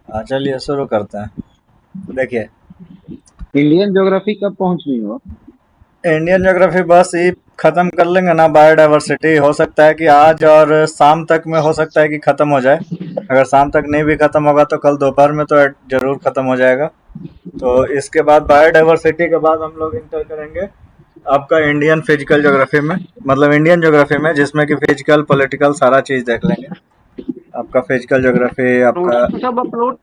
चलिए शुरू करते हैं। देखिए, इंडियन ज्योग्राफी कब पहुंचनी हो? इंडियन ज्योग्राफी बस ये खत्म कर लेंगे ना। बायोडाइवर्सिटी हो सकता है कि आज और शाम तक में हो सकता है कि खत्म हो जाए। अगर शाम तक नहीं भी खत्म होगा तो कल दोपहर में तो जरूर खत्म हो जाएगा। तो इसके बाद बायोडाइवर्सिटी के बाद हम लोग इंटर करेंगे आपका इंडियन फिजिकल ज्योग्राफी में, मतलब इंडियन ज्योग्राफी में, जिसमें कि फिजिकल पॉलिटिकल सारा चीज देख लेंगे। आपका फिजिकल ज्योग्राफी आपका। नोट्स सब अपलोड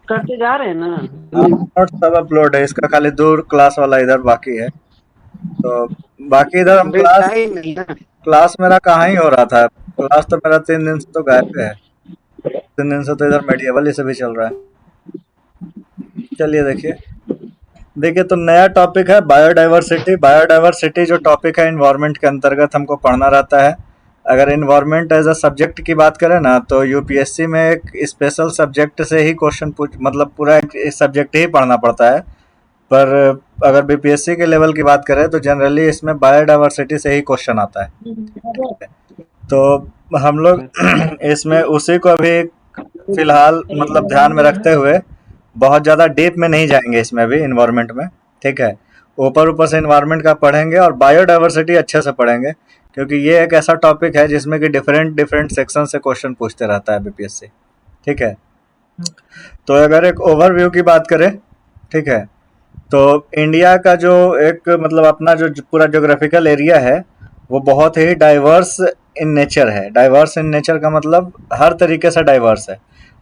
करते जा रहे हैं ना? हाँ, नोट सब अपलोड है, इसका खाली दूर क्लास वाला इधर बाकी है। तो बाकी इधर हम अपडेट क्लास टाइम नहीं ना। क्लास मेरा कहाँ ही हो रहा था। क्लास तो मेरा 3 दिन से तो गायब है। 3 दिन से तो इधर मेडिएवल ही से भी चल रहा है। चलिए देखिए, देखिए तो नया टॉपिक है बायोडाइवर्सिटी। बायोडाइवर्सिटी जो टॉपिक है इन्वायरमेंट के अंतर्गत हमको पढ़ना रहता है। अगर इन्वायरमेंट एज अ सब्जेक्ट की बात करें ना तो यूपीएससी में एक स्पेशल सब्जेक्ट से ही क्वेश्चन पूछ, मतलब पूरा एक सब्जेक्ट ही पढ़ना पड़ता है। पर अगर बीपीएससी के लेवल की बात करें तो जनरली इसमें बायोडाइवर्सिटी से ही क्वेश्चन आता है। ठीक है, तो हम लोग इसमें उसी को अभी फिलहाल मतलब ध्यान में रखते हुए बहुत ज़्यादा डीप में नहीं जाएंगे इसमें भी इन्वायरमेंट में। ठीक है, ऊपर ऊपर से इन्वायरमेंट का पढ़ेंगे और बायोडाइवर्सिटी अच्छे से पढ़ेंगे, क्योंकि ये एक ऐसा टॉपिक है जिसमें कि डिफरेंट डिफरेंट सेक्शन से क्वेश्चन पूछते रहता है बीपीएससी। ठीक है, तो अगर एक ओवरव्यू की बात करें, ठीक है, तो इंडिया का जो एक मतलब अपना जो पूरा ज्योग्राफिकल एरिया है वो बहुत ही डाइवर्स इन नेचर है। डाइवर्स इन नेचर का मतलब हर तरीके से डाइवर्स है।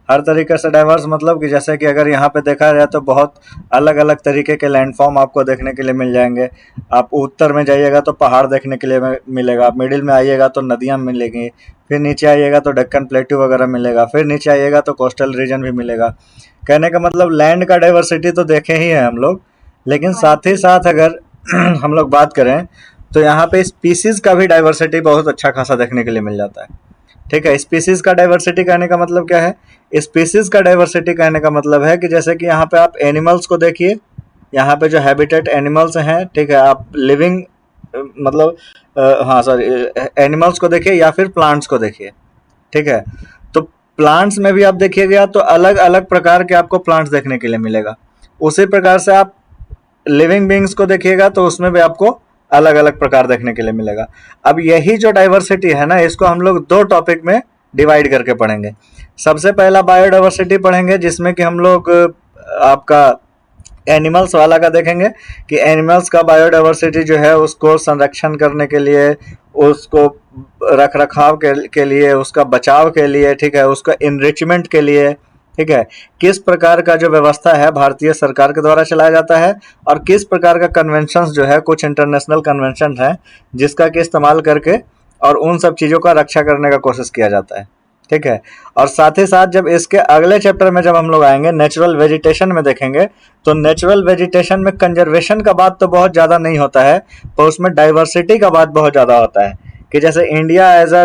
हर तरीके से डाइवर्स मतलब कि जैसे कि अगर यहाँ पे देखा जाए तो बहुत अलग अलग तरीके के लैंडफॉर्म आपको देखने के लिए मिल जाएंगे। आप उत्तर में जाइएगा तो पहाड़ देखने के लिए मिलेगा, आप मिडिल में आइएगा तो नदियाँ मिलेंगी, फिर नीचे आइएगा तो डेक्कन प्लेट्यू वगैरह मिलेगा, फिर नीचे आइएगा तो कोस्टल रीजन भी मिलेगा। कहने का मतलब लैंड का डाइवर्सिटी तो देखे ही है हम लोग, लेकिन साथ ही साथ अगर हम लोग बात करें तो यहाँ पे स्पीसीज का भी डाइवर्सिटी बहुत अच्छा खासा देखने के लिए मिल जाता है। ठीक है, स्पीसीज का डाइवर्सिटी कहने का मतलब क्या है? स्पीसीज का डाइवर्सिटी कहने का मतलब है कि जैसे कि यहाँ पे आप एनिमल्स को देखिए, यहाँ पे जो हैबिटेट एनिमल्स हैं, ठीक है, आप लिविंग मतलब हाँ सॉरी, एनिमल्स को देखिए या फिर प्लांट्स को देखिए। ठीक है, तो प्लांट्स में भी आप देखिएगा तो अलग अलग प्रकार के आपको प्लांट्स देखने के लिए मिलेगा। उसी प्रकार से आप लिविंग बींग्स को देखिएगा तो उसमें भी आपको अलग अलग प्रकार देखने के लिए मिलेगा। अब यही जो डाइवर्सिटी है ना, इसको हम लोग दो टॉपिक में डिवाइड करके पढ़ेंगे। सबसे पहला बायोडाइवर्सिटी पढ़ेंगे जिसमें कि हम लोग आपका एनिमल्स वाला का देखेंगे कि एनिमल्स का बायोडाइवर्सिटी जो है उसको संरक्षण करने के लिए, उसको रख रखाव के लिए, उसका बचाव के लिए, ठीक है, उसका इनरिचमेंट के लिए, ठीक है, किस प्रकार का जो व्यवस्था है भारतीय सरकार के द्वारा चलाया जाता है और किस प्रकार का कन्वेंशन जो है, कुछ इंटरनेशनल कन्वेंशन है जिसका कि इस्तेमाल करके और उन सब चीज़ों का रक्षा करने का कोशिश किया जाता है। ठीक है, और साथ ही साथ जब इसके अगले चैप्टर में जब हम लोग आएंगे नेचुरल वेजिटेशन में देखेंगे तो नेचुरल वेजिटेशन में कंजर्वेशन का बात तो बहुत ज़्यादा नहीं होता है, पर उसमें डाइवर्सिटी का बात बहुत ज़्यादा होता है। कि जैसे इंडिया एज अ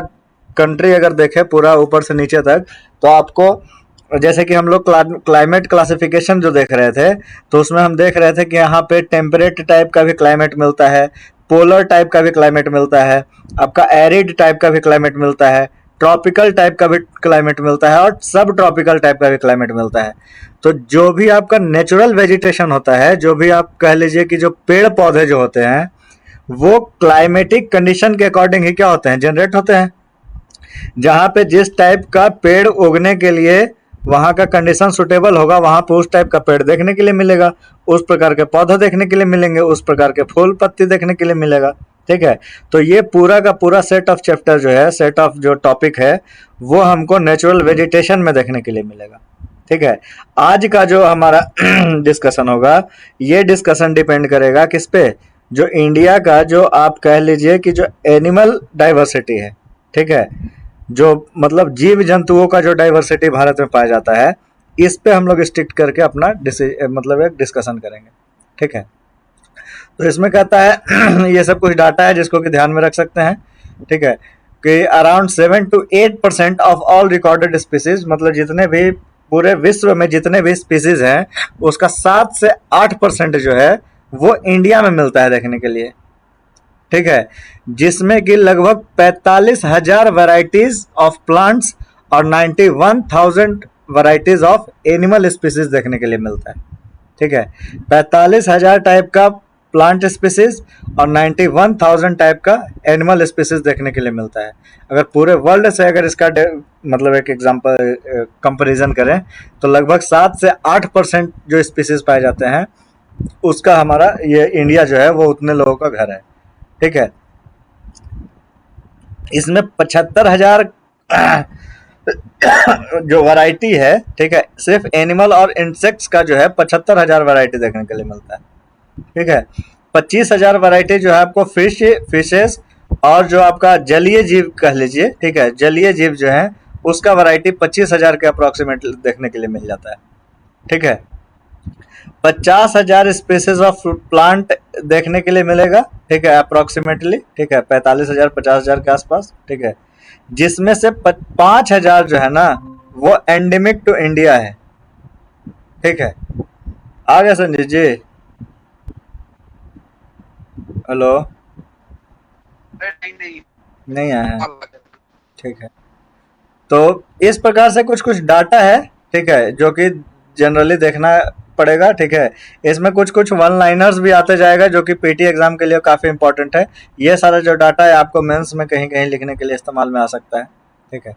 कंट्री अगर देखें पूरा ऊपर से नीचे तक, तो आपको जैसे कि हम लोग क्लाइमेट क्लासिफिकेशन जो देख रहे थे तो उसमें हम देख रहे थे कि यहाँ पे टेम्परेट टाइप का भी क्लाइमेट मिलता है, पोलर टाइप का भी क्लाइमेट मिलता है, आपका एरिड टाइप का भी क्लाइमेट मिलता है, ट्रॉपिकल टाइप का भी क्लाइमेट मिलता है और सब ट्रॉपिकल टाइप का भी क्लाइमेट मिलता है। तो जो भी आपका नेचुरल वेजिटेशन होता है, जो भी आप कह लीजिए कि जो पेड़ पौधे जो होते हैं वो क्लाइमेटिक कंडीशन के अकॉर्डिंग ही क्या होते हैं, जनरेट होते हैं। जहाँ पे जिस टाइप का पेड़ उगने के लिए वहाँ का कंडीशन सुटेबल होगा वहाँ पे उस टाइप का पेड़ देखने के लिए मिलेगा, उस प्रकार के पौधे देखने के लिए मिलेंगे, उस प्रकार के फूल पत्ती देखने के लिए मिलेगा। ठीक है, तो ये पूरा का पूरा सेट ऑफ चैप्टर जो है, सेट ऑफ जो टॉपिक है वो हमको नेचुरल वेजिटेशन में देखने के लिए मिलेगा। ठीक है, आज का जो हमारा डिस्कशन होगा ये डिस्कशन डिपेंड करेगा किस पे, जो इंडिया का जो आप कह लीजिए कि जो एनिमल डाइवर्सिटी है, ठीक है, जो मतलब जीव जंतुओं का जो डाइवर्सिटी भारत में पाया जाता है, इस पे हम लोग स्ट्रिक्ट करके अपना मतलब एक डिस्कशन करेंगे। ठीक है, तो इसमें कहता है ये सब कुछ डाटा है जिसको कि ध्यान में रख सकते हैं। ठीक है, कि around 7 to 8% of all recorded species, मतलब जितने भी पूरे विश्व में जितने भी स्पीसीज हैं उसका 7 से 8% जो है वो इंडिया में मिलता है देखने के लिए। ठीक है, जिसमें कि लगभग 45,000 वैरायटीज ऑफ प्लांट्स और 91,000 वैरायटीज ऑफ एनिमल स्पीसीज देखने के लिए मिलता है, ठीक है। 45,000 टाइप का प्लांट स्पीसीज और 91,000 टाइप का एनिमल स्पीसीज देखने के लिए मिलता है। अगर पूरे वर्ल्ड से अगर इसका मतलब एक एग्जांपल कंपैरिजन करें तो लगभग 7 से 8% जो स्पीसीज पाए जाते हैं उसका हमारा ये इंडिया जो है वो उतने लोगों का घर है, ठीक है। इसमें 75,000 जो वैरायटी है, ठीक है, सिर्फ एनिमल और इंसेक्ट्स का जो है 75,000 वैरायटी देखने के लिए मिलता है, ठीक है। 25,000 वैरायटी जो है आपको फिशेस और जो आपका जलीय जीव कह लीजिए, ठीक है, जलीय जीव जो है उसका वैरायटी 25,000 के अप्रोक्सीमेट देखने के लिए मिल जाता है, ठीक है। 50,000 स्पीसीज ऑफ प्लांट देखने के लिए मिलेगा, ठीक है, अप्रोक्सीमेटली, ठीक है, 45,000 50,000 के आसपास, ठीक है। जिसमें से 5,000 जो है ना वो एंडेमिक टू इंडिया है, ठीक है। आ गया संजय जी? हेलो? नहीं आया है, ठीक है। तो इस प्रकार से कुछ कुछ डाटा है, ठीक है, जो कि जनरली देखना पड़ेगा, ठीक है। इसमें कुछ कुछ वन लाइनर्स भी आते जाएगा जो कि पीटी एग्जाम के लिए काफ़ी इंपॉर्टेंट है। ये सारा जो डाटा है आपको मेंस में कहीं कहीं लिखने के लिए इस्तेमाल में आ सकता है, ठीक है।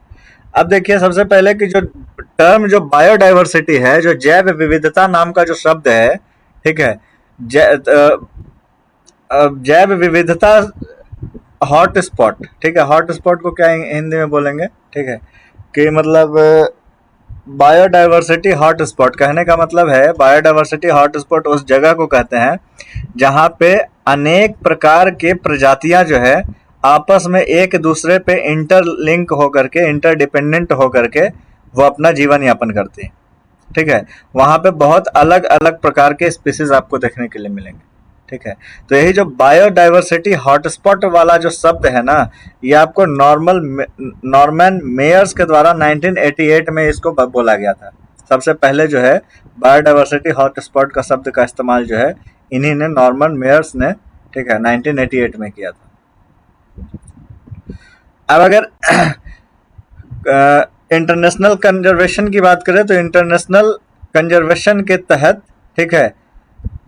अब देखिए सबसे पहले कि जो टर्म जो बायोडाइवर्सिटी है, जो जैव विविधता नाम का जो शब्द है, ठीक है, जैव विविधता हॉट स्पॉट, ठीक है। हॉट स्पॉट को क्या हिंदी में बोलेंगे, ठीक है, कि मतलब बायोडाइवर्सिटी हॉट स्पॉट कहने का मतलब है बायोडाइवर्सिटी हॉट स्पॉट उस जगह को कहते हैं जहाँ पे अनेक प्रकार के प्रजातियां जो है आपस में एक दूसरे पे इंटरलिंक होकर के, इंटरडिपेंडेंट होकर के वो अपना जीवन यापन करती है, ठीक है। वहाँ पे बहुत अलग अलग प्रकार के स्पीसीज आपको देखने के लिए मिलेंगे, ठीक है। तो यही जो बायोडाइवर्सिटी हॉटस्पॉट वाला जो शब्द है ना, ये आपको नॉर्मन मेयर्स के द्वारा 1988 में इसको बोला गया था। सबसे पहले जो है बायोडाइवर्सिटी हॉटस्पॉट का शब्द का इस्तेमाल जो है इन्हीं ने, नॉर्मन मेयर्स ने, ठीक है, 1988 में किया था। अब अगर इंटरनेशनल कंजर्वेशन की बात करें तो इंटरनेशनल कंजर्वेशन के तहत, ठीक है,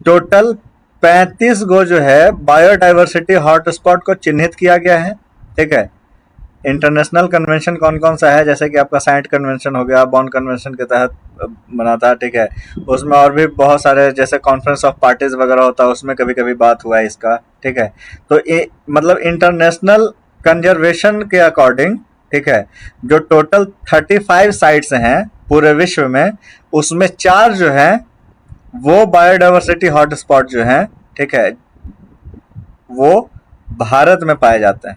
टोटल 35 गो जो है बायोडाइवर्सिटी हॉटस्पॉट को चिन्हित किया गया है, ठीक है। इंटरनेशनल कन्वेंशन कौन कौन सा है, जैसे कि आपका साइंट कन्वेंशन हो गया, बॉन कन्वेंशन के तहत बना था, ठीक है। उसमें और भी बहुत सारे जैसे कॉन्फ्रेंस ऑफ पार्टीज वगैरह होता है, उसमें कभी कभी बात हुआ है इसका, ठीक है। तो ये मतलब इंटरनेशनल कंजर्वेशन के अकॉर्डिंग, ठीक है, जो टोटल 35 साइट्स हैं पूरे विश्व में, उसमें 4 जो है वो बायोडाइवर्सिटी हॉटस्पॉट जो हैं, ठीक है, वो भारत में पाए जाते हैं,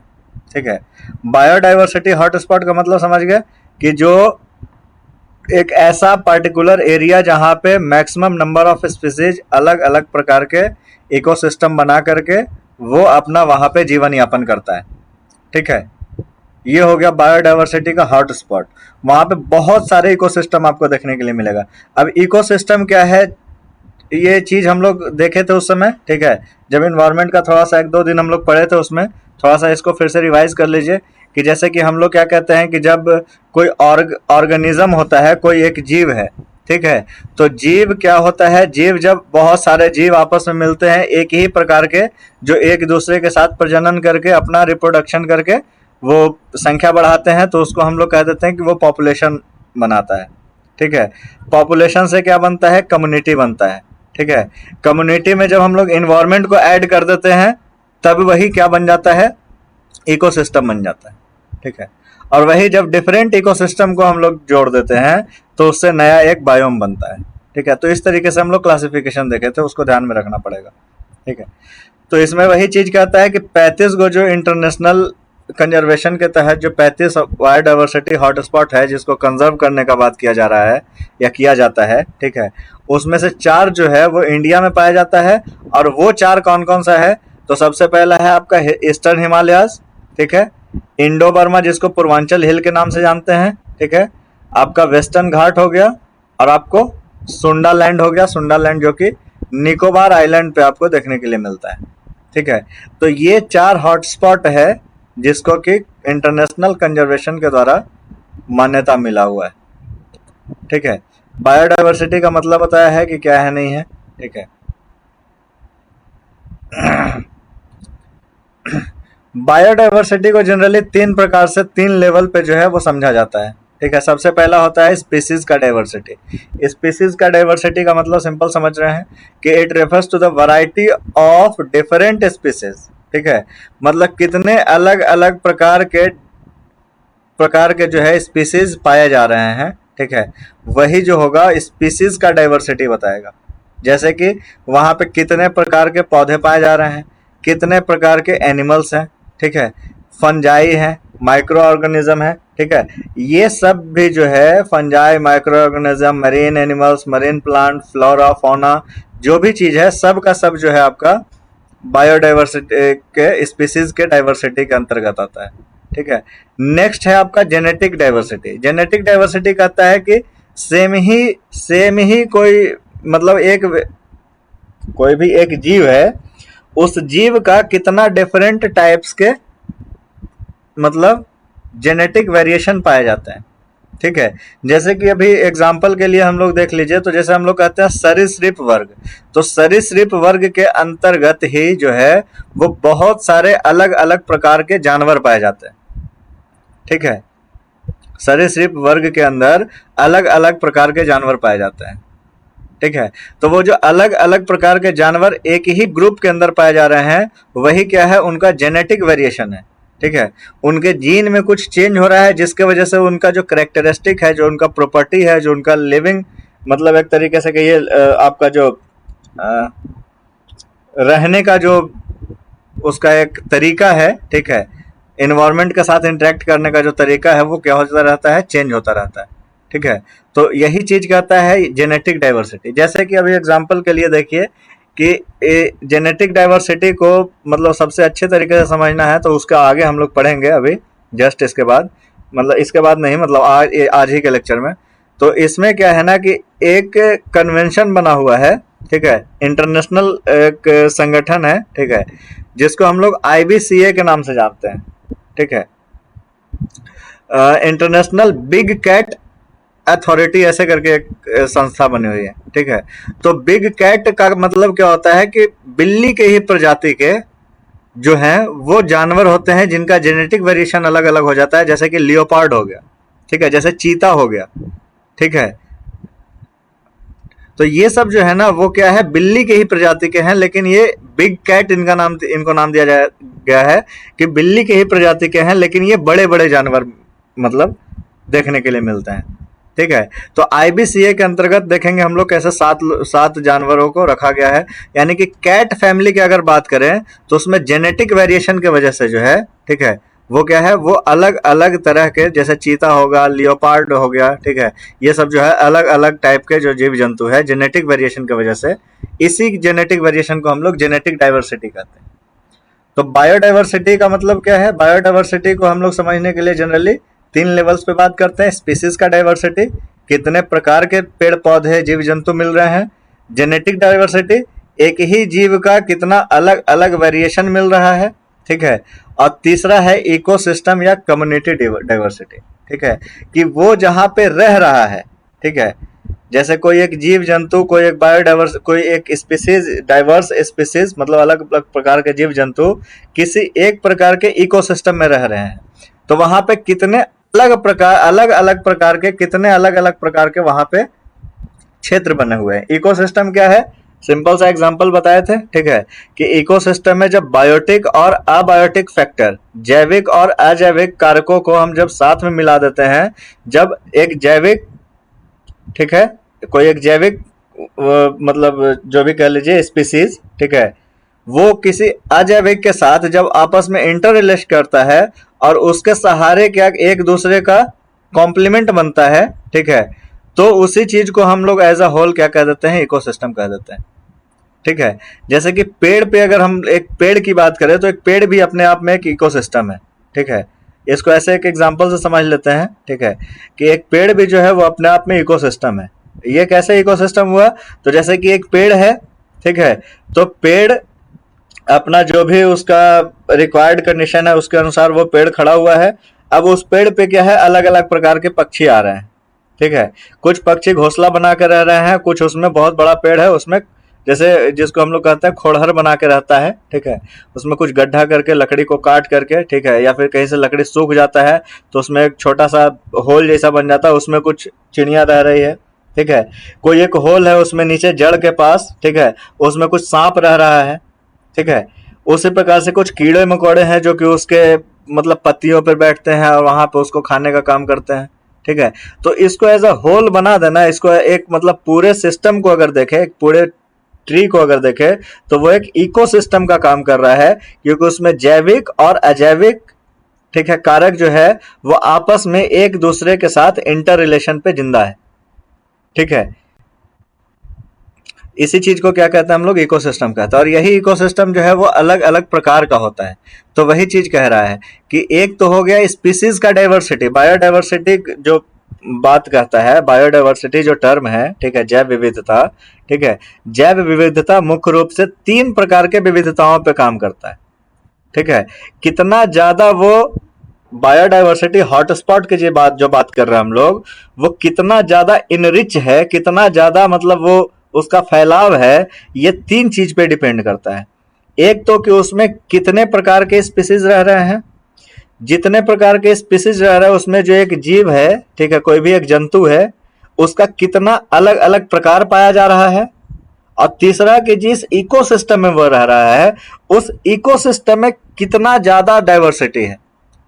ठीक है। बायोडाइवर्सिटी हॉटस्पॉट का मतलब समझ गए कि जो एक ऐसा पर्टिकुलर एरिया जहां पे मैक्सिमम नंबर ऑफ स्पीसीज अलग अलग प्रकार के इकोसिस्टम बना करके वो अपना वहां पे जीवन यापन करता है, ठीक है। ये हो गया बायोडाइवर्सिटी का हॉटस्पॉट। वहां पे बहुत सारे इकोसिस्टम आपको देखने के लिए मिलेगा। अब इकोसिस्टम क्या है, ये चीज हम लोग देखे थे उस समय, ठीक है, जब इन्वायरमेंट का थोड़ा सा 1-2 दिन हम लोग पढ़े थे, उसमें थोड़ा सा इसको फिर से रिवाइज कर लीजिए कि जैसे कि हम लोग क्या कहते हैं कि जब कोई ऑर्गेनिज्म होता है, कोई एक जीव है, ठीक है, तो जीव क्या होता है, जीव जब बहुत सारे जीव आपस में मिलते हैं एक ही प्रकार के, जो एक दूसरे के साथ प्रजनन करके अपना रिप्रोडक्शन करके वो संख्या बढ़ाते हैं, तो उसको हम लोग कह देते हैं कि वो पॉपुलेशन बनाता है, ठीक है। पॉपुलेशन से क्या बनता है, कम्युनिटी बनता है, ठीक है। कम्युनिटी में जब हम लोग इन्वायरमेंट को ऐड कर देते हैं तब वही क्या बन जाता है, इकोसिस्टम बन जाता है, ठीक है। और वही जब डिफरेंट इकोसिस्टम को हम लोग जोड़ देते हैं तो उससे नया एक बायोम बनता है, ठीक है। तो इस तरीके से हम लोग क्लासिफिकेशन देखे थे, उसको ध्यान में रखना पड़ेगा, ठीक है। तो इसमें वही चीज कहता है कि 35 गो जो इंटरनेशनल कंजर्वेशन के तहत जो 35 बायोडाइवर्सिटी हॉटस्पॉट है जिसको कंजर्व करने का बात किया जा रहा है या किया जाता है, ठीक है, उसमें से 4 जो है वो इंडिया में पाया जाता है। और वो 4 कौन कौन सा है, तो सबसे पहला है आपका ईस्टर्न हिमालयाज, ठीक है, इंडो बर्मा जिसको पूर्वांचल हिल के नाम से जानते हैं, ठीक है, आपका वेस्टर्न घाट हो गया, और आपको सुंडा लैंड हो गया, सुंडा लैंड जो कि निकोबार आइलैंड पे आपको देखने के लिए मिलता है, ठीक है। तो ये 4 हॉटस्पॉट है जिसको कि इंटरनेशनल कंजर्वेशन के द्वारा मान्यता मिला हुआ है। ठीक है। बायोडाइवर्सिटी का मतलब बताया है कि क्या है नहीं है, ठीक है। बायोडाइवर्सिटी को जनरली 3 प्रकार से 3 लेवल पे जो है वो समझा जाता है, ठीक है। सबसे पहला होता है स्पीसीज का डाइवर्सिटी। स्पीसीज का डाइवर्सिटी का मतलब सिंपल समझ रहे हैं कि it refers to the variety of different species, ठीक है। मतलब कितने अलग अलग प्रकार के जो है स्पीसीज पाए जा रहे हैं, ठीक है। वही जो होगा स्पीसीज का डाइवर्सिटी बताएगा। जैसे कि वहां पे कितने प्रकार के पौधे पाए जा रहे हैं, कितने प्रकार के एनिमल्स हैं, ठीक है, फंजाई है, माइक्रो ऑर्गेनिज्म है, ठीक है। ये सब भी जो है fungi, micro organism, marine animals, marine plant, flora, fauna, जो भी चीज है सब का सब जो है आपका बायोडाइवर्सिटी के स्पीसीज के डाइवर्सिटी के अंतर्गत आता है, ठीक है। नेक्स्ट है आपका जेनेटिक डाइवर्सिटी। जेनेटिक डाइवर्सिटी कहता है कि सेम ही कोई मतलब कोई भी एक जीव है, उस जीव का कितना डिफरेंट टाइप्स के मतलब जेनेटिक वेरिएशन पाए जाते हैं, ठीक है। जैसे कि अभी एग्जाम्पल के लिए हम लोग देख लीजिए, तो जैसे हम लोग कहते हैं सरीसृप वर्ग, तो सरीसृप वर्ग के अंतर्गत ही जो है वो बहुत सारे अलग अलग प्रकार के जानवर पाए जाते हैं, ठीक है। सरीसृप वर्ग के अंदर अलग अलग प्रकार के जानवर पाए जाते हैं, ठीक है। तो वो जो अलग अलग प्रकार के जानवर एक ही ग्रुप के अंदर पाए जा रहे हैं, वही क्या है, उनका जेनेटिक वेरिएशन है, ठीक है। उनके जीन में कुछ चेंज हो रहा है जिसके वजह से उनका जो करेक्टरिस्टिक है, जो उनका प्रॉपर्टी है, जो उनका लिविंग मतलब एक तरीके से कहिए आपका जो रहने का जो उसका एक तरीका है, ठीक है, इन्वायरमेंट के साथ इंटरेक्ट करने का जो तरीका है वो क्या होता रहता है, चेंज होता रहता है, ठीक है। तो यही चीज कहता है जेनेटिक डाइवर्सिटी। जैसे कि अभी एग्जांपल के लिए देखिए कि जेनेटिक डाइवर्सिटी को मतलब सबसे अच्छे तरीके से समझना है तो उसका आगे हम लोग पढ़ेंगे अभी जस्ट इसके बाद, मतलब इसके बाद नहीं, मतलब आज ही के लेक्चर में। तो इसमें क्या है ना कि एक कन्वेंशन बना हुआ है, ठीक है, इंटरनेशनल एक संगठन है, ठीक है, जिसको हम लोग IBCA के नाम से जानते हैं, ठीक है। इंटरनेशनल बिग कैट अथॉरिटी ऐसे करके एक संस्था बनी हुई है, ठीक है। तो बिग कैट का मतलब क्या होता है कि बिल्ली के ही प्रजाति के जो हैं वो जानवर होते हैं जिनका जेनेटिक वेरिएशन अलग अलग हो जाता है, जैसे कि लियोपार्ड हो गया, ठीक है, जैसे चीता हो गया, ठीक है। तो ये सब जो है ना वो क्या है, बिल्ली के ही प्रजाति के हैं, लेकिन ये बिग कैट इनको नाम दिया गया है कि बिल्ली के ही प्रजाति के हैं, लेकिन ये बड़े बड़े जानवर मतलब देखने के लिए मिलते हैं, ठीक है। तो IBCA के अंतर्गत देखेंगे हम लोग कैसे 7 जानवरों को रखा गया है। यानी कि कैट फैमिली की अगर बात करें तो उसमें जेनेटिक वेरिएशन की वजह से जो है, ठीक है, वो क्या है, वो अलग अलग तरह के, जैसे चीता होगा, लियोपार्ड हो गया, ठीक है, ये सब जो है अलग अलग टाइप के जो जीव जंतु है जेनेटिक वेरिएशन की वजह से, इसी जेनेटिक वेरिएशन को हम लोग जेनेटिक डाइवर्सिटी कहते हैं। तो बायोडाइवर्सिटी का मतलब क्या है, बायोडाइवर्सिटी को हम लोग समझने के लिए जनरली 3 लेवल्स पे बात करते हैं। स्पीसीज का डाइवर्सिटी, कितने प्रकार के पेड़ पौधे जीव जंतु मिल रहे हैं। जेनेटिक डाइवर्सिटी, एक ही जीव का कितना अलग अलग वेरिएशन मिल रहा है, ठीक है। और तीसरा है इकोसिस्टम या कम्युनिटी डाइवर्सिटी, ठीक है, कि वो जहाँ पे रह रहा है, ठीक है, जैसे कोई एक जीव जंतु, कोई एक बायोडाइवर्स, कोई एक स्पीसीज, डाइवर्स स्पीसीज मतलब अलग अलग प्रकार के जीव जंतु किसी एक प्रकार के इकोसिस्टम में रह रहे हैं, तो वहां पे कितने अलग अलग प्रकार के कितने अलग अलग प्रकार के वहां पे क्षेत्र बने हुए हैं। इकोसिस्टम क्या है, सिंपल सा एग्जांपल बताए थे, ठीक है, कि इकोसिस्टम में जब बायोटिक और अबायोटिक फैक्टर, जैविक और अजैविक कारकों को हम जब साथ में मिला देते हैं, जब एक जैविक, ठीक है, कोई एक जैविक मतलब जो भी कह लीजिए स्पीसीज, ठीक है, वो किसी अजैविक के साथ जब आपस में इंटर रिलेट करता है और उसके सहारे क्या एक दूसरे का कॉम्प्लीमेंट बनता है, ठीक है, तो उसी चीज को हम लोग एज अ होल क्या कह देते हैं, इकोसिस्टम कह देते हैं, ठीक है। जैसे कि पेड़ पे अगर हम एक पेड़ की बात करें तो एक पेड़ भी अपने आप में एक इकोसिस्टम है, ठीक है। इसको ऐसे एक एग्जांपल से समझ लेते हैं, ठीक है, कि एक पेड़ भी जो है वो अपने आप में इकोसिस्टम है। ये कैसे इकोसिस्टम हुआ, तो जैसे कि एक पेड़ है, ठीक है, तो पेड़ अपना जो भी उसका रिक्वायर्ड कंडीशन है उसके अनुसार वो पेड़ खड़ा हुआ है। अब उस पेड़ पे क्या है, अलग अलग प्रकार के पक्षी आ रहे हैं, ठीक है। कुछ पक्षी घोंसला बना के रह रहे हैं, कुछ उसमें बहुत बड़ा पेड़ है, उसमें जैसे जिसको हम लोग कहते हैं खोड़हर बना के रहता है, ठीक है। उसमें कुछ गड्ढा करके लकड़ी को काट करके, ठीक है, या फिर कहीं से लकड़ी सूख जाता है तो उसमें एक छोटा सा होल जैसा बन जाता है, उसमें कुछ चिड़िया रह रही है, ठीक है। कोई एक होल है उसमें नीचे जड़ के पास, ठीक है, उसमें कुछ सांप रह रहा है, ठीक है। उसी प्रकार से कुछ कीड़े मकोड़े हैं जो कि उसके मतलब पत्तियों पर बैठते हैं और वहां पे उसको खाने का काम करते हैं, ठीक है। तो इसको एज अ होल बना देना, इसको एक मतलब पूरे सिस्टम को अगर देखें, पूरे ट्री को अगर देखें, तो वो एक इकोसिस्टम का काम कर रहा है, क्योंकि उसमें जैविक और अजैविक, ठीक है, कारक जो है वो आपस में एक दूसरे के साथ इंटर रिलेशन पे जिंदा है, ठीक है। इसी चीज को क्या कहते हैं हम लोग, इकोसिस्टम कहते हैं। और यही इकोसिस्टम जो है वो अलग अलग प्रकार का होता है। तो वही चीज कह रहा है कि एक तो हो गया स्पीसीज का डाइवर्सिटी, बायोडाइवर्सिटी जो बात कहता है, बायोडाइवर्सिटी जो टर्म है, ठीक है, जैव विविधता, ठीक है। जैव विविधता मुख्य रूप से 3 प्रकार के विविधताओं पे काम करता है, ठीक है। कितना ज्यादा वो बायोडाइवर्सिटी हॉटस्पॉट की जो बात कर रहे हैं हम लोग, वो कितना ज्यादा इनरिच है, कितना ज्यादा मतलब वो उसका फैलाव है, ये 3 चीज पे डिपेंड करता है। एक तो कि उसमें कितने प्रकार के स्पीसीज रह रहे हैं, जितने प्रकार के स्पीसीज रह रहे हैं उसमें जो एक जीव है, ठीक है, कोई भी एक जंतु है, उसका कितना अलग अलग प्रकार पाया जा रहा है। और तीसरा कि जिस इकोसिस्टम में वो रह रहा है, उस इकोसिस्टम में कितना ज्यादा डाइवर्सिटी है।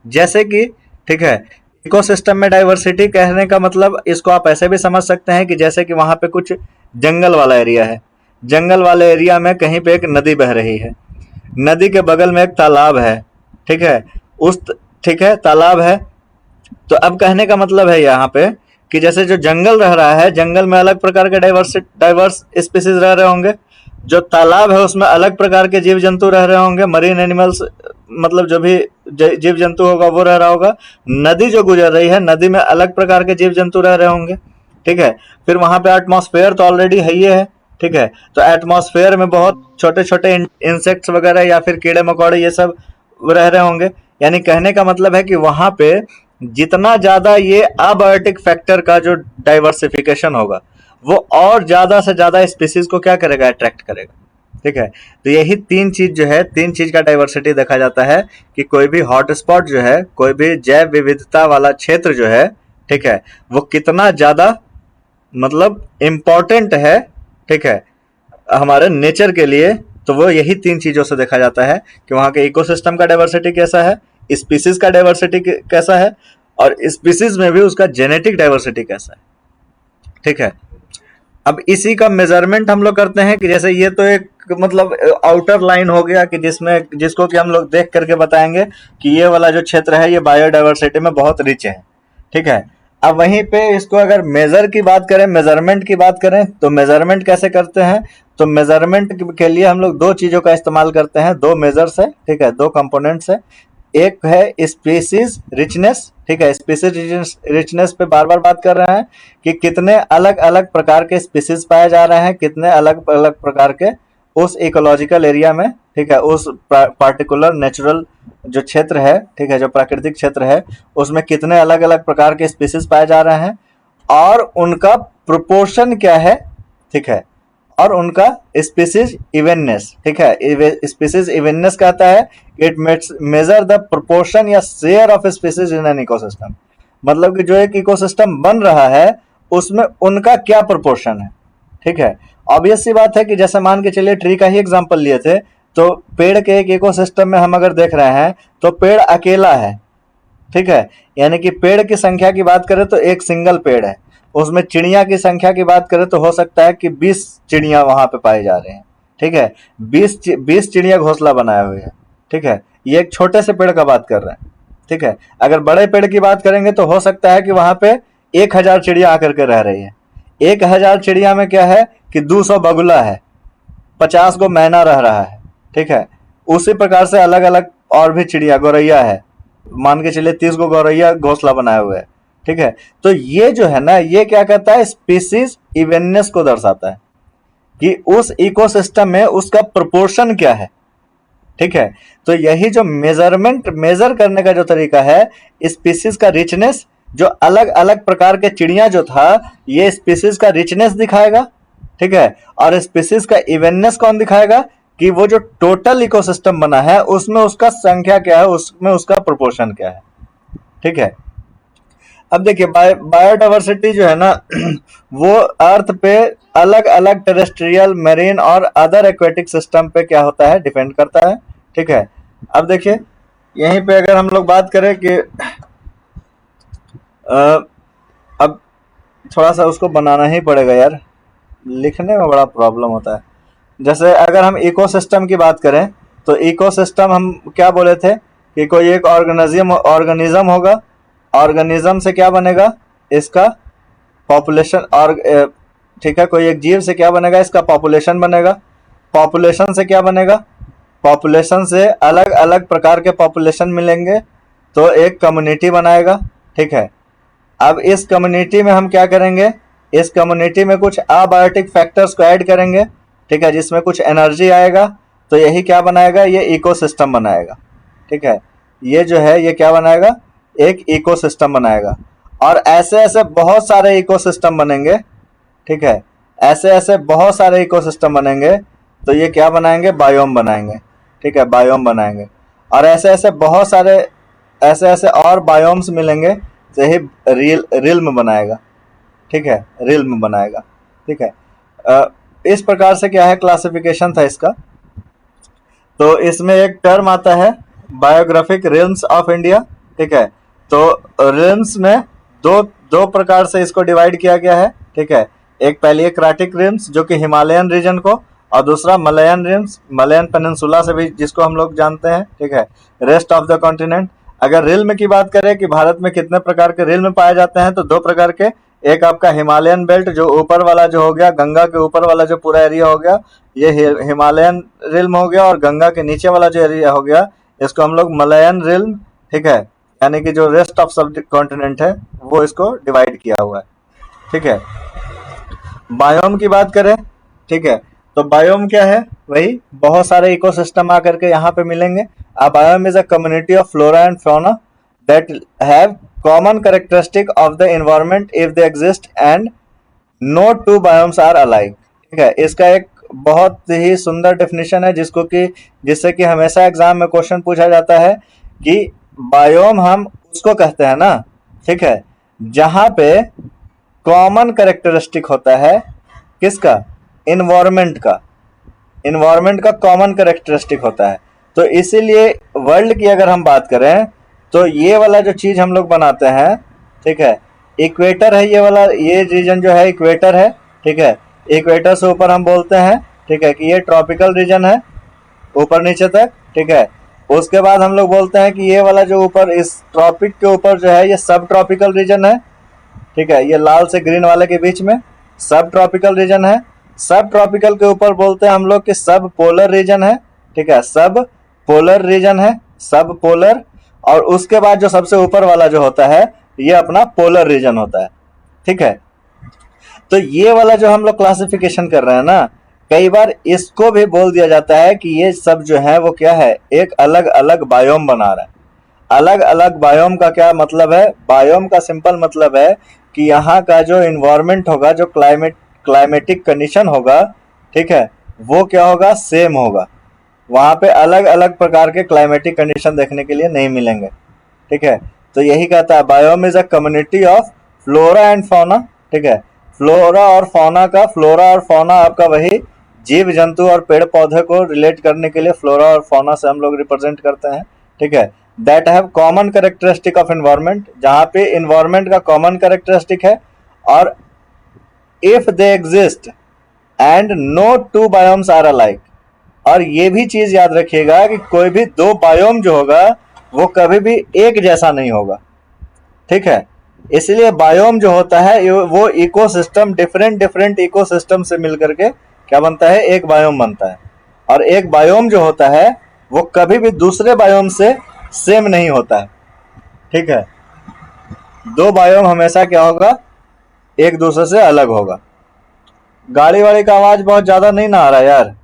जैसे कि, ठीक है, इकोसिस्टम में डाइवर्सिटी कहने का मतलब इसको आप ऐसे भी समझ सकते हैं कि जैसे कि वहां पे कुछ जंगल वाला एरिया है, जंगल वाले एरिया में कहीं पे एक नदी बह रही है, नदी के बगल में एक तालाब है, ठीक है, ठीक है, तालाब है। तो अब कहने का मतलब है यहाँ पे कि जैसे जो जंगल रह रहा है, जंगल में अलग प्रकार के डाइवर्स स्पीसीज रह रहे होंगे, जो तालाब है उसमें अलग प्रकार के जीव जंतु रह रहे होंगे, मरीन एनिमल्स मतलब जो भी जीव जंतु होगा वो रह रहा होगा। नदी जो गुजर रही है, नदी में अलग प्रकार के जीव जंतु रह रहे होंगे, ठीक है। फिर वहां पे एटमॉस्फेयर तो ऑलरेडी है ही है, ठीक है। तो एटमॉस्फेयर में बहुत छोटे छोटे इंसेक्ट्स वगैरह या फिर कीड़े मकोड़े ये सब रह रहे होंगे। यानी कहने का मतलब है कि वहां पे जितना ज्यादा ये अबायोटिक फैक्टर का जो डाइवर्सिफिकेशन होगा, वो और ज्यादा से ज्यादा स्पीसीज को क्या करेगा, अट्रैक्ट करेगा, ठीक है। तो यही 3 चीज जो है, 3 चीज का डाइवर्सिटी देखा जाता है कि कोई भी हॉटस्पॉट जो है, कोई भी जैव विविधता वाला क्षेत्र जो है, ठीक है, वो कितना ज्यादा मतलब इम्पोर्टेंट है, ठीक है, हमारे नेचर के लिए। तो वो यही 3 चीजों से देखा जाता है कि वहां के इकोसिस्टम का डाइवर्सिटी कैसा है, स्पीसीज का डाइवर्सिटी कैसा है, और स्पीसीज में भी उसका जेनेटिक डाइवर्सिटी कैसा है, ठीक है। अब इसी का मेजरमेंट हम लोग करते हैं कि जैसे ये तो एक मतलब आउटर लाइन हो गया कि जिसको कि हम लोग देख करके बताएंगे कि ये वाला जो क्षेत्र है ये बायोडाइवर्सिटी में बहुत रिच है, ठीक है। अब वहीं पे इसको अगर मेजर की बात करें, मेजरमेंट की बात करें, तो मेजरमेंट कैसे करते हैं, तो मेजरमेंट के लिए हम लोग 2 चीजों का इस्तेमाल करते हैं, 2 मेजर्स है, ठीक है, 2 कंपोनेंट्स है। एक है स्पीसीज रिचनेस, ठीक है, स्पीसीज रिचनेस पे बार बार बात कर रहे हैं कि कितने अलग अलग प्रकार के स्पीसीज पाए जा रहे हैं, कितने अलग अलग प्रकार के उस इकोलॉजिकल एरिया में, ठीक है, उस पार्टिकुलर नेचुरल जो क्षेत्र है, ठीक है, जो प्राकृतिक क्षेत्र है, उसमें कितने अलग अलग प्रकार के स्पीसीज पाए जा रहे हैं और उनका प्रोपोर्शन क्या है, ठीक है, और उनका स्पीसीज इवेननेस, ठीक है। स्पीसीज इवेननेस कहता है इट मेजर द प्रोपोर्शन या share of species in an ecosystem, मतलब कि जो एक इकोसिस्टम बन रहा है उसमें उनका क्या प्रोपोर्शन है, ठीक है। ऑब्वियस सी बात है कि जैसे मान के चलिए ट्री का ही एग्जांपल लिए थे, तो पेड़ के एक इकोसिस्टम में हम अगर देख रहे हैं तो पेड़ अकेला है, ठीक है, यानी कि पेड़ की संख्या की बात करें तो एक सिंगल पेड़ है। उसमें चिड़िया की संख्या की बात करें तो हो सकता है कि 20 चिड़िया वहां पे पाई जा रही हैं, ठीक है, 20 चिड़िया घोंसला बनाए हुए हैं, ठीक है। ये एक छोटे से पेड़ का बात कर रहे हैं, ठीक है। अगर बड़े पेड़ की बात करेंगे तो हो सकता है कि वहां पे 1000 चिड़िया आकर के रह रही है। 1000 चिड़िया में क्या है कि 200 बगुला है, 50 को मैना रह रहा है, ठीक है। उसी प्रकार से अलग अलग और भी चिड़िया, गौरैया है, मान के चलिए 30 को गौरैया घोंसला बनाए हुए है, ठीक है। तो ये जो है ना, ये क्या कहता है, स्पीसीज इवेननेस को दर्शाता है कि उस इकोसिस्टम में उसका प्रोपोर्शन क्या है, ठीक है। तो यही जो मेजर करने का जो तरीका है, स्पीसीज का रिचनेस जो अलग अलग प्रकार के चिड़िया जो था, ये स्पीसीज का रिचनेस दिखाएगा, ठीक है। और स्पीसीज का इवेननेस कौन दिखाएगा, कि वो जो टोटल इकोसिस्टम बना है उसमें उसका संख्या क्या है, उसमें उसका प्रोपोर्शन क्या है, ठीक है। अब देखिए बायोडाइवर्सिटी जो है ना वो अर्थ पे अलग अलग टेरेस्ट्रियल, मेरीन और अदर एक्वेटिक सिस्टम पे क्या होता है, डिपेंड करता है, ठीक है। अब देखिए यहीं पे अगर हम लोग बात करें कि अब थोड़ा सा उसको बनाना ही पड़ेगा यार, लिखने में बड़ा प्रॉब्लम होता है। जैसे अगर हम इकोसिस्टम की बात करें तो इकोसिस्टम हम क्या बोले थे कि कोई एक ऑर्गेनिज्म होगा, ऑर्गेनिज्म से क्या बनेगा, इसका पॉपुलेशन, और ठीक है, कोई एक जीव से क्या बनेगा, इसका पॉपुलेशन बनेगा, पॉपुलेशन से क्या बनेगा, पॉपुलेशन से अलग अलग प्रकार के पॉपुलेशन मिलेंगे तो एक कम्युनिटी बनाएगा, ठीक है। अब इस कम्युनिटी में हम क्या करेंगे, इस कम्युनिटी में कुछ अबायोटिक फैक्टर्स को ऐड करेंगे, ठीक है, जिसमें कुछ एनर्जी आएगा, तो यही क्या बनाएगा, ये इकोसिस्टम बनाएगा, ठीक है। ये जो है ये क्या बनाएगा, एक इकोसिस्टम बनाएगा। और ऐसे ऐसे बहुत सारे इकोसिस्टम बनेंगे, ठीक है, ऐसे ऐसे बहुत सारे इकोसिस्टम बनेंगे तो ये क्या बनाएंगे, बायोम बनाएंगे, ठीक है, बायोम बनाएंगे। और ऐसे ऐसे बहुत सारे ऐसे ऐसे और बायोम्स मिलेंगे तो यही रिल्म बनाएगा, ठीक है, रिल्म बनाएगा, ठीक है। इस प्रकार से क्या है, क्लासिफिकेशन था इसका। तो इसमें एक टर्म आता है बायोग्राफिक रिल्म्स ऑफ इंडिया, ठीक है। तो रिल्म्स में दो दो प्रकार से इसको डिवाइड किया गया है, ठीक है। एक पहली क्राटिक रिम्स जो कि हिमालयन रीजन को, और दूसरा मलयन रिम्स, मलयन पेनिनसुला से भी जिसको हम लोग जानते हैं, ठीक है, रेस्ट ऑफ द कॉन्टिनेंट। अगर रिल्म की बात करें कि भारत में कितने प्रकार के रिल्म पाए जाते हैं, तो दो प्रकार के, एक आपका हिमालयन बेल्ट जो ऊपर वाला जो हो गया, गंगा के ऊपर वाला जो पूरा एरिया हो गया, ये हिमालयन रिल्म हो गया, और गंगा के नीचे वाला जो एरिया हो गया इसको हम लोग मलयन रिल्म, ठीक है, यानी कि जो रेस्ट ऑफ सब कॉन्टिनेंट है वो इसको डिवाइड किया हुआ है, ठीक है। बायोम की बात करें, ठीक है, तो बायोम क्या है, वही बहुत सारे इकोसिस्टम आकर के यहाँ पे मिलेंगे। A biome is a community of flora and fauna that have common characteristic of the environment if they exist and no two biomes are alike, ठीक है। इसका एक बहुत ही सुंदर डेफिनेशन है जिससे कि हमेशा एग्जाम में क्वेश्चन पूछा जाता है कि बायोम हम उसको कहते हैं ना, ठीक है, जहां पे कॉमन कैरेक्टरिस्टिक होता है किसका, इन्वायरमेंट का, इन्वायरमेंट का कॉमन कैरेक्टरिस्टिक होता है। तो इसीलिए वर्ल्ड की अगर हम बात करें तो ये वाला जो चीज हम लोग बनाते हैं, ठीक है, इक्वेटर है, ये वाला ये रीजन जो है इक्वेटर है, ठीक है। इक्वेटर से ऊपर हम बोलते हैं, ठीक है, कि ये ट्रॉपिकल रीजन है ऊपर नीचे तक, ठीक है। उसके बाद हम लोग बोलते हैं कि ये वाला जो ऊपर इस ट्रॉपिक के ऊपर जो है ये सब ट्रॉपिकल रीजन है, ठीक है, ये लाल से ग्रीन वाले के बीच में सब ट्रॉपिकल रीजन है। सब ट्रॉपिकल के ऊपर बोलते हैं हम लोग कि सब पोलर रीजन है, ठीक है, सब पोलर रीजन है, सब पोलर। और उसके बाद जो सबसे ऊपर वाला जो होता है ये अपना पोलर रीजन होता है, ठीक है। तो ये वाला जो हम लोग क्लासिफिकेशन कर रहे हैं ना, कई बार इसको भी बोल दिया जाता है कि ये सब जो है वो क्या है, एक अलग अलग बायोम बना रहा है। अलग अलग बायोम का क्या मतलब है, बायोम का सिंपल मतलब है कि यहाँ का जो इन्वायरमेंट होगा, जो क्लाइमेटिक कंडीशन होगा, ठीक है, वो क्या होगा, सेम होगा। वहाँ पे अलग अलग प्रकार के क्लाइमेटिक कंडीशन देखने के लिए नहीं मिलेंगे, ठीक है। तो यही कहता है biome is a community of flora and fauna, ठीक है। फ्लोरा और फौना का, फ्लोरा और फौना आपका वही जीव जंतु और पेड़ पौधे को रिलेट करने के लिए फ्लोरा और फौना से हम लोग रिप्रेजेंट करते हैं, ठीक है। That have common characteristic of environment, जहाँ पे एनवायरनमेंट का कॉमन कैरेक्टरिस्टिक है। और if they exist and no two biomes are alike, और ये भी चीज याद रखिएगा कि कोई भी दो बायोम जो होगा वो कभी भी एक जैसा नहीं होगा, ठीक है। इसलिए बायोम जो होता है वो इकोसिस्टम, डिफरेंट डिफरेंट इकोसिस्टम से मिलकर के क्या बनता है, एक बायोम बनता है। और एक बायोम जो होता है वो कभी भी दूसरे बायोम से सेम नहीं होता है, ठीक है। दो बायोम हमेशा क्या होगा, एक दूसरे से अलग होगा। गाड़ी वाड़ी का आवाज बहुत ज्यादा नहीं ना आ रहा है यार,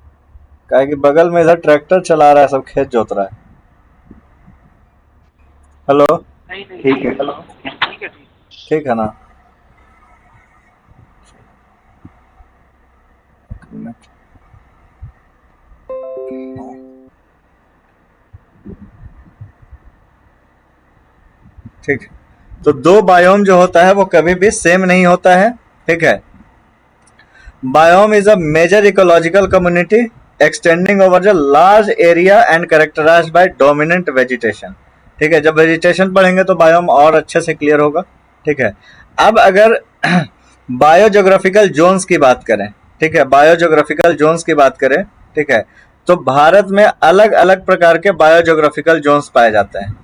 क्या कि बगल में इधर ट्रैक्टर चला रहा है, सब खेत जोत रहा है। हेलो, नहीं नहीं ठीक है। ठीक है ठीक। ठीक है ना। ठीक, तो दो बायोम जो होता है वो कभी भी सेम नहीं होता है। ठीक है, biome is a major ecological community extending over the large area and characterized by dominant vegetation. ठीक है, जब वेजिटेशन पढ़ेंगे तो बायोम और अच्छे से क्लियर होगा। ठीक है, अब अगर बायोजोग्राफिकल जोन्स की बात करें, ठीक है, बायोजोग्राफिकल जोन्स की बात करें, ठीक है, तो भारत में अलग अलग प्रकार के बायोजोग्राफिकल जोन्स पाए जाते हैं।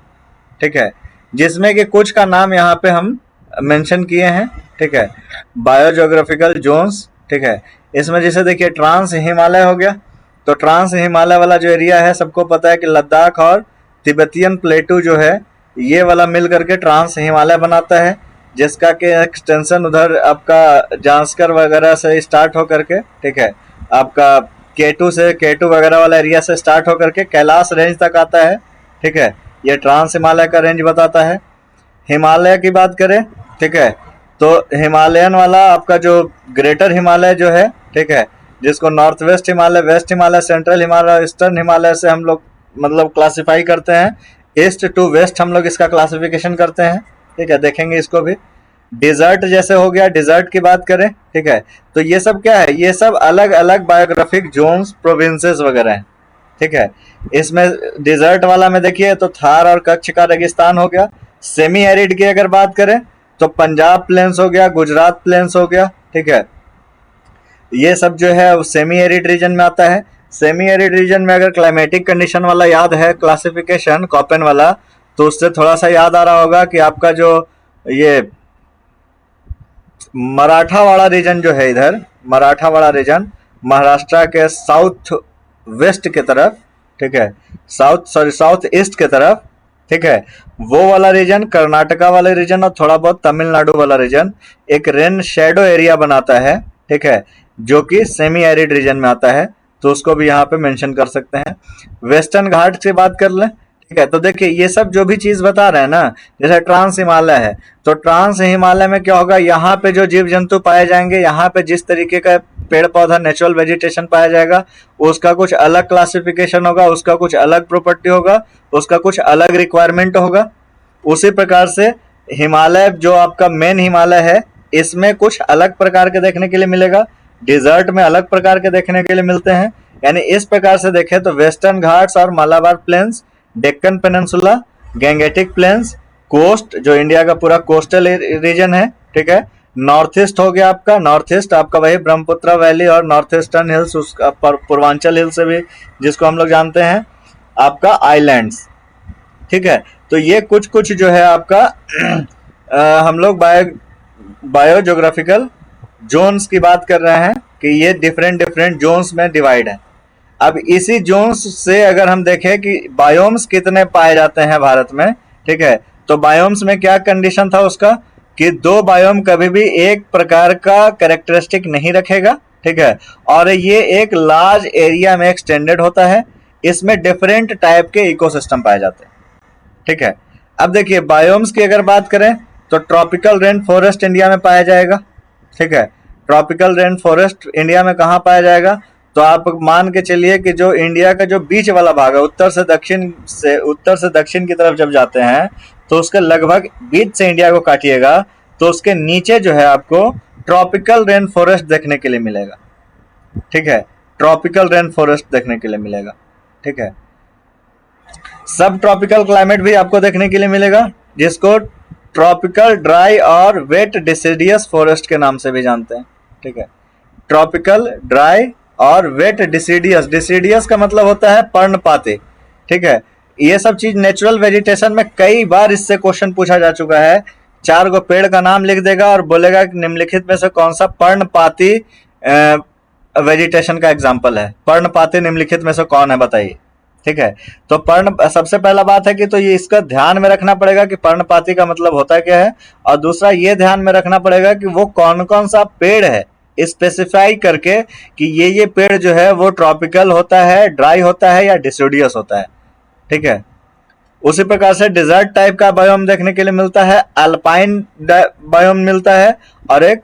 ठीक है, जिसमें कि कुछ का नाम यहाँ पे हम मेंशन किए हैं। ठीक है, बायोजोग्राफिकल जोन्स। ठीक है, इसमें जैसे देखिए ट्रांस हिमालय हो गया, तो ट्रांस हिमालय वाला जो एरिया है सबको पता है कि लद्दाख और तिब्बतियन प्लेटू जो है ये वाला मिल करके ट्रांस हिमालय बनाता है, जिसका के एक्सटेंशन उधर आपका जांस्कर वगैरह से स्टार्ट हो करके, ठीक है, आपका केटू वगैरह वाला एरिया से स्टार्ट हो करके कैलाश रेंज तक आता है। ठीक है, ये ट्रांस हिमालय का रेंज बताता है। हिमालय की बात करें, ठीक है, तो हिमालयन वाला आपका जो ग्रेटर हिमालय जो है, ठीक है, जिसको north west Himalaya, west Himalaya, central Himalaya, eastern Himalaya से हम लोग मतलब क्लासिफाई करते हैं। ईस्ट टू वेस्ट हम लोग इसका क्लासिफिकेशन करते हैं। ठीक है, देखेंगे इसको भी। डिजर्ट जैसे हो गया, डिजर्ट की बात करें, ठीक है, तो ये सब क्या है, ये सब अलग अलग बायोग्राफिक जोन्स, प्रोविंसेस वगैरह हैं। ठीक है, इसमें डिजर्ट वाला में देखिए तो थार और कच्छ का रेगिस्तान हो गया। सेमी एरिड की अगर बात करें तो पंजाब प्लेन्स हो गया, गुजरात प्लेन्स हो गया। ठीक है, ये सब जो है वो सेमी एरिड रीजन में आता है। सेमी एरिड रीजन में अगर क्लाइमेटिक कंडीशन वाला याद है क्लासिफिकेशन कॉपेन वाला, तो उससे थोड़ा सा याद आ रहा होगा कि आपका जो ये मराठावाड़ा रीजन जो है, इधर मराठावाड़ा रीजन महाराष्ट्र के साउथ वेस्ट के तरफ, ठीक है, साउथ ईस्ट के तरफ, ठीक है, वो वाला रीजन, कर्नाटका वाले रीजन और थोड़ा बहुत तमिलनाडु वाला रीजन एक रेन शेडो एरिया बनाता है। ठीक है, जो कि सेमी एरिड रीजन में आता है, तो उसको भी यहाँ पे मेंशन कर सकते हैं। वेस्टर्न घाट से बात कर लें, ठीक है, तो देखिए ये सब जो भी चीज बता रहे हैं ना, जैसे ट्रांस हिमालय है, तो ट्रांस हिमालय में क्या होगा, यहाँ पे जो जीव जंतु पाए जाएंगे, यहाँ पे जिस तरीके का पेड़ पौधा नेचुरल वेजिटेशन पाया जाएगा, उसका कुछ अलग क्लासिफिकेशन होगा, उसका कुछ अलग प्रॉपर्टी होगा, उसका कुछ अलग रिक्वायरमेंट होगा। उसी प्रकार से हिमालय जो आपका मेन हिमालय है, इसमें कुछ अलग प्रकार के देखने के लिए मिलेगा, डिजर्ट में अलग प्रकार के देखने के लिए मिलते हैं। यानी इस प्रकार से देखें तो वेस्टर्न घाट्स और Malabar plains, Deccan peninsula, Gangetic plains, coast जो इंडिया का पूरा कोस्टल रीजन है, ठीक है, नॉर्थ ईस्ट हो गया आपका, नॉर्थ ईस्ट आपका वही ब्रह्मपुत्र वैली और नॉर्थ ईस्टर्न हिल्स, उसका पूर्वांचल हिल से भी जिसको हम लोग जानते हैं, आपका आइलैंड्स। ठीक है, तो ये कुछ कुछ जो है आपका हम लोग बायोजोग्राफिकल जोन्स की बात कर रहे हैं कि ये डिफरेंट डिफरेंट जोन्स में डिवाइड है। अब इसी जोन्स से अगर हम देखें कि बायोम्स कितने पाए जाते हैं भारत में, ठीक है, तो बायोम्स में क्या कंडीशन था उसका कि दो बायोम कभी भी एक प्रकार का कैरेक्टरिस्टिक नहीं रखेगा। ठीक है, और ये एक लार्ज एरिया में एक्सटेंडेड होता है, इसमें डिफरेंट टाइप के इकोसिस्टम पाए जाते हैं। ठीक है, अब देखिए बायोम्स की अगर बात करें तो ट्रॉपिकल रेन फॉरेस्ट इंडिया में पाया जाएगा। ठीक है, ट्रॉपिकल रेन फॉरेस्ट इंडिया में कहाँ पाया जाएगा, तो आप मान के चलिए कि जो इंडिया का जो बीच वाला भाग है, उत्तर से दक्षिण की तरफ जब जाते हैं तो उसके लगभग बीच से इंडिया को काटिएगा तो उसके नीचे जो है आपको ट्रॉपिकल रेन फॉरेस्ट देखने के लिए मिलेगा। ठीक है, ट्रॉपिकल रेन फॉरेस्ट देखने के लिए मिलेगा। ठीक है, सब ट्रॉपिकल क्लाइमेट भी आपको देखने के लिए मिलेगा, जिसको ट्रॉपिकल ड्राई और वेट डिसिडियस फॉरेस्ट के नाम से भी जानते हैं। ठीक है, ट्रॉपिकल ड्राई और वेट डिसिडियस, डिसिडियस का मतलब होता है पर्णपाती। ठीक है, ये सब चीज नेचुरल वेजिटेशन में कई बार इससे क्वेश्चन पूछा जा चुका है। 4 गो पेड़ का नाम लिख देगा और बोलेगा कि निम्नलिखित में से कौन सा पर्णपाती वेजिटेशन का एग्जाम्पल है, पर्णपाती निम्नलिखित में से कौन है बताइए। ठीक है, तो पर्ण सबसे पहला बात है कि तो ये इसका ध्यान में रखना पड़ेगा कि पर्णपाती का मतलब होता क्या है, और दूसरा ये ध्यान में रखना पड़ेगा कि वो कौन कौन सा पेड़ है, स्पेसिफाई करके कि ये पेड़ जो है वो ट्रॉपिकल होता है, ड्राई होता है या डिसिडियस होता है। ठीक है, उसी प्रकार से डिजर्ट टाइप का बायोम देखने के लिए मिलता है, अल्पाइन बायोम मिलता है, और एक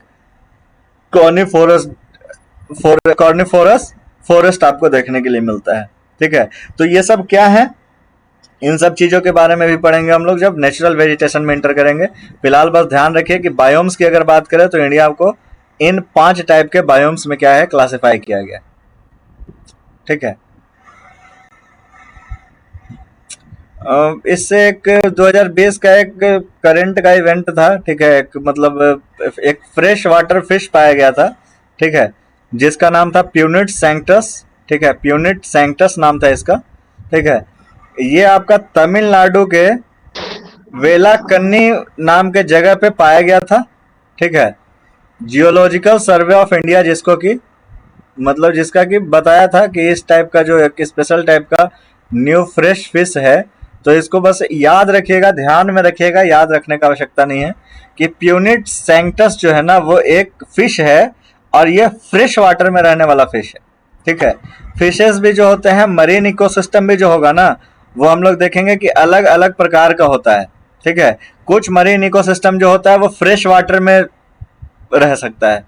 कॉर्निफोरस फॉरेस्ट आपको देखने के लिए मिलता है। ठीक है, तो ये सब क्या है, इन सब चीजों के बारे में भी पढ़ेंगे हम लोग जब नेचुरल वेजिटेशन में इंटर करेंगे। फिलहाल बस ध्यान रखिए कि बायोम्स की अगर बात करें तो इंडिया को इन 5 टाइप के बायोम्स में क्या है, क्लासिफाई किया गया। ठीक है, इससे एक 2020 का एक करंट का इवेंट था। ठीक है, एक मतलब एक फ्रेश वाटर फिश पाया गया था। ठीक है, जिसका नाम था प्यूनिट सैंक्टस। ठीक है, प्यूनिट सैंक्टस नाम था इसका। ठीक है, ये आपका तमिलनाडु के वेलाकन्नी नाम के जगह पे पाया गया था। ठीक है, जियोलॉजिकल सर्वे ऑफ इंडिया जिसको कि मतलब जिसका कि बताया था कि इस टाइप का जो एक स्पेशल टाइप का न्यू फ्रेश फिश है। तो इसको बस याद रखिएगा, ध्यान में रखिएगा, याद रखने का आवश्यकता नहीं है कि प्यूनिट सैंक्टस जो है ना वो एक फिश है और ये फ्रेश वाटर में रहने वाला फिश है। ठीक है, फिशेस भी जो होते हैं, मरीन इकोसिस्टम भी जो होगा ना वो हम लोग देखेंगे कि अलग अलग प्रकार का होता है। ठीक है, कुछ मरीन इकोसिस्टम जो होता है वो फ्रेश वाटर में रह सकता है।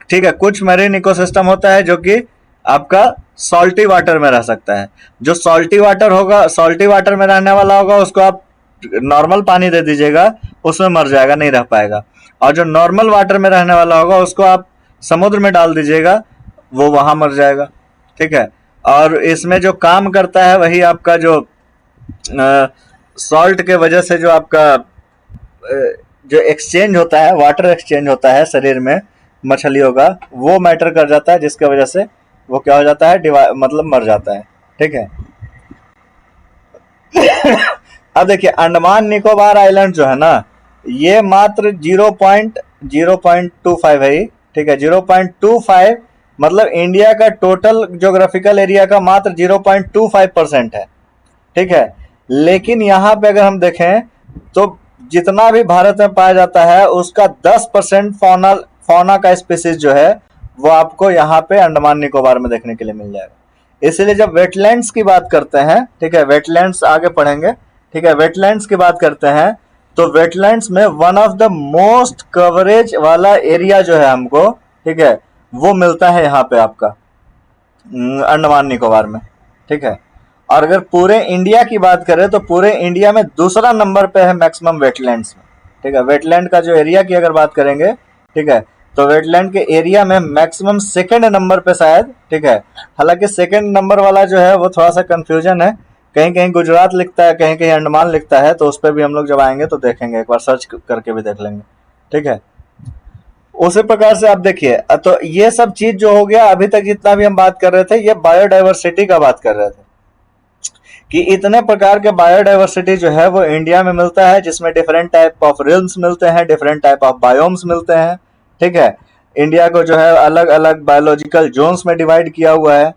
ठीक है, कुछ मरीन इकोसिस्टम होता है जो कि आपका सॉल्टी वाटर में रह सकता है। जो सॉल्टी वाटर होगा, सॉल्टी वाटर में रहने वाला होगा उसको आप नॉर्मल पानी दे दीजिएगा, उसमें मर जाएगा, नहीं रह पाएगा। और जो नॉर्मल वाटर में रहने वाला होगा उसको आप समुद्र में डाल दीजिएगा, वो वहां मर जाएगा। ठीक है, और इसमें जो काम करता है वही आपका जो सॉल्ट के वजह से जो आपका जो एक्सचेंज होता है, वाटर एक्सचेंज होता है शरीर में मछलियों का, वो मैटर कर जाता है, जिसके वजह से वो क्या हो जाता है, मतलब मर जाता है। ठीक है अब देखिए अंडमान निकोबार आइलैंड जो है ना ये मात्र 0.25 है। ठीक है, 0.25 मतलब इंडिया का टोटल ज्योग्राफिकल एरिया का मात्र 0.25% है। ठीक है, लेकिन यहाँ पे अगर हम देखें तो जितना भी भारत में पाया जाता है उसका 10% फौना का स्पीसीज जो है वो आपको यहाँ पे अंडमान निकोबार में देखने के लिए मिल जाएगा। इसलिए जब वेटलैंड्स की बात करते हैं, ठीक है, वेटलैंड्स आगे पढ़ेंगे। ठीक है, वेटलैंड्स की बात करते हैं तो वेटलैंड्स में one of the most coverage वाला एरिया जो है हमको, ठीक है, वो मिलता है यहाँ पे आपका अंडमान निकोबार में। ठीक है, और अगर पूरे इंडिया की बात करें तो पूरे इंडिया में दूसरा नंबर पे है मैक्सिमम वेटलैंड्स में। ठीक है, वेटलैंड का जो एरिया की अगर बात करेंगे, ठीक है, तो वेटलैंड के एरिया में मैक्सिमम सेकंड नंबर पे शायद। ठीक है, हालांकि सेकंड नंबर वाला जो है वो थोड़ा सा कंफ्यूजन है, कहीं कहीं गुजरात लिखता है, कहीं कहीं अंडमान लिखता है, तो उस पर भी हम लोग जब आएंगे तो देखेंगे, एक बार सर्च करके भी देख लेंगे। ठीक है, उसी प्रकार से आप देखिए, तो ये सब चीज जो हो गया अभी तक जितना भी हम बात कर रहे थे ये बायोडाइवर्सिटी का बात कर रहे थे कि इतने प्रकार के बायोडाइवर्सिटी जो है वो इंडिया में मिलता है, जिसमें डिफरेंट टाइप ऑफ रिल्म्स मिलते हैं, डिफरेंट टाइप ऑफ बायोम्स मिलते हैं। ठीक है, इंडिया को जो है अलग अलग बायोलॉजिकल जोन्स में डिवाइड किया हुआ है।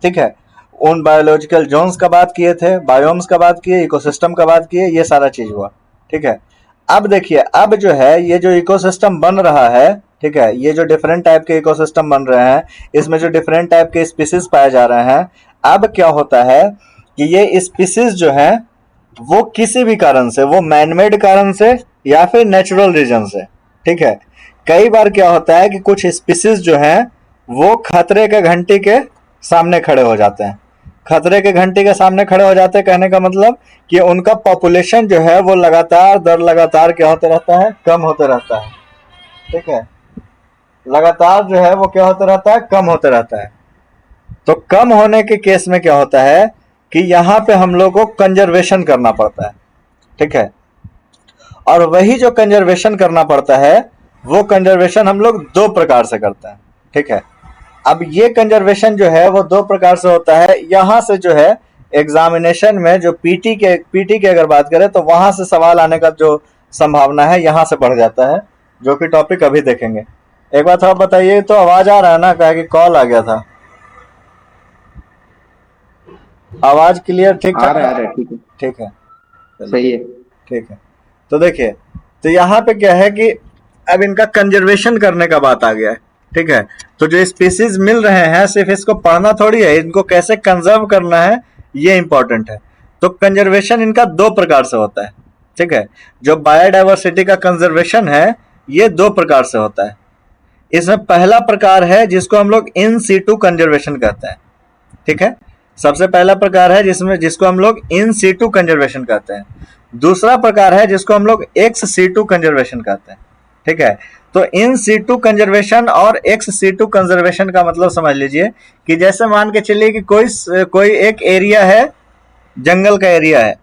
ठीक है, उन बायोलॉजिकल जोन्स का बात किए थे, बायोम्स का बात किए, इकोसिस्टम का बात किए, ये सारा चीज हुआ। ठीक है, अब देखिए अब जो है ये जो इकोसिस्टम बन रहा है, ठीक है, ये जो डिफरेंट टाइप के इकोसिस्टम बन रहे हैं, इसमें जो डिफरेंट टाइप के स्पीसीज पाए जा रहे हैं, अब क्या होता है कि ये स्पीसीज जो है वो किसी भी कारण से, वो मैनमेड कारण से या फिर नेचुरल रीजन से, ठीक है, कई बार क्या होता है कि कुछ स्पीसीज जो है वो खतरे के घंटी के सामने खड़े हो जाते हैं। खतरे के घंटी के सामने खड़े हो जाते हैं कहने का मतलब कि उनका पॉपुलेशन जो है वो लगातार दर लगातार क्या होते रहता है, कम होते रहता है। ठीक है, लगातार जो है वो क्या होता रहता है, कम होते रहता है। तो कम होने के केस में क्या होता है कि यहाँ पे हम लोग को कंजर्वेशन करना पड़ता है। ठीक है, और वही जो कंजर्वेशन करना पड़ता है वो कंजर्वेशन हम लोग 2 प्रकार से करते हैं। ठीक है, अब ये कंजर्वेशन जो है वो 2 प्रकार से होता है। यहाँ से जो है एग्जामिनेशन में जो पीटी के अगर बात करें तो वहां से सवाल आने का जो संभावना है यहाँ से बढ़ जाता है, जो कि टॉपिक अभी देखेंगे। एक बात और बताइए, तो आवाज आ रहा है ना, कहा कि कॉल आ गया था। आवाज क्लियर ठीक आ रहा है, ठीक है, ठीक है, सही है। ठीक है, तो देखिए, तो यहाँ पे क्या है कि अब इनका कंजर्वेशन करने का बात आ गया है। ठीक है, तो जो स्पीसीज मिल रहे हैं सिर्फ इसको पढ़ना थोड़ी है, इनको कैसे कंजर्व करना है ये इंपॉर्टेंट है। तो कंजर्वेशन इनका दो प्रकार से होता है, ठीक है। जो बायोडाइवर्सिटी का कंजर्वेशन है ये दो प्रकार से होता है। इसमें पहला प्रकार है जिसको हम लोग इन सीटू कंजर्वेशन कहते हैं, ठीक है। सबसे पहला प्रकार है जिसको हम लोग इन सीटू कंजर्वेशन कहते हैं। दूसरा प्रकार है जिसको हम लोग एक्स सीटू कंजर्वेशन कहते हैं, ठीक है। तो इन सीटू कंजर्वेशन और एक्स सीटू कंजर्वेशन का मतलब समझ लीजिए कि जैसे मान के चलिए कि कोई एक एरिया है, जंगल का एरिया है,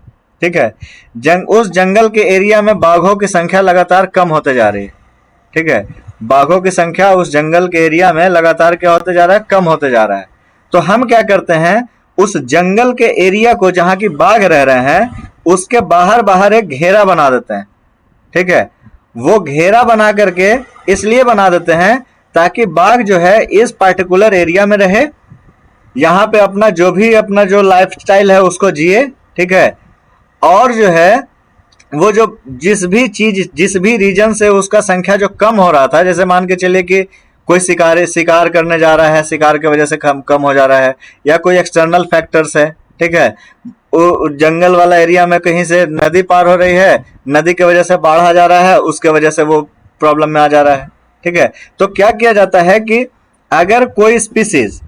ठीक है। उस जंगल के एरिया में बाघों की संख्या लगातार कम होते जा रही है, ठीक है। बाघों की संख्या उस जंगल के एरिया में लगातार क्या होते जा रहा है, कम होते जा रहा है। तो हम क्या करते हैं, उस जंगल के एरिया को जहां की बाघ रह रहे हैं उसके बाहर बाहर एक घेरा बना देते हैं, ठीक है। वो घेरा बना करके इसलिए बना देते हैं ताकि बाघ जो है इस पर्टिकुलर एरिया में रहे, यहाँ पे अपना जो लाइफस्टाइल है उसको जिए, ठीक है। और जो है वो जो जिस भी रीजन से उसका संख्या जो कम हो रहा था, जैसे मान के चलिए कि कोई शिकार करने जा रहा है, शिकार की वजह से कम हो जा रहा है, या कोई एक्सटर्नल फैक्टर्स है, ठीक है। वो जंगल वाला एरिया में कहीं से नदी पार हो रही है, नदी की वजह से बाढ़ आ जा रहा है, उसके वजह से वो प्रॉब्लम में आ जा रहा है, ठीक है। तो क्या किया जाता है कि अगर कोई स्पीसीज,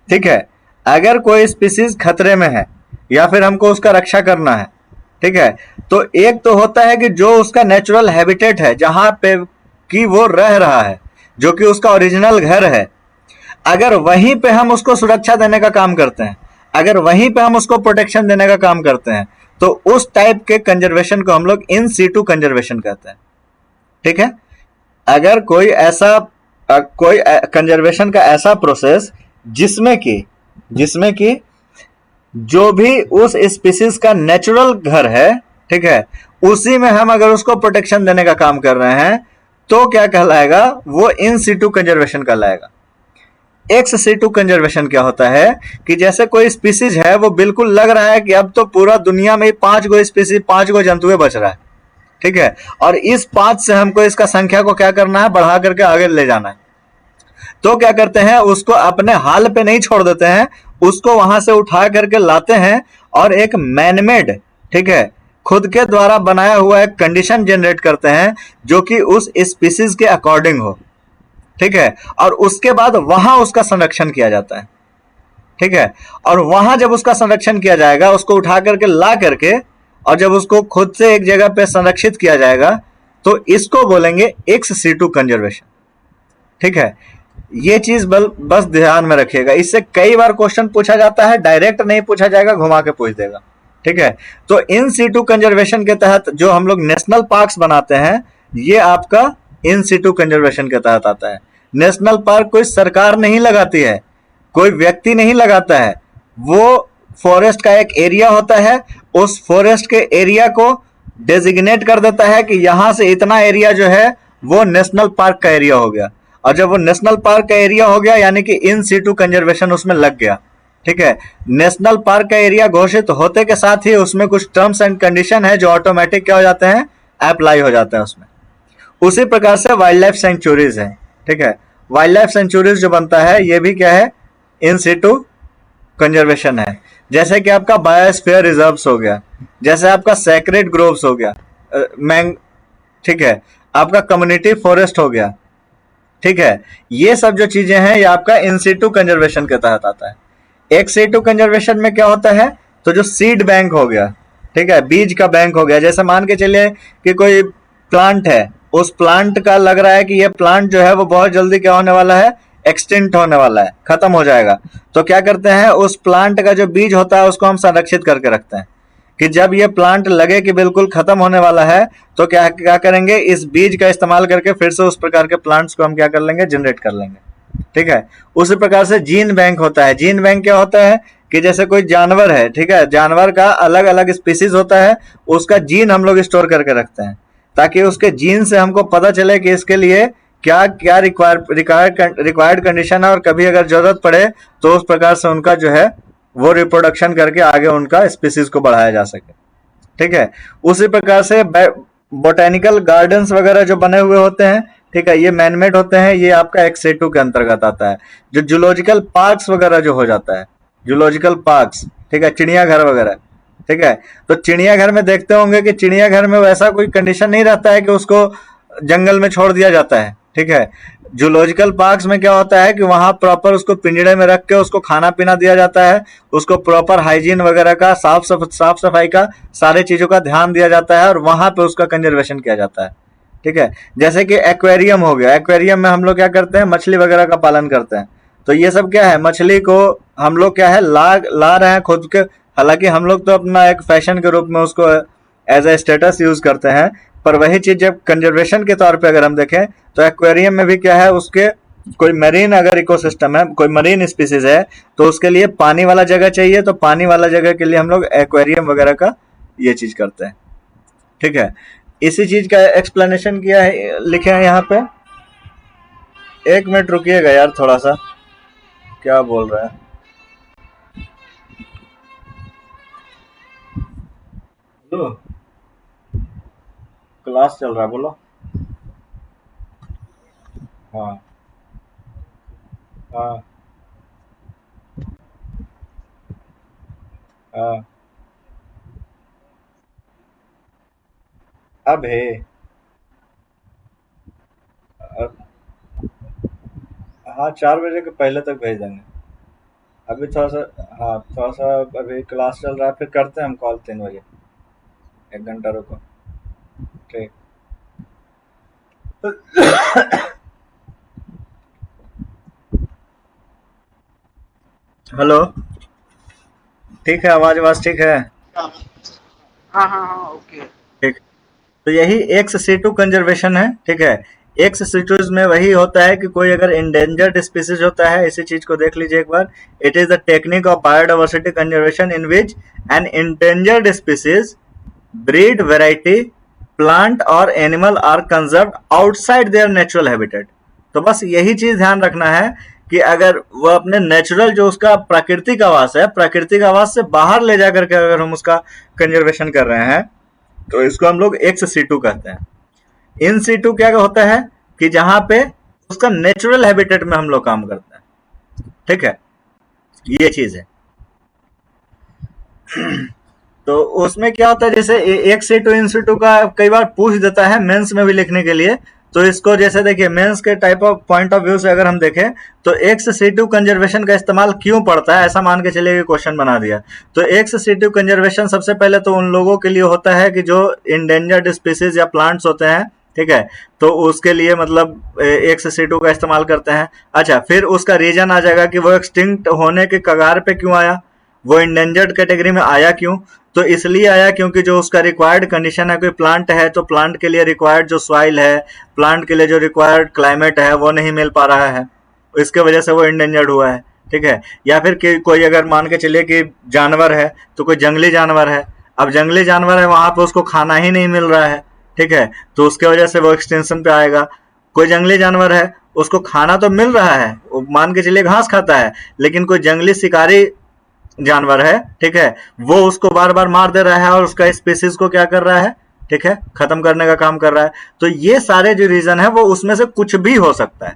ठीक है, अगर कोई स्पीसीज खतरे में है या फिर हमको उसका रक्षा करना है, ठीक है, तो एक तो होता है कि जो उसका नेचुरल हैबिटेट है, जहां पे कि वो रह रहा है, जो कि उसका ओरिजिनल घर है, अगर वहीं पे हम उसको सुरक्षा देने का काम करते हैं, अगर वहीं पे हम उसको प्रोटेक्शन देने का काम करते हैं, तो उस टाइप के कंजर्वेशन को हम लोग इन सीटू कंजर्वेशन कहते हैं, ठीक है। अगर कोई कंजर्वेशन का ऐसा प्रोसेस जिसमें कि जो भी उस स्पीसीज का नेचुरल घर है, ठीक है, उसी में हम अगर उसको प्रोटेक्शन देने का काम कर रहे हैं तो क्या कहलाएगा, वो इन सीटू कंजर्वेशन कहलाएगा। एक्स सीटू कंजर्वेशन क्या होता है कि जैसे कोई स्पीसीज है, वो बिल्कुल लग रहा है कि अब तो पूरा दुनिया में 5 गो स्पीसीज, 5 गो जंतुएं बच रहा है, ठीक है, और इस 5 से हमको इसका संख्या को क्या करना है, बढ़ा करके आगे ले जाना है। तो क्या करते हैं, उसको अपने हाल पे नहीं छोड़ देते हैं, उसको वहां से उठा करके लाते हैं और एक मैनमेड, ठीक है, खुद के द्वारा बनाया हुआ एक कंडीशन जनरेट करते हैं जो कि उस स्पीसीज के अकॉर्डिंग हो, ठीक है। और उसके बाद वहां उसका संरक्षण किया जाता है, ठीक है। और वहां जब उसका संरक्षण किया जाएगा, उसको उठा करके ला करके, और जब उसको खुद से एक जगह पे संरक्षित किया जाएगा, तो इसको बोलेंगे एक्स सीटू कंजर्वेशन, ठीक है। ये चीज बस ध्यान में रखिएगा, इससे कई बार क्वेश्चन पूछा जाता है, डायरेक्ट नहीं पूछा जाएगा, घुमा के पूछ देगा, ठीक है। तो इन सीटू कंजर्वेशन के तहत जो हम लोग नेशनल पार्क्स बनाते हैं, ये आपका इन सीटू कंजर्वेशन के तहत आता है। नेशनल पार्क कोई सरकार नहीं लगाती है, कोई व्यक्ति नहीं लगाता है, वो फॉरेस्ट का एक एरिया होता है, उस फॉरेस्ट के एरिया को डेजिग्नेट कर देता है कि यहां से इतना एरिया जो है वो नेशनल पार्क का एरिया हो गया, और जब वो नेशनल पार्क का एरिया हो गया यानी कि इन सीटू कंजर्वेशन उसमें लग गया, ठीक है। नेशनल पार्क का एरिया घोषित होते के साथ ही उसमें कुछ टर्म्स एंड कंडीशन है जो ऑटोमेटिक क्या हो जाते हैं, अप्लाई हो जाते हैं उसमें। उसी प्रकार से वाइल्ड लाइफ सेंचुरीज है, ठीक है। वाइल्ड लाइफ सेंचुरीज जो बनता है ये भी क्या है, इन सीटू कंजर्वेशन है। जैसे कि आपका बायोस्फीयर रिजर्व्स हो गया, जैसे आपका सेक्रेड ग्रोव्स हो गया, ठीक है, आपका कम्युनिटी फॉरेस्ट हो गया, ठीक है। ये सब जो चीजें हैं ये आपका इन सीटू कंजर्वेशन के तहत आता है। एक सीटू कंजर्वेशन में क्या होता है, तो जो सीड बैंक हो गया, ठीक है, बीज का बैंक हो गया, जैसे मान के चलिए कि कोई प्लांट है, उस प्लांट का लग रहा है कि ये प्लांट जो है वो बहुत जल्दी क्या होने वाला है, एक्सटिंक्ट होने वाला है, खत्म हो जाएगा। तो क्या करते हैं, उस प्लांट का जो बीज होता है उसको हम संरक्षित करके रखते हैं कि जब ये प्लांट लगे कि बिल्कुल खत्म होने वाला है, तो क्या करेंगे, इस बीज का इस्तेमाल करके फिर से उस प्रकार के प्लांट्स को हम क्या कर लेंगे, जनरेट कर लेंगे, ठीक है। उसी प्रकार से जीन बैंक होता है। जीन बैंक क्या होता है कि जैसे कोई जानवर है, ठीक है, जानवर का अलग अलग स्पीसीज होता है, उसका जीन हम लोग स्टोर करके रखते हैं ताकि उसके जीन से हमको पता चले कि इसके लिए क्या क्या रिक्वायर्ड कंडीशन है, और कभी अगर जरूरत पड़े तो उस प्रकार से उनका जो है वो रिप्रोडक्शन करके आगे उनका स्पीसीज को बढ़ाया जा सके, ठीक है। उसी प्रकार से बोटेनिकल गार्डन्स वगैरह जो बने हुए होते हैं, ठीक है, ये मैनमेड होते हैं, ये आपका एक्स सीटू के अंतर्गत आता है। जो जूलॉजिकल पार्क्स वगैरह जो हो जाता है, जूलॉजिकल पार्क्स, ठीक है, चिड़ियाघर वगैरह, ठीक है। तो चिड़ियाघर में देखते होंगे कि चिड़ियाघर में वैसा कोई कंडीशन नहीं रहता है कि उसको जंगल में छोड़ दिया जाता है, ठीक है। जूलॉजिकल पार्क्स में क्या होता है कि वहां प्रॉपर उसको पिंजड़े में रख के उसको खाना पीना दिया जाता है, उसको प्रॉपर हाइजीन वगैरह का साफ सफाई का सारी चीजों का ध्यान दिया जाता है और वहां पे उसका कंजर्वेशन किया जाता है, ठीक है। जैसे कि एक्वेरियम हो गया, एक्वेरियम में हम लोग क्या करते हैं, मछली वगैरह का पालन करते हैं। तो ये सब क्या है, मछली को हम लोग क्या है ला रहे हैं खुद के, हालांकि हम लोग तो अपना एक फैशन के रूप में उसको एज ए स्टेटस यूज करते हैं, पर वही चीज जब कंजर्वेशन के तौर पे अगर हम देखें तो एक्वेरियम में भी क्या है, उसके कोई मरीन अगर इकोसिस्टम है, कोई मरीन स्पीसीज है, तो उसके लिए पानी वाला जगह चाहिए, तो पानी वाला जगह के लिए हम लोग एक्वेरियम वगैरह का ये चीज करते हैं, ठीक है। इसी चीज का एक्सप्लेनेशन किया है, लिखे हैं यहाँ पे। एक मिनट रुकिएगा यार, थोड़ा सा क्या बोल रहा है। हेलो, क्लास चल रहा है, बोलो। हाँ हाँ हाँ। अब है अब, हाँ 4 बजे के पहले तक भेज देंगे। अभी थोड़ा सा, हाँ थोड़ा सा अभी क्लास चल रहा है, फिर करते हैं हम कॉल 3 बजे। 1 घंटा रुको, ठीक। हेलो, ठीक है, आवाज आवाज ठीक है, हाँ हाँ हाँ ओके। ठीक। तो यही एक्स सी टू कंजर्वेशन है, ठीक है। एक्स सी टू में वही होता है कि कोई अगर इंडेंजर्ड स्पीसीज होता है, इसी चीज को देख लीजिए एक बार। It is the technique of biodiversity conservation in which an endangered species breed variety plant और animal are conserve outside their natural habitat. तो बस यही चीज ध्यान रखना है कि अगर वो अपने नेचुरल जो उसका प्राकृतिक आवास है, प्राकृतिक आवास से बाहर ले जाकर के अगर हम उसका कंजर्वेशन कर रहे हैं, तो इसको हम लोग एक्स सी टू कहते हैं। इन सीटू क्या होता है कि जहां पे उसका नेचुरल हैबिटेट में हम लोग काम करते हैं, ठीक है, ये चीज है। तो उसमें क्या होता है, जैसे एक सीटू इन सीटू का कई बार पूछ देता है मेंस में भी लिखने के लिए। तो इसको जैसे देखिए मेंस के type of point of view से अगर हम देखें तो एक्स सीटू कंजर्वेशन का इस्तेमाल क्यों पड़ता है, ऐसा मान के चलिए क्वेश्चन बना दिया। तो एक्स सीटू कंजर्वेशन सबसे पहले तो उन लोगों के लिए होता है कि जो इंडेंजर्ड स्पीसीज या प्लांट्स होते हैं, ठीक है, तो उसके लिए मतलब एक्स सीटू का इस्तेमाल करते हैं। अच्छा, फिर उसका रीजन आ जाएगा कि वो एक्सटिंक्ट होने के कगार पे क्यों आया, वो इंडेंजर्ड कैटेगरी में आया क्यों। तो इसलिए आया क्योंकि जो उसका रिक्वायर्ड कंडीशन है, कोई प्लांट है तो प्लांट के लिए रिक्वायर्ड जो सॉइल है, प्लांट के लिए जो रिक्वायर्ड क्लाइमेट है वो नहीं मिल पा रहा है, इसके वजह से वो इंडेंजर्ड हुआ है, ठीक है। या फिर कोई अगर मान के चलिए कि जानवर है, तो कोई जंगली जानवर है, अब जंगली जानवर है वहां पे उसको खाना ही नहीं मिल रहा है, ठीक है, तो उसके वजह से वो एक्सटेंशन पे आएगा। कोई जंगली जानवर है, उसको खाना तो मिल रहा है, वो मान के चलिए घास खाता है, लेकिन कोई जंगली शिकारी जानवर है, ठीक है, वो उसको बार बार मार दे रहा है और उसका स्पीसीज को क्या कर रहा है, ठीक है, खत्म करने का काम कर रहा है। तो ये सारे जो रीजन है वो उसमें से कुछ भी हो सकता है,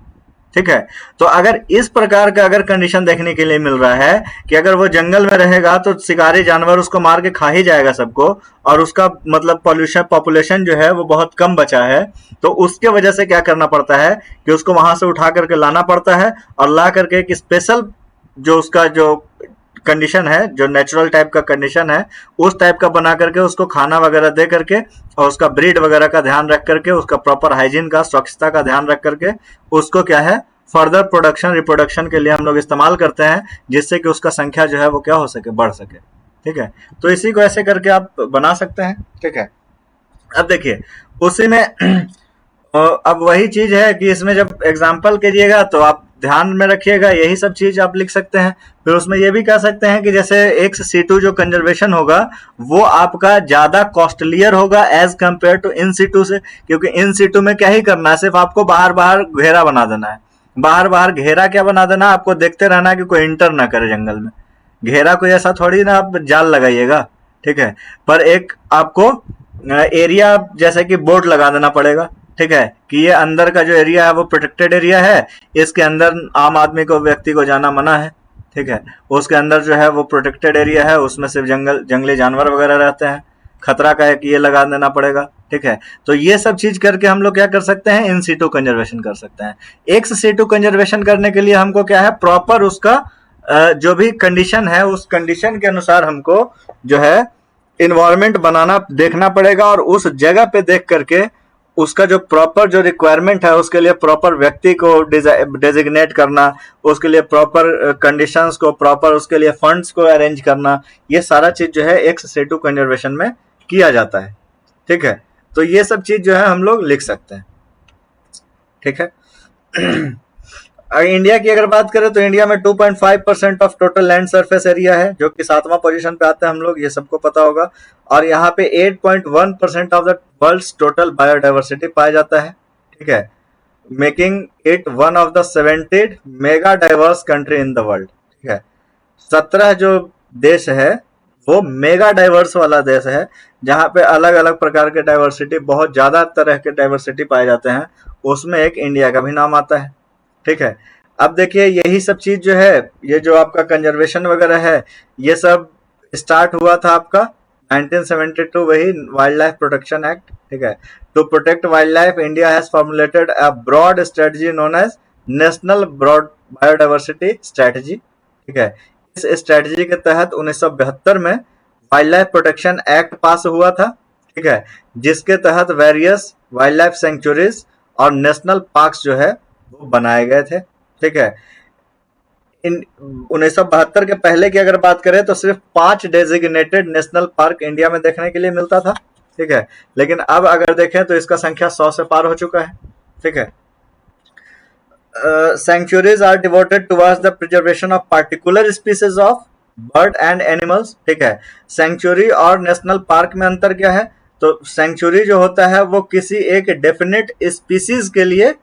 ठीक है। तो अगर इस प्रकार का अगर कंडीशन देखने के लिए मिल रहा है कि अगर वो जंगल में रहेगा तो शिकारी जानवर उसको मार के खा ही जाएगा सबको, और उसका मतलब पॉपुलेशन जो है वो बहुत कम बचा है, तो उसके वजह से क्या करना पड़ता है कि उसको वहां से उठा करके लाना पड़ता है, और ला करके एक स्पेशल जो उसका जो कंडीशन है, जो नेचुरल टाइप का कंडीशन है, उस टाइप का बना करके उसको खाना वगैरह दे करके और उसका ब्रीड वगैरह का ध्यान रख करके, उसका प्रॉपर हाइजीन का, स्वच्छता का ध्यान रख करके उसको क्या है फर्दर प्रोडक्शन रिप्रोडक्शन के लिए हम लोग इस्तेमाल करते हैं, जिससे कि उसका संख्या जो है वो क्या हो सके, बढ़ सके, ठीक है। तो इसी को ऐसे करके आप बना सकते हैं, ठीक है। अब देखिए उसी में अब वही चीज है कि इसमें जब एग्जाम्पल कीजिएगा तो आप ध्यान में रखिएगा, यही सब चीज आप लिख सकते हैं। फिर उसमें ये भी कह सकते हैं कि जैसे एक्स सी टू जो कंजर्वेशन होगा वो आपका ज्यादा कॉस्टलियर होगा as compared to in situ से, क्योंकि इन सी टू में क्या ही करना है, सिर्फ आपको बाहर बाहर घेरा बना देना है। बाहर बाहर घेरा क्या बना देना, आपको देखते रहना है कि कोई इंटर ना करे जंगल में। घेरा कोई ऐसा थोड़ी ना आप जाल लगाइएगा, ठीक है, पर एक आपको एरिया जैसे कि बोर्ड लगा देना पड़ेगा, ठीक है, कि ये अंदर का जो एरिया है वो प्रोटेक्टेड एरिया है, इसके अंदर आम आदमी को, व्यक्ति को जाना मना है, ठीक है, उसके अंदर जो है वो प्रोटेक्टेड एरिया है, उसमें सिर्फ जंगली जानवर वगैरह रहते हैं, खतरा का है कि ये लगा देना पड़ेगा। ठीक है, तो ये सब चीज करके हम लोग क्या कर सकते हैं, इन सीटू कंजर्वेशन कर सकते हैं। एक्स सीटू कंजर्वेशन करने के लिए हमको क्या है, प्रॉपर उसका जो भी कंडीशन है उस कंडीशन के अनुसार हमको जो है इन्वायरमेंट बनाना देखना पड़ेगा, और उस जगह पे देख करके उसका जो प्रॉपर जो रिक्वायरमेंट है उसके लिए प्रॉपर व्यक्ति को डेजिग्नेट करना, उसके लिए प्रॉपर कंडीशंस को, प्रॉपर उसके लिए फंड्स को अरेंज करना, ये सारा चीज जो है एक्स सीटू कंजर्वेशन में किया जाता है। ठीक है, तो ये सब चीज जो है हम लोग लिख सकते हैं। ठीक है, इंडिया की अगर बात करें तो इंडिया में 2.5% of total land surface area है, जो कि 7वां पोजीशन पे आते हैं हम लोग, ये सबको पता होगा। और यहाँ पे 8.1% of the world's total biodiversity पाया जाता है। ठीक है, making it one of the 70 mega diverse country in the world. ठीक है, 17 जो देश है वो मेगा डाइवर्स वाला देश है, जहाँ पे अलग अलग प्रकार के डाइवर्सिटी, बहुत ज्यादा तरह के डाइवर्सिटी पाए जाते हैं, उसमें एक इंडिया का भी नाम आता है। ठीक है, अब देखिए यही सब चीज जो है, ये जो आपका कंजर्वेशन वगैरह है, ये सब स्टार्ट हुआ था आपका 1972, वही वाइल्ड लाइफ प्रोटेक्शन एक्ट। ठीक है, to protect wild life India has formulated a broad strategy known as national broad biodiversity strategy. ठीक है, इस स्ट्रेटजी के तहत 1972 में wild life protection act pass हुआ था। ठीक है, जिसके तहत वेरियस वाइल्ड लाइफ सेंचुरीज और नेशनल पार्क्स जो है वो बनाए गए थे। ठीक है, इन 1972 के पहले की अगर बात करें तो सिर्फ 5 डेजिग्नेटेड नेशनल पार्क इंडिया में देखने के लिए मिलता था। ठीक है, लेकिन अब अगर देखें तो इसका संख्या 100 से पार हो चुका है। ठीक है, sanctuaries are devoted towards the preservation of particular species of bird and animals। ठीक है, सेंचुरी और नेशनल पार्क में अंतर क्या है, तो सेंचुरी जो होता है वो किसी एक डेफिनेट स्पीसीज के लिए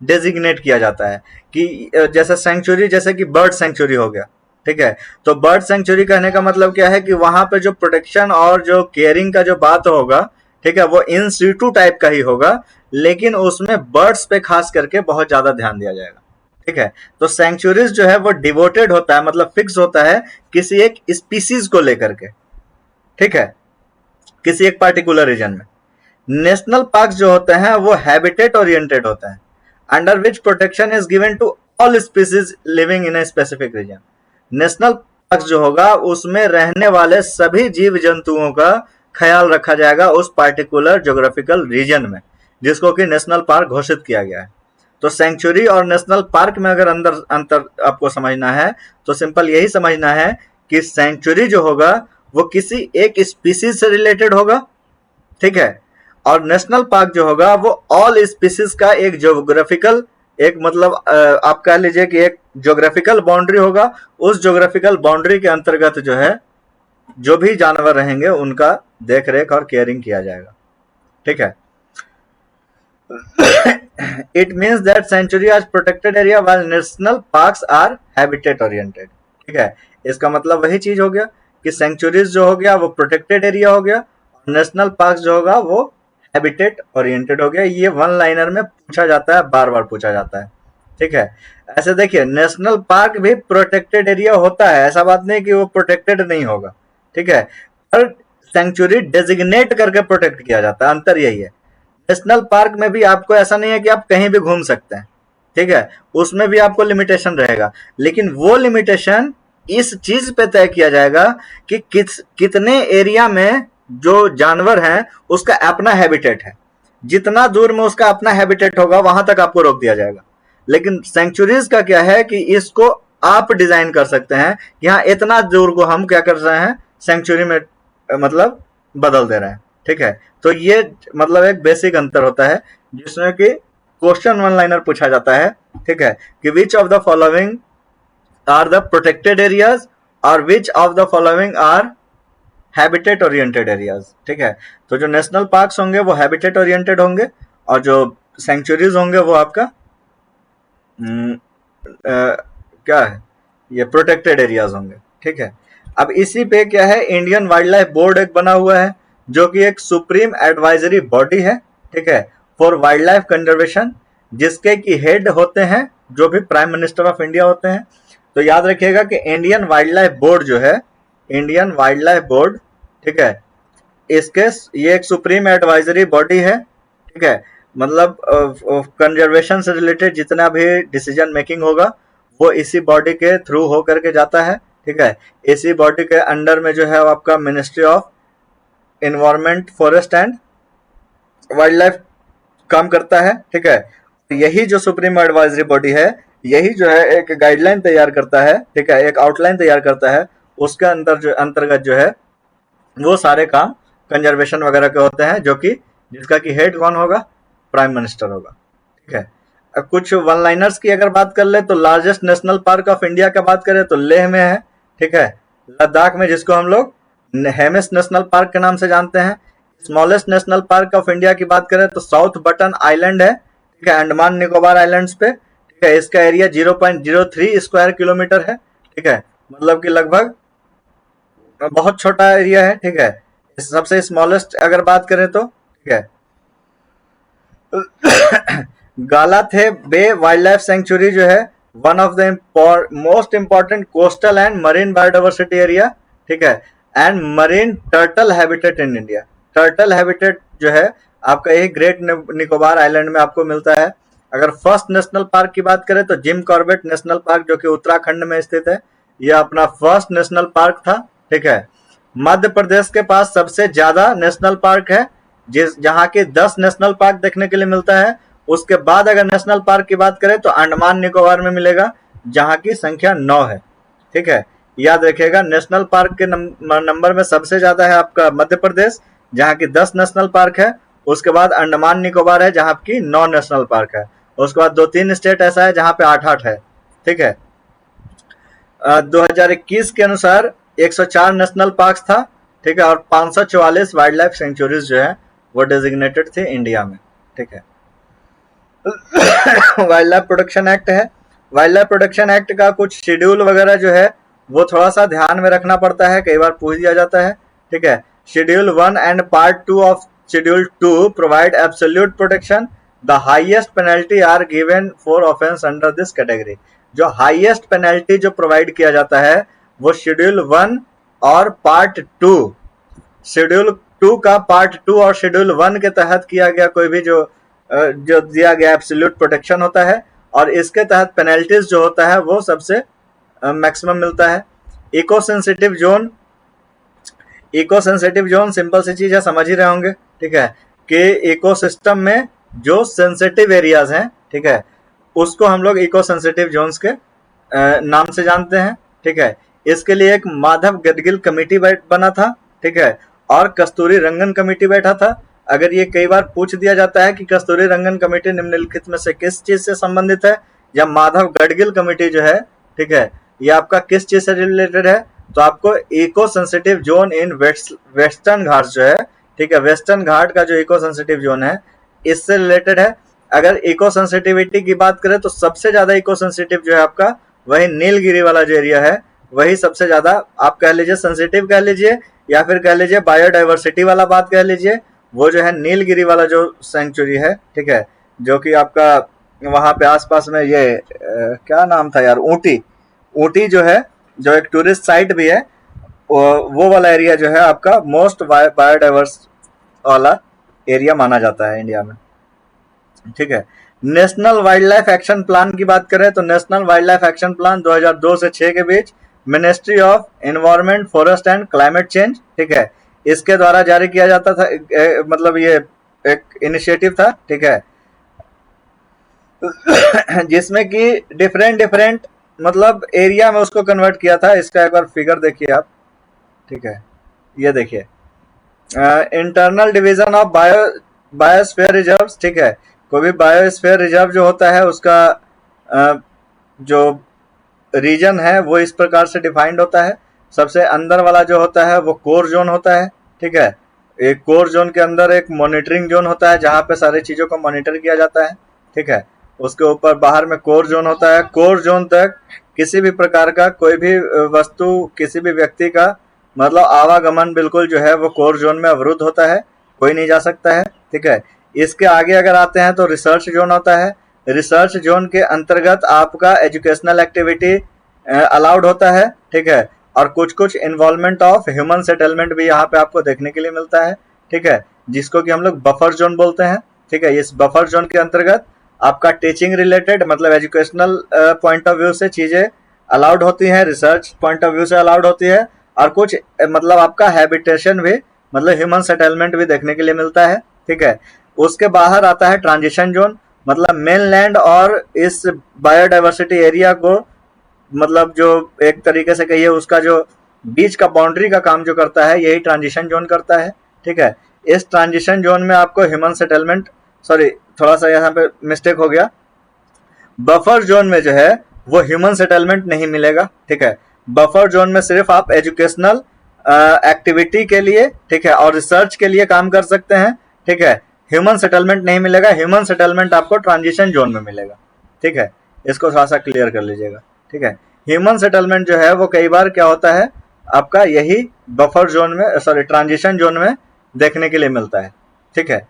डेजिग्नेट किया जाता है, कि जैसे सेंचुरी, जैसे कि बर्ड सेंचुरी हो गया। ठीक है, तो बर्ड सेंचुरी कहने का मतलब क्या है कि वहां पे जो प्रोटेक्शन और जो केयरिंग का जो बात होगा, ठीक है, वो इन सीटू टाइप का ही होगा, लेकिन उसमें बर्ड्स पे खास करके बहुत ज्यादा ध्यान दिया जाएगा। ठीक है, तो सेंचुरीज जो है वो डिवोटेड होता है, मतलब फिक्स होता है किसी एक स्पीसीज को लेकर के। ठीक है, किसी एक पार्टिकुलर रीजन में। नेशनल पार्क जो होते हैं वो हैबिटेट ओरिएंटेड होते हैं, under which protection is given to all species living in a specific region. National park जो होगा उसमें रहने वाले सभी जीव जंतुओं का ख्याल रखा जाएगा उस पार्टिकुलर ज्योग्राफिकल रीजन में, जिसको कि नेशनल पार्क घोषित किया गया है। तो सेंचुरी और नेशनल पार्क में अगर अंतर आपको समझना है तो सिंपल यही समझना है कि सेंचुरी जो होगा वो किसी एक स्पीसीज से रिलेटेड होगा। ठीक है, और नेशनल पार्क जो होगा वो ऑल स्पीसीज का एक ज्योग्राफिकल, एक मतलब आप कह लीजिए कि एक ज्योग्राफिकल बाउंड्री होगा। उस ज्योग्राफिकल बाउंड्री के अंतर्गत जो है जो भी जानवर रहेंगे उनका देख रेख और केयरिंग किया जाएगा। ठीक है, it means that sanctuary are protected area while national parks are habitat oriented. ठीक है, इसका मतलब वही चीज हो गया कि सेंचुरीज जो हो गया वो प्रोटेक्टेड एरिया हो गया, और नेशनल पार्क जो होगा वो हैबिटेट ओरिएंटेड हो गया। ये वन लाइनर में पूछा जाता है, बार बार पूछा जाता है। ठीक है, ऐसे देखिए नेशनल पार्क भी प्रोटेक्टेड एरिया होता है, ऐसा बात नहीं कि वो प्रोटेक्टेड नहीं होगा। ठीक है, पर सेंचुरी डेजिग्नेट करके प्रोटेक्ट किया जाता है, अंतर यही है। नेशनल पार्क में भी आपको ऐसा नहीं है कि आप कहीं भी घूम सकते हैं। ठीक है, उसमें भी आपको लिमिटेशन रहेगा, लेकिन वो लिमिटेशन इस चीज पे तय किया जाएगा कि कितने एरिया में जो जानवर हैं उसका अपना हैबिटेट है, जितना दूर में उसका अपना हैबिटेट होगा वहां तक आपको रोक दिया जाएगा। लेकिन सेंचुरीज का क्या है कि इसको आप डिजाइन कर सकते हैं कि हाँ इतना दूर को हम क्या कर रहे हैं, सेंचुरी में मतलब बदल दे रहे हैं। ठीक है, तो ये मतलब एक बेसिक अंतर होता है जिसमें कि क्वेश्चन वन लाइनर पूछा जाता है। ठीक है, कि which of the following are the protected areas और which of the following are habitat oriented areas. ठीक है, तो जो नेशनल पार्क्स होंगे वो हैबिटेट ओरिएंटेड होंगे, और जो सेंचुरीज होंगे वो आपका क्या है, ये प्रोटेक्टेड एरियाज होंगे। ठीक है, अब इसी पे क्या है, इंडियन वाइल्ड लाइफ बोर्ड एक बना हुआ है जो कि एक सुप्रीम एडवाइजरी बॉडी है। ठीक है, फॉर वाइल्ड लाइफ कंजर्वेशन, जिसके की हेड होते हैं जो भी प्राइम मिनिस्टर ऑफ इंडिया होते हैं, तो याद रखिएगा कि इंडियन वाइल्ड लाइफ बोर्ड जो है, इंडियन वाइल्ड लाइफ बोर्ड, ठीक है, इसके ये एक सुप्रीम एडवाइजरी बॉडी है, ठीक है, मतलब कंजर्वेशन से रिलेटेड जितना भी डिसीजन मेकिंग होगा वो इसी बॉडी के थ्रू हो करके जाता है, ठीक है। इसी बॉडी के अंडर में जो है वो आपका ministry of environment, forest and wild life काम करता है, ठीक है। यही जो सुप्रीम एडवाइजरी बॉडी है, यही जो है एक गाइडलाइन तैयार करता है, ठीक है, एक आउटलाइन तैयार करता है, उसके अंतर्गत जो है वो सारे काम कंजर्वेशन वगैरह के होते हैं, जो कि जिसका कि हेड कौन होगा, प्राइम मिनिस्टर होगा, ठीक है। अब कुछ वन लाइनर्स की अगर बात कर ले तो largest national park of India का बात करें तो लेह में है, ठीक है, लद्दाख में, जिसको हम लोग हेमिस नेशनल पार्क के नाम से जानते हैं। Smallest national park of India की बात करें तो साउथ बटन आइलैंड है, ठीक है, अंडमान निकोबार आइलैंड्स पे, ठीक है। इसका एरिया 0.03 स्क्वायर किलोमीटर है, ठीक है, मतलब कि लगभग बहुत छोटा एरिया है, ठीक है। सबसे स्मॉलेस्ट अगर बात करें तो, ठीक है, गालाथे बे वाइल्ड लाइफ सेंचुरी जो है one of the most important coastal and marine biodiversity area, ठीक है, and marine turtle habitat in India. Turtle habitat जो है आपका यही ग्रेट निकोबार आइलैंड में आपको मिलता है। अगर फर्स्ट नेशनल पार्क की बात करें तो जिम कॉर्बेट नेशनल पार्क जो कि उत्तराखंड में स्थित है, यह अपना फर्स्ट नेशनल पार्क था, ठीक है। मध्य प्रदेश के पास सबसे ज्यादा नेशनल पार्क है, जहां के 10 नेशनल पार्क देखने के लिए मिलता है। उसके बाद अगर नेशनल पार्क की बात करें तो अंडमान निकोबार में मिलेगा, जहां की संख्या 9 है, ठीक है। याद रखिएगा नेशनल पार्क के नंबर में सबसे ज्यादा है आपका मध्य प्रदेश, जहां की 10 नेशनल पार्क है। उसके बाद अंडमान निकोबार है, जहां की 9 नेशनल पार्क है। उसके बाद 2-3 स्टेट ऐसा है जहां पे 8-8 है, ठीक है। 2021 के अनुसार 104 नेशनल पार्क था, ठीक है, और 544 वाइल्ड लाइफ सेंचुरीज जो है वो डेजिग्नेटेड थे इंडिया में, ठीक है। वाइल्ड लाइफ प्रोटेक्शन एक्ट है। वाइल्ड लाइफ प्रोटेक्शन एक्ट का कुछ शेड्यूल वगैरह जो है वो थोड़ा सा ध्यान में रखना पड़ता है, कई बार पूछ दिया जाता है, ठीक है। Schedule 1 and part 2 of schedule 2 provide absolute protection. The highest penalty are given for offence under this category. जो हाईएस्ट पेनल्टी जो प्रोवाइड किया जाता है वो शेड्यूल 1 और पार्ट 2, शेड्यूल 2 का पार्ट 2 और शेड्यूल 1 के तहत किया गया कोई भी जो दिया गया एब्सोल्यूट प्रोटेक्शन होता है, और इसके तहत पेनल्टीज जो होता है वो सबसे मैक्सिमम मिलता है। Eco sensitive zone, eco sensitive zone simple सी चीज है, समझ ही रहे होंगे, ठीक है, कि इकोसिस्टम में जो सेंसिटिव एरियाज हैं, ठीक है, उसको हम लोग इको सेंसिटिव जोन्स के नाम से जानते हैं, ठीक है। इसके लिए एक माधव गडगिल कमेटी बना था, ठीक है, और कस्तूरी रंगन कमेटी बैठा था। अगर ये कई बार पूछ दिया जाता है कि कस्तूरी रंगन कमेटी निम्नलिखित में से किस चीज से संबंधित है, या माधव गडगिल कमेटी जो है, ठीक है, ये आपका किस चीज से रिलेटेड है, तो आपको eco sensitive zone in western Ghat जो है, ठीक है, वेस्टर्न घाट का जो इको सेंसिटिव जोन है इससे रिलेटेड है। अगर इको सेंसिटिविटी की बात करें तो सबसे ज्यादा इको सेंसिटिव जो है आपका वही नीलगिरी वाला जो एरिया है, वही सबसे ज्यादा आप कह लीजिए सेंसिटिव कह लीजिए, या फिर कह लीजिए बायोडाइवर्सिटी वाला बात कह लीजिए, वो जो है नीलगिरी वाला जो सेंचुरी है, ठीक है, जो कि आपका वहां पे आसपास में ये क्या नाम था यार, ऊटी, ऊटी जो है, जो एक टूरिस्ट साइट भी है, वो वाला एरिया जो है आपका मोस्ट बायोडाइवर्स वाला एरिया माना जाता है इंडिया में, ठीक है। National wildlife action plan की बात करें तो national wildlife action plan 2002 से 6 के बीच ministry of environment, forest and climate change, ठीक है, इसके द्वारा जारी किया जाता था, मतलब ये एक इनिशिएटिव था, ठीक है, जिसमें कि डिफरेंट मतलब एरिया में उसको कन्वर्ट किया था। इसका एक बार फिगर देखिए आप, ठीक है, ये देखिए internal division of biosphere reserves, ठीक है, कोई भी बायोस्फीयर रिजर्व जो होता है उसका जो रीजन है वो इस प्रकार से डिफाइंड होता है। सबसे अंदर वाला जो होता है वो कोर जोन होता है, ठीक है, एक कोर जोन के अंदर एक मॉनिटरिंग जोन होता है जहां पे सारी चीजों को मॉनिटर किया जाता है, ठीक है। उसके ऊपर बाहर में कोर जोन होता है। कोर जोन तक किसी भी प्रकार का कोई भी वस्तु, किसी भी व्यक्ति का मतलब आवागमन बिल्कुल जो है वो कोर जोन में अवरुद्ध होता है, कोई नहीं जा सकता है, ठीक है। इसके आगे अगर आते हैं तो रिसर्च जोन होता है। रिसर्च जोन के अंतर्गत आपका एजुकेशनल एक्टिविटी, अलाउड होता है, ठीक है। और कुछ कुछ इन्वॉल्वमेंट ऑफ ह्यूमन सेटलमेंट भी यहाँ पे आपको देखने के लिए मिलता है, ठीक है, जिसको कि हम लोग बफर जोन बोलते हैं, ठीक है। इस बफर जोन के अंतर्गत आपका टीचिंग रिलेटेड मतलब एजुकेशनल पॉइंट ऑफ व्यू से चीजें अलाउड होती हैं, रिसर्च पॉइंट ऑफ व्यू से अलाउड होती है, और कुछ मतलब आपका हैबिटेशन भी मतलब ह्यूमन सेटलमेंट भी देखने के लिए मिलता है, ठीक है। उसके बाहर आता है ट्रांजिशन जोन, मतलब मेनलैंड और इस बायोडाइवर्सिटी एरिया को मतलब जो एक तरीके से कहिए उसका जो बीच का बाउंड्री का काम जो करता है यही ट्रांजिशन जोन करता है, ठीक है। इस ट्रांजिशन जोन में आपको ह्यूमन सेटलमेंट, सॉरी थोड़ा सा यहाँ पे मिस्टेक हो गया, बफर जोन में जो है वो ह्यूमन सेटलमेंट नहीं मिलेगा, ठीक है। बफर जोन में सिर्फ आप एजुकेशनल एक्टिविटी के लिए, ठीक है, और रिसर्च के लिए काम कर सकते हैं, ठीक है। ह्यूमन सेटलमेंट नहीं मिलेगा, ह्यूमन सेटलमेंट आपको ट्रांजिशन जोन में मिलेगा, ठीक है। इसको थोड़ा सा क्लियर कर लीजिएगा, ठीक है। ह्यूमन सेटलमेंट जो है वो कई बार क्या होता है आपका यही बफर जोन में, सॉरी ट्रांजिशन जोन में देखने के लिए मिलता है, ठीक है।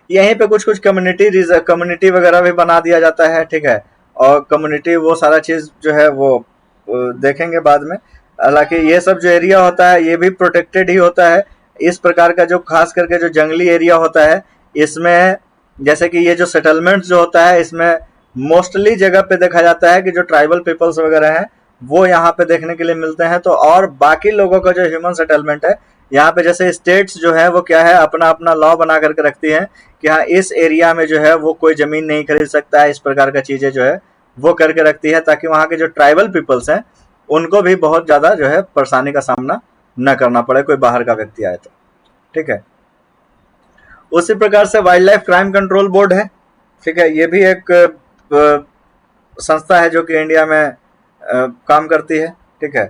यहीं पे कुछ कुछ कम्युनिटी वगैरह भी बना दिया जाता है, ठीक है। और कम्युनिटी वो सारा चीज जो है वो देखेंगे बाद में। हालांकि ये सब जो एरिया होता है ये भी प्रोटेक्टेड ही होता है। इस प्रकार का जो खास करके जो जंगली एरिया होता है इसमें जैसे कि ये जो सेटलमेंट जो होता है इसमें मोस्टली जगह पे देखा जाता है कि जो ट्राइबल पीपल्स वगैरह हैं वो यहाँ पे देखने के लिए मिलते हैं। तो और बाकी लोगों का जो ह्यूमन सेटलमेंट है यहाँ पे जैसे स्टेट्स जो है वो क्या है अपना अपना लॉ बना करके रखती हैं कि हाँ इस एरिया में जो है वो कोई जमीन नहीं खरीद सकता है, इस प्रकार का चीजें जो है वो करके रखती है ताकि वहाँ के जो ट्राइबल पीपल्स हैं उनको भी बहुत ज्यादा जो है परेशानी का सामना न करना पड़े कोई बाहर का व्यक्ति आए तो, ठीक है। उसी प्रकार से wild life crime control board है, ठीक है। ये भी एक संस्था है जो कि इंडिया में काम करती है, ठीक है।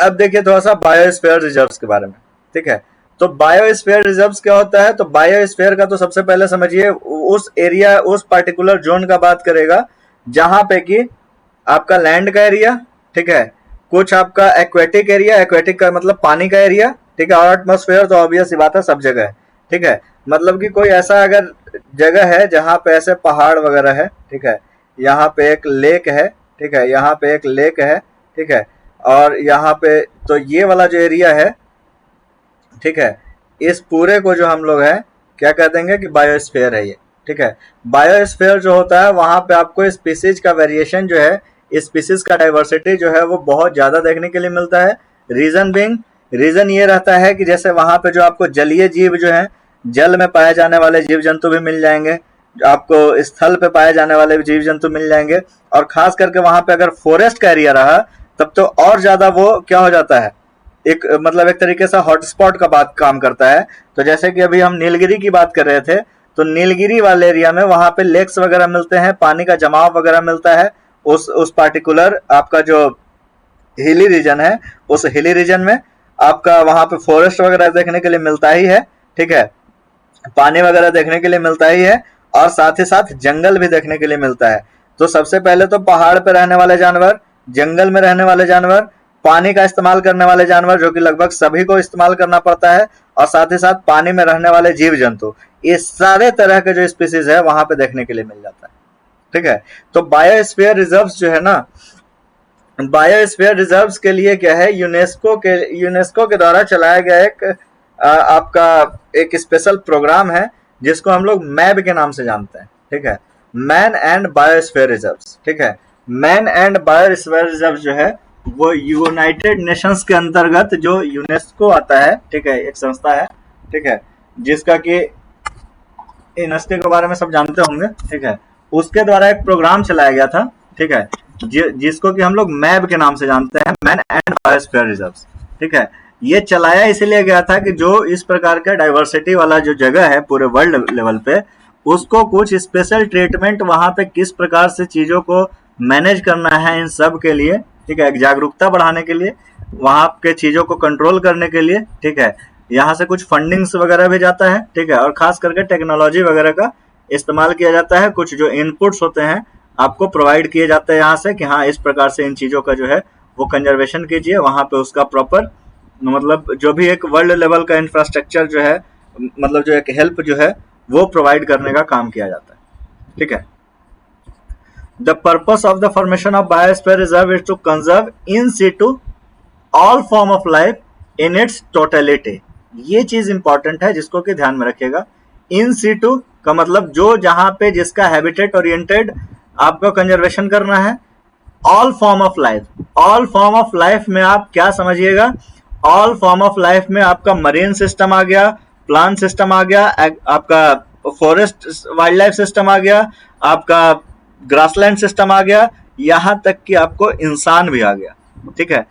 अब देखिए थोड़ा सा बायोस्फीयर रिजर्व्स के बारे में, ठीक है। तो बायोस्फीयर रिजर्व्स क्या होता है, तो बायोस्फीयर का तो सबसे पहले समझिए उस एरिया उस पर्टिकुलर जोन का बात करेगा जहां पे कि आपका लैंड का एरिया, ठीक है, कुछ आपका एक्वेटिक एरिया, एक्वेटिक का मतलब पानी का एरिया, ठीक है, और एटमॉस्फेयर तो ऑब्वियस ही बात है सब जगह है, ठीक है। मतलब कि कोई ऐसा अगर जगह है जहां पे ऐसे पहाड़ वगैरह है, ठीक है, यहाँ पे एक लेक है, ठीक है, यहाँ पे एक लेक है, ठीक है, और यहाँ पे तो ये वाला जो एरिया है, ठीक है, इस पूरे को जो हम लोग है क्या कह देंगे कि बायोस्फीयर है ये, ठीक है। बायोस्फीयर जो होता है वहां पे आपको स्पीसीज का वेरिएशन जो है, स्पीसीज का डाइवर्सिटी जो है वो बहुत ज्यादा देखने के लिए मिलता है। रीजन ये रहता है कि जैसे वहां पे जो आपको जलीय जीव जो है जल में पाए जाने वाले जीव जंतु भी मिल जाएंगे, आपको स्थल पे पाए जाने वाले जीव जंतु मिल जाएंगे, और खास करके वहां पे अगर फॉरेस्ट का एरिया रहा तब तो और ज्यादा वो क्या हो जाता है एक मतलब एक तरीके से हॉटस्पॉट का बात काम करता है। तो जैसे कि अभी हम नीलगिरी की बात कर रहे थे तो नीलगिरी वाले एरिया में वहां पे लेक्स वगैरह मिलते हैं, पानी का जमाव वगैरह मिलता है उस पार्टिकुलर आपका जो हिली रीजन है उस हिली रीजन में आपका वहां पे फॉरेस्ट वगैरह देखने के लिए मिलता ही है, ठीक है, पानी वगैरह देखने के लिए मिलता ही है, और साथ ही साथ जंगल भी देखने के लिए मिलता है। तो सबसे पहले तो पहाड़ पे रहने वाले जानवर, जंगल में रहने वाले जानवर, पानी का इस्तेमाल करने वाले जानवर जो कि लगभग सभी को इस्तेमाल करना पड़ता है, और साथ ही साथ पानी में रहने वाले जीव जंतु, ये सारे तरह के जो स्पीसीज है वहां पे देखने के लिए मिल जाता है, ठीक है। तो बायोस्फीयर रिजर्व्स जो है ना, बायोस्फीयर रिजर्व्स के लिए क्या है यूनेस्को के द्वारा चलाया गया एक आपका एक स्पेशल प्रोग्राम है जिसको हम लोग मैब के नाम से जानते हैं, ठीक है, मैन एंड बायोस्फीयर रिजर्व्स, ठीक है। मैन एंड बायोस्फीयर रिजर्व जो है वो यूनाइटेड नेशंस के अंतर्गत जो यूनेस्को आता है, ठीक है, एक संस्था है, ठीक है, जिसका कि यूनेस्को के बारे में सब जानते होंगे, ठीक है, उसके द्वारा एक प्रोग्राम चलाया गया था, ठीक है, जिसको कि हम लोग मैब के नाम से जानते हैं, मैन एंड बायोस्फीयर रिजर्व्स, ठीक है। ये चलाया इसलिए गया था कि जो इस प्रकार का डाइवर्सिटी वाला जो जगह है पूरे वर्ल्ड लेवल पे उसको कुछ स्पेशल ट्रीटमेंट वहां पे किस प्रकार से चीजों को मैनेज करना है इन सब के लिए, ठीक है, जागरूकता बढ़ाने के लिए, वहां के चीजों को कंट्रोल करने के लिए, ठीक है, यहाँ से कुछ फंडिंग्स वगैरह भी जाता है, ठीक है, और खास करके टेक्नोलॉजी वगैरह का इस्तेमाल किया जाता है। कुछ जो इनपुट्स होते हैं आपको प्रोवाइड किए जाते हैं यहाँ से कि हाँ इस प्रकार से इन चीजों का जो है वो कंजर्वेशन कीजिए, वहां पे उसका प्रॉपर मतलब जो भी एक वर्ल्ड लेवल का इंफ्रास्ट्रक्चर जो है मतलब जो एक हेल्प जो है वो प्रोवाइड करने का काम किया जाता है, ठीक है। The purpose of the formation of biosphere reserve is to conserve in situ all form of life in its totality. ये चीज इंपॉर्टेंट है जिसको कि ध्यान में रखिएगा। इन situ का मतलब जो जहां पे जिसका हैबिटेट ओरिएंटेड आपको कंजर्वेशन करना है। All form of life, all form of life में आप क्या समझिएगा, ऑल फॉर्म ऑफ लाइफ में आपका मरीन सिस्टम आ गया, प्लांट सिस्टम आ गया, आपका फॉरेस्ट वाइल्ड लाइफ सिस्टम आ गया, आपका ग्रासलैंड सिस्टम आ गया, यहां तक कि आपको इंसान भी आ गया। ठीक है,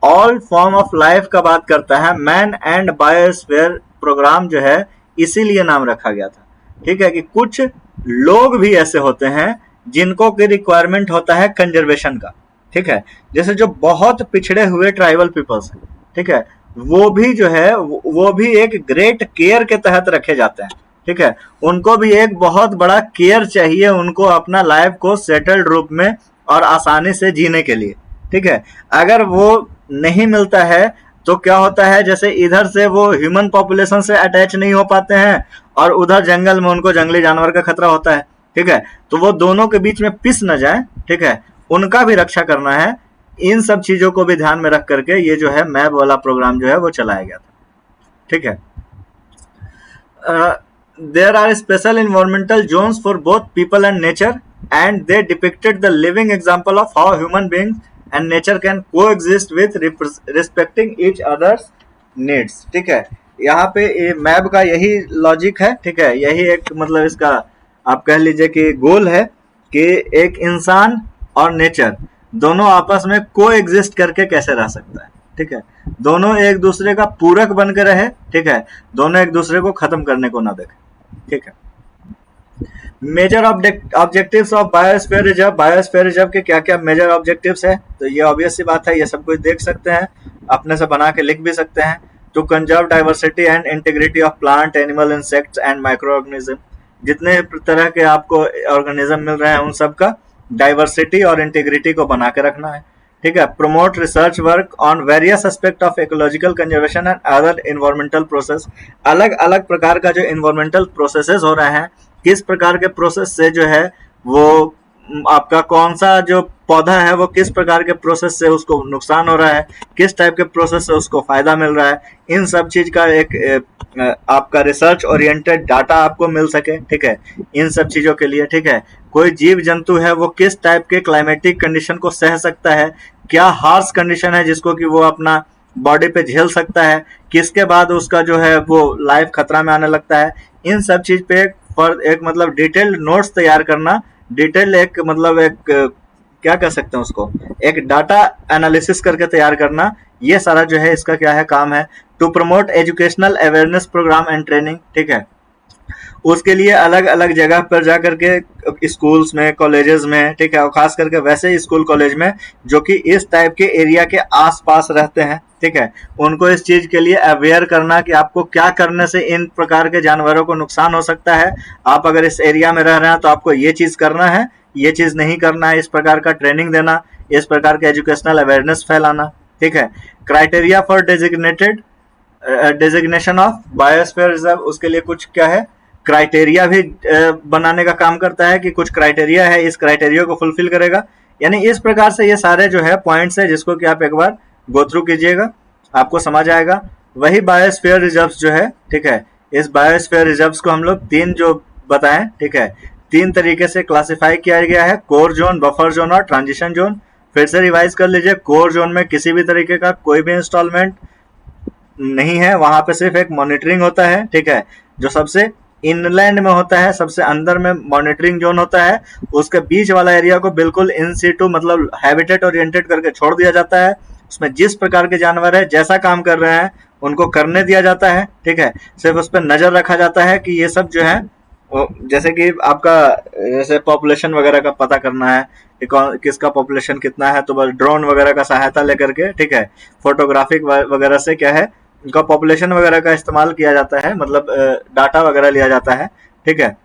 ऑल फॉर्म ऑफ लाइफ का बात करता है। मैन एंड बायोस्फीयर प्रोग्राम जो है इसीलिए नाम रखा गया था। ठीक है, कि कुछ लोग भी ऐसे होते हैं जिनको की रिक्वायरमेंट होता है कंजर्वेशन का। ठीक है, जैसे जो बहुत पिछड़े हुए ट्राइबल पीपल्स हैं, ठीक है, वो भी जो है वो भी एक ग्रेट केयर के तहत रखे जाते हैं। ठीक है, उनको भी एक बहुत बड़ा केयर चाहिए उनको अपना लाइफ को सेटल्ड रूप में और आसानी से जीने के लिए। ठीक है, अगर वो नहीं मिलता है तो क्या होता है, जैसे इधर से वो ह्यूमन पॉपुलेशन से अटैच नहीं हो पाते हैं और उधर जंगल में उनको जंगली जानवर का खतरा होता है। ठीक है, तो वो दोनों के बीच में पिस न जाए। ठीक है, उनका भी रक्षा करना है। इन सब चीजों को भी ध्यान में रख करके ये जो है मैप वाला प्रोग्राम जो है वो चलाया गया था। ठीक है, there are special environmental zones for both people and nature and they depicted the living example of how human beings and nature can coexist with respecting each other's needs। ठीक है, यहाँ पे मैप का यही लॉजिक है। ठीक है, यही एक मतलब इसका आप कह लीजिए कि गोल है कि एक इंसान और नेचर दोनों आपस में को एग्जिस्ट करके कैसे रह सकता है। ठीक है, दोनों एक दूसरे का पूरक बन के रहे। ठीक है, दोनों एक दूसरे को खत्म करने को ना देखे। ठीक है, major objectives of biosphere reserve. Biosphere reserve के क्या क्या मेजर ऑब्जेक्टिव्स है, तो ये ऑब्वियस सी बात है, ये सब कुछ देख सकते हैं, अपने से बना के लिख भी सकते हैं। To conserve diversity and integrity of plant, animal, insects and micro organism. जितने तरह के आपको ऑर्गेनिज्म मिल रहे हैं उन सब का डाइवर्सिटी और इंटीग्रिटी को बना के रखना है। ठीक है, promote research work on various aspect of ecological conservation and other environmental process. अलग अलग प्रकार का जो इन्वायरमेंटल प्रोसेसेस हो रहे हैं, किस प्रकार के प्रोसेस से जो है वो आपका कौन सा जो पौधा है वो किस प्रकार के प्रोसेस से उसको नुकसान हो रहा है, किस टाइप के प्रोसेस से उसको फायदा मिल रहा है, इन सब चीज का एक आपका रिसर्च ओरिएंटेड डाटा आपको मिल सके। ठीक है, इन सब चीजों के लिए। ठीक है, कोई जीव जंतु है वो किस टाइप के क्लाइमेटिक कंडीशन को सह सकता है, क्या हार्श कंडीशन है जिसको कि वो अपना बॉडी पे झेल सकता है, किसके बाद उसका जो है वो लाइफ खतरा में आने लगता है। इन सब चीज पे एक मतलब डिटेल्ड नोट्स तैयार करना, डिटेल एक मतलब एक क्या कह सकते हैं उसको, एक डाटा एनालिसिस करके तैयार करना, ये सारा जो है इसका क्या है काम है। To promote educational awareness programme and training. ठीक है, उसके लिए अलग अलग जगह पर जा करके स्कूल्स में, कॉलेजेस में, ठीक है, और खास करके वैसे स्कूल कॉलेज में जो कि इस टाइप के एरिया के आसपास रहते हैं। ठीक है, उनको इस चीज के लिए अवेयर करना कि आपको क्या करने से इन प्रकार के जानवरों को नुकसान हो सकता है, आप अगर इस एरिया में रह रहे हैं तो आपको ये चीज करना है, ये चीज नहीं करना है, इस प्रकार का ट्रेनिंग देना, इस प्रकार के एजुकेशनल अवेयरनेस फैलाना। ठीक है, criteria for designation of biosphere reserve, उसके लिए कुछ क्या है, क्राइटेरिया भी बनाने का काम करता है कि कुछ क्राइटेरिया है, इस क्राइटेरिया को फुलफिल करेगा। यानी इस प्रकार से ये सारे जो है पॉइंट्स है जिसको कि आप एक बार गो थ्रू कीजिएगा, आपको समझ आएगा। वही बायोस्फीयर रिजर्व्स जो है, ठीक है, इस बायोस्फीयर रिजर्व्स को हम लोग तीन जो बताएं, ठीक है, तीन तरीके से क्लासिफाई किया गया है, कोर जोन, बफर जोन और ट्रांजिशन जोन। फिर से रिवाइज कर लीजिए, कोर जोन में किसी भी तरीके का कोई भी इंस्टॉलमेंट नहीं है, वहां पे सिर्फ एक मॉनिटरिंग होता है। ठीक है, जो सबसे इनलैंड में होता है, सबसे अंदर में मॉनिटरिंग जोन होता है, उसके बीच वाला एरिया को बिल्कुल इन सीटू मतलब हैबिटेट ओरिएंटेड करके छोड़ दिया जाता है। उसमें जिस प्रकार के जानवर है, जैसा काम कर रहे हैं उनको करने दिया जाता है। ठीक है, सिर्फ उस पर नजर रखा जाता है कि ये सब जो है, जैसे कि आपका जैसे पॉपुलेशन वगैरह का पता करना है कि किसका पॉपुलेशन कितना है, तो बस ड्रोन वगैरह का सहायता लेकर के, ठीक है, फोटोग्राफिक वगैरह से क्या है, उनका पॉपुलेशन वगैरह का इस्तेमाल किया जाता है, मतलब डाटा वगैरह लिया जाता है। ठीक है,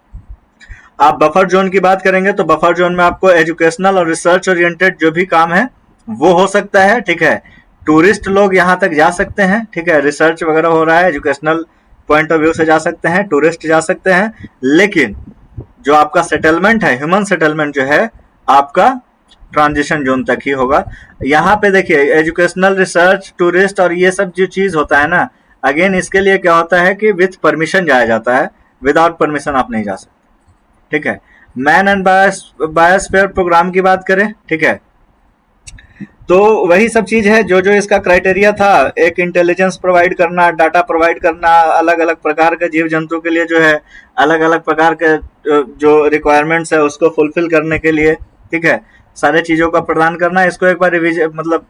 आप बफर जोन की बात करेंगे तो बफर जोन में आपको एजुकेशनल और रिसर्च ओरिएंटेड जो भी काम है वो हो सकता है। ठीक है, टूरिस्ट लोग यहाँ तक जा सकते हैं। ठीक है, रिसर्च वगैरह हो रहा है, एजुकेशनल पॉइंट ऑफ व्यू से जा सकते हैं, टूरिस्ट जा सकते हैं, लेकिन जो आपका सेटलमेंट है, ह्यूमन सेटलमेंट जो है, आपका ट्रांजिशन जोन तक ही होगा। यहाँ पे देखिए एजुकेशनल, रिसर्च, टूरिस्ट और ये सब जो चीज होता है ना, अगेन इसके लिए क्या होता है कि विथ परमिशन जाया जाता है, विदाउट परमिशन आप नहीं जा सकते। ठीक है। मैन एंड बायोस्फीयर प्रोग्राम की बात करें, ठीक है, तो वही सब चीज है जो जो इसका क्राइटेरिया था, एक इंटेलिजेंस प्रोवाइड करना, डाटा प्रोवाइड करना, अलग अलग प्रकार के जीव जंतु के लिए जो है अलग अलग प्रकार के जो रिक्वायरमेंट्स है उसको फुलफिल करने के लिए, ठीक है, सारे चीजों का प्रदान करना। इसको एक बार रिविजन मतलब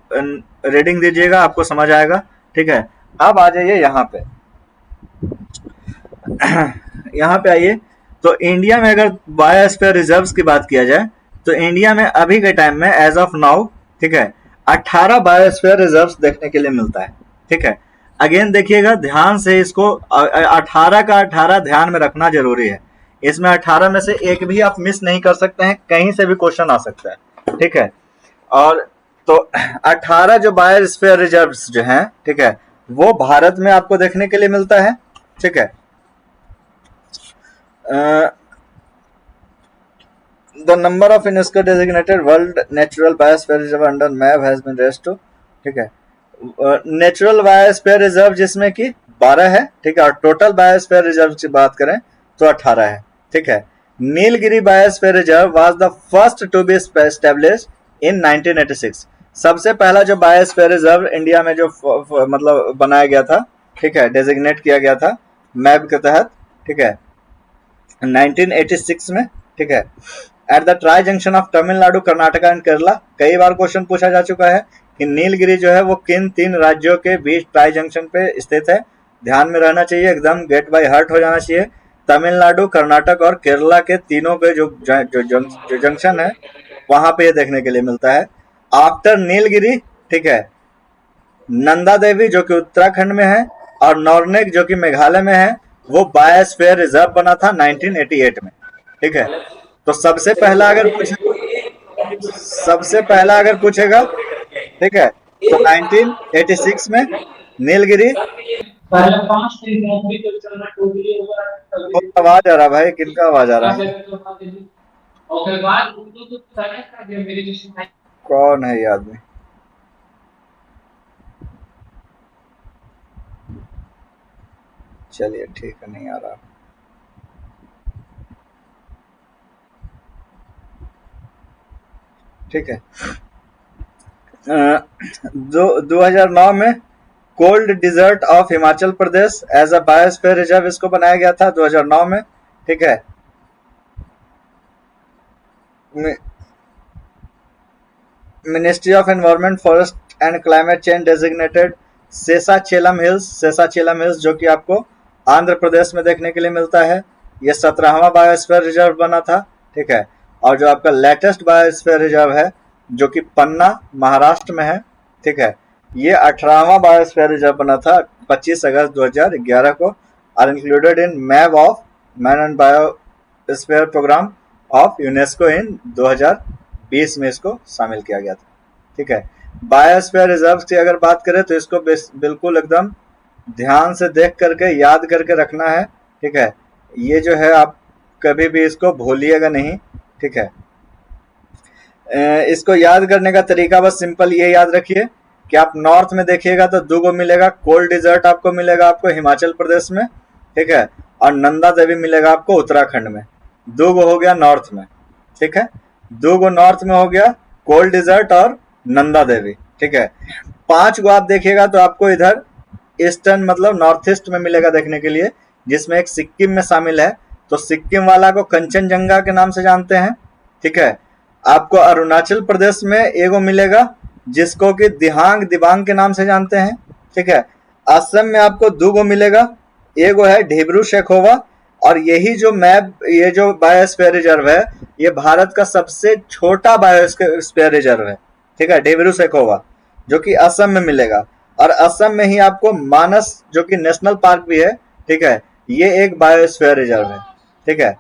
रीडिंग दीजिएगा, आपको समझ आएगा। ठीक है। अब आ जाइए यहाँ पे यहाँ पे आइए। तो इंडिया में अगर बायोस्फीयर रिजर्व्स की बात किया जाए तो इंडिया में अभी के टाइम में एज ऑफ नाउ, ठीक है, 18 बायोस्फीयर रिजर्व्स देखने के लिए मिलता है। ठीक है। अगेन देखिएगा ध्यान से, इसको 18 का 18 ध्यान में रखना जरूरी है। इसमें 18 में से एक भी आप मिस नहीं कर सकते हैं, कहीं से भी क्वेश्चन आ सकता है। ठीक है। और तो 18 जो बायोस्फीयर रिजर्व्स जो हैं, ठीक है, वो भारत में आपको देखने के लिए मिलता है। ठीक है। The number of UNESCO designated World Natural Biosphere Reserve under MAB has been raised to, ठीक है, नेचुरल बायोस्फीयर रिजर्व जिसमें कि 12 है। ठीक है। और टोटल बायोस्फीयर रिजर्व की बात करें तो 18 है। ठीक है। Nilgiri biosphere reserve was the first to be established in 1986। सबसे पहला जो बायोस्फीयर रिजर्व इंडिया में जो मतलब बनाया गया था, ठीक है, डेजिग्नेट किया गया था मैब के तहत, ठीक है, 1986 में। ठीक है। At the tri junction of Tamil Nadu, Karnataka and Kerala. कई बार क्वेश्चन पूछा जा चुका है कि नीलगिरी जो है वो किन 3 राज्यों के बीच ट्राई जंक्शन पे स्थित है। ध्यान में रहना चाहिए, एकदम गेट बाय हार्ट हो जाना चाहिए। तमिलनाडु, कर्नाटक और केरला के तीनों के जो जंक्शन है वहां पे ये देखने के लिए मिलता है। आफ्टर नीलगिरी, ठीक है, नंदा देवी जो कि उत्तराखंड में है और नॉर्नेक जो कि मेघालय में है, वो बायोस्फीयर रिजर्व बना था 1988 में। ठीक है। तो सबसे पहला अगर पूछेगा, ठीक है, तो 1986 में नीलगिरी। आवाज आ रहा भाई, किनका आवाज आ रहा है? कौन है ये आदमी? चलिए ठीक है, नहीं आ रहा। ठीक है। 2009 में cold desert of Himachal Pradesh as a biosphere reserve इसको बनाया गया था 2009 में। ठीक है। Ministry of environment, forest and climate change designated Seshachalam hills जो कि आपको आंध्र प्रदेश में देखने के लिए मिलता है। ये 17वां बायोस्फीयर रिजर्व बना था। ठीक है। और जो आपका लेटेस्ट बायोस्फीयर रिजर्व है जो कि पन्ना महाराष्ट्र में है, ठीक है, ये 18वां बायोस्फीयर रिजर्व बना था 25 अगस्त 2011 को, are included in map of man and biosphere programme of UNESCO in 2020 में इसको शामिल किया गया था। ठीक है। बायोस्फीयर रिजर्व की अगर बात करें तो इसको बिल्कुल एकदम ध्यान से देख करके याद करके रखना है। ठीक है। ये जो है आप कभी भी इसको भूलिएगा नहीं। ठीक है। इसको याद करने का तरीका बस सिंपल ये याद रखिए कि आप नॉर्थ में देखिएगा तो 2 मिलेगा, कोल्ड डिजर्ट आपको मिलेगा आपको हिमाचल प्रदेश में। ठीक है। और नंदा देवी मिलेगा आपको उत्तराखंड में। 2 हो गया नॉर्थ में। ठीक है। 2 नॉर्थ में हो गया, कोल्ड डिजर्ट और नंदा देवी। ठीक है। 5 आप देखिएगा तो आपको इधर ईस्टर्न मतलब नॉर्थ ईस्ट में मिलेगा देखने के लिए, जिसमें एक सिक्किम में शामिल है। तो सिक्किम वाला को कंचनजंगा के नाम से जानते हैं। ठीक है। आपको अरुणाचल प्रदेश में एगो मिलेगा जिसको कि दिबांग के नाम से जानते हैं। ठीक है। असम में आपको 2 मिलेगा, एगो है ढिब्रू शेखोवा, और यही जो ये जो बायोस्फीयर रिजर्व है ये भारत का सबसे छोटा बायोस्फीयर रिजर्व है। ठीक है, ढिब्रू शेखोवा, जो कि असम में मिलेगा। और असम में ही आपको मानस जो कि नेशनल पार्क भी है, ठीक है, ये एक बायोस्फीयर रिजर्व है। ठीक है।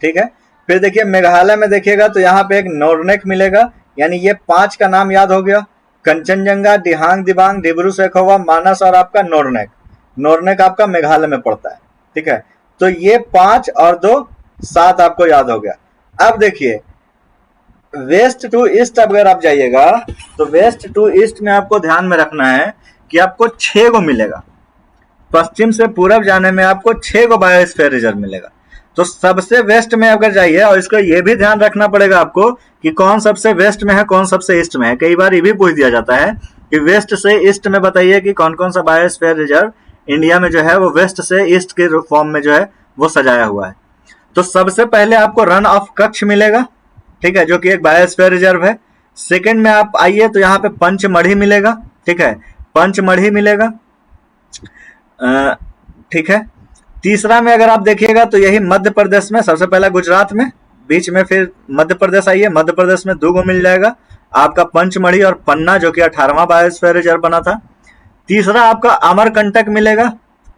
ठीक है। फिर देखिए मेघालय में देखिएगा तो यहाँ पे एक नॉर्नेक मिलेगा, यानी ये 5 का नाम याद हो गया, कंचनजंगा, दिबांग, ढिब्रू शेखोवा, मानस और आपका नॉर्नेक आपका मेघालय में पड़ता है। ठीक है। तो ये 5 और 2 7 आपको याद हो गया। अब देखिए वेस्ट टू ईस्ट अगर आप जाइएगा तो वेस्ट टू ईस्ट में आपको ध्यान में रखना है कि आपको 6 गो मिलेगा। पश्चिम से पूरब जाने में आपको 6 गो बायोस्फीयर रिजर्व मिलेगा। तो सबसे वेस्ट में अगर जाइए, और इसको ये भी ध्यान रखना पड़ेगा आपको कि कौन सबसे वेस्ट में है, कौन सबसे ईस्ट में है। कई बार ये भी पूछ दिया जाता है कि वेस्ट से ईस्ट में बताइए कि कौन कौन सा बायोस्फीयर रिजर्व इंडिया में जो है वो वेस्ट से ईस्ट के फॉर्म में जो है वो सजाया हुआ है। तो सबसे पहले आपको रन ऑफ कच्छ मिलेगा, ठीक है, जो कि एक बायोस्फीयर रिजर्व है। सेकंड में आप आइए तो यहाँ पे पंचमढ़ी मिलेगा, ठीक है, पंचमढ़ी मिलेगा, ठीक है। तीसरा में अगर आप देखिएगा तो यही मध्य प्रदेश में, सबसे पहला गुजरात में, बीच में फिर मध्य प्रदेश आइए, मध्य प्रदेश में 2 गो मिल जाएगा आपका पंचमढ़ी और पन्ना, जो कि 18वां बायोस्फीयर रिजर्व बना था। तीसरा आपका अमरकंटक मिलेगा,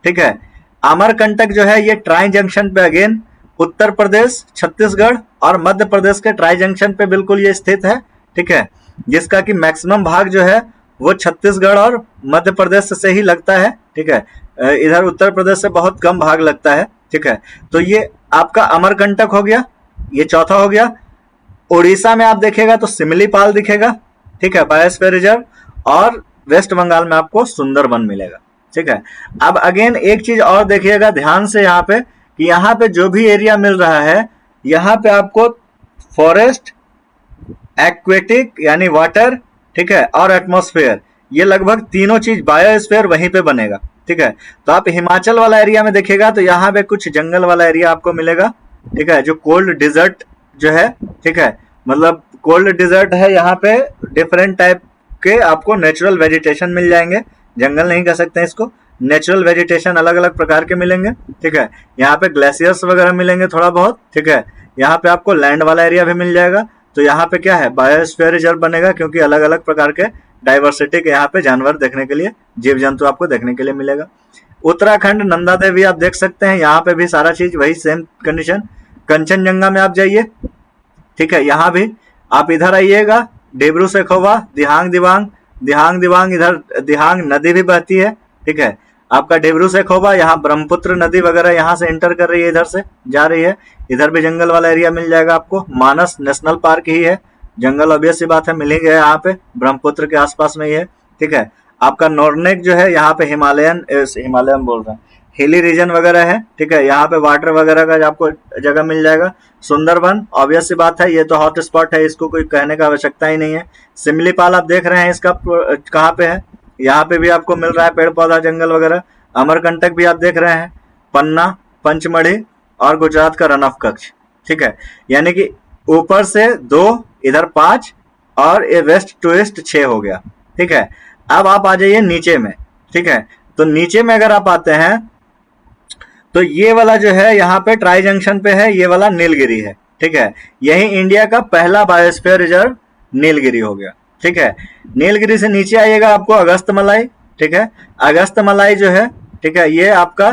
ठीक है। अमरकंटक जो है ये ट्राई जंक्शन पे अगेन उत्तर प्रदेश, छत्तीसगढ़ और मध्य प्रदेश के ट्राई जंक्शन पे बिल्कुल ये स्थित है, ठीक है, जिसका कि मैक्सिमम भाग जो है वो छत्तीसगढ़ और मध्य प्रदेश से ही लगता है, ठीक है। इधर उत्तर प्रदेश से बहुत कम भाग लगता है, ठीक है। तो ये आपका अमरकंटक हो गया, ये चौथा हो गया। उड़ीसा में आप देखेगा तो सिमलीपाल दिखेगा, ठीक है, बायोस्फीयर रिजर्व, और वेस्ट बंगाल में आपको सुंदरबन मिलेगा, ठीक है। अब अगेन एक चीज और देखिएगा ध्यान से यहाँ पे कि यहाँ पे जो भी एरिया मिल रहा है, यहाँ पे आपको फॉरेस्ट, एक्वेटिक यानी वाटर, ठीक है, और एटमॉस्फेयर, ये लगभग तीनों चीज बायोस्फीयर वहीं पे बनेगा, ठीक है। तो आप हिमाचल वाला एरिया में देखिएगा तो यहाँ पे कुछ जंगल वाला एरिया आपको मिलेगा, ठीक है, जो कोल्ड डिजर्ट जो है, ठीक है, मतलब कोल्ड डिजर्ट है। यहाँ पे डिफरेंट टाइप के आपको नेचुरल वेजिटेशन मिल जाएंगे, जंगल नहीं कह सकते इसको, नेचुरल वेजिटेशन अलग अलग प्रकार के मिलेंगे, ठीक है। यहाँ पे ग्लेशियर्स वगैरह मिलेंगे थोड़ा बहुत, ठीक है। यहाँ पे आपको लैंड वाला एरिया भी मिल जाएगा। तो यहाँ पे क्या है, बायोस्फीयर रिजर्व बनेगा, क्योंकि अलग अलग प्रकार के डाइवर्सिटी के यहाँ पे जानवर देखने के लिए, जीव जंतु आपको देखने के लिए मिलेगा। उत्तराखंड नंदा देवी आप देख सकते हैं, यहाँ पे भी सारा चीज वही सेम कंडीशन। कंचनजंगा में आप जाइए, ठीक है, यहाँ भी आप इधर आइएगा, डिब्रू सेखोवा, दिहांग दिबांग, दिहांग दिबांग, इधर दिहांग नदी भी बहती है, ठीक है। आपका डिब्रू सेखोवा, यहाँ ब्रह्मपुत्र नदी वगैरह यहाँ से एंटर कर रही है, इधर से जा रही है, इधर भी जंगल वाला एरिया मिल जाएगा आपको। मानस नेशनल पार्क ही है, जंगल ऑब्वियस सी बात है, मिल ही गया यहाँ पे, ब्रह्मपुत्र के आसपास में ही है, ठीक है। आपका नॉर्नेक जो है यहाँ पे हिमालयन बोल रहे हैं, हिली रीजन वगैरह है, ठीक है, यहाँ पे वाटर वगैरह का आपको जगह मिल जाएगा। सुंदरबन ऑब्वियस सी बात है, ये तो हॉट स्पॉट है, इसको कोई कहने का आवश्यकता ही नहीं है। सिमलीपाल आप देख रहे हैं, इसका कहाँ पे है, यहाँ पे भी आपको मिल रहा है पेड़ पौधा जंगल वगैरह। अमरकंटक भी आप देख रहे हैं, पन्ना, पंचमढ़ी और गुजरात का रन ऑफ कच्छ, ठीक है। यानी कि ऊपर से 2, इधर 5 और ये वेस्ट टू ईस्ट 6 हो गया, ठीक है। अब आप आ जाइए नीचे में, ठीक है। तो नीचे में अगर आप आते हैं तो ये वाला जो है यहाँ पे ट्राई जंक्शन पे है, ये वाला नीलगिरी है, ठीक है। यही इंडिया का पहला बायोस्फीयर रिजर्व नीलगिरी हो गया, ठीक है। नीलगिरी से नीचे आइएगा आपको अगस्त मलाई, ठीक है। अगस्त मलाई जो है, ठीक है, ये आपका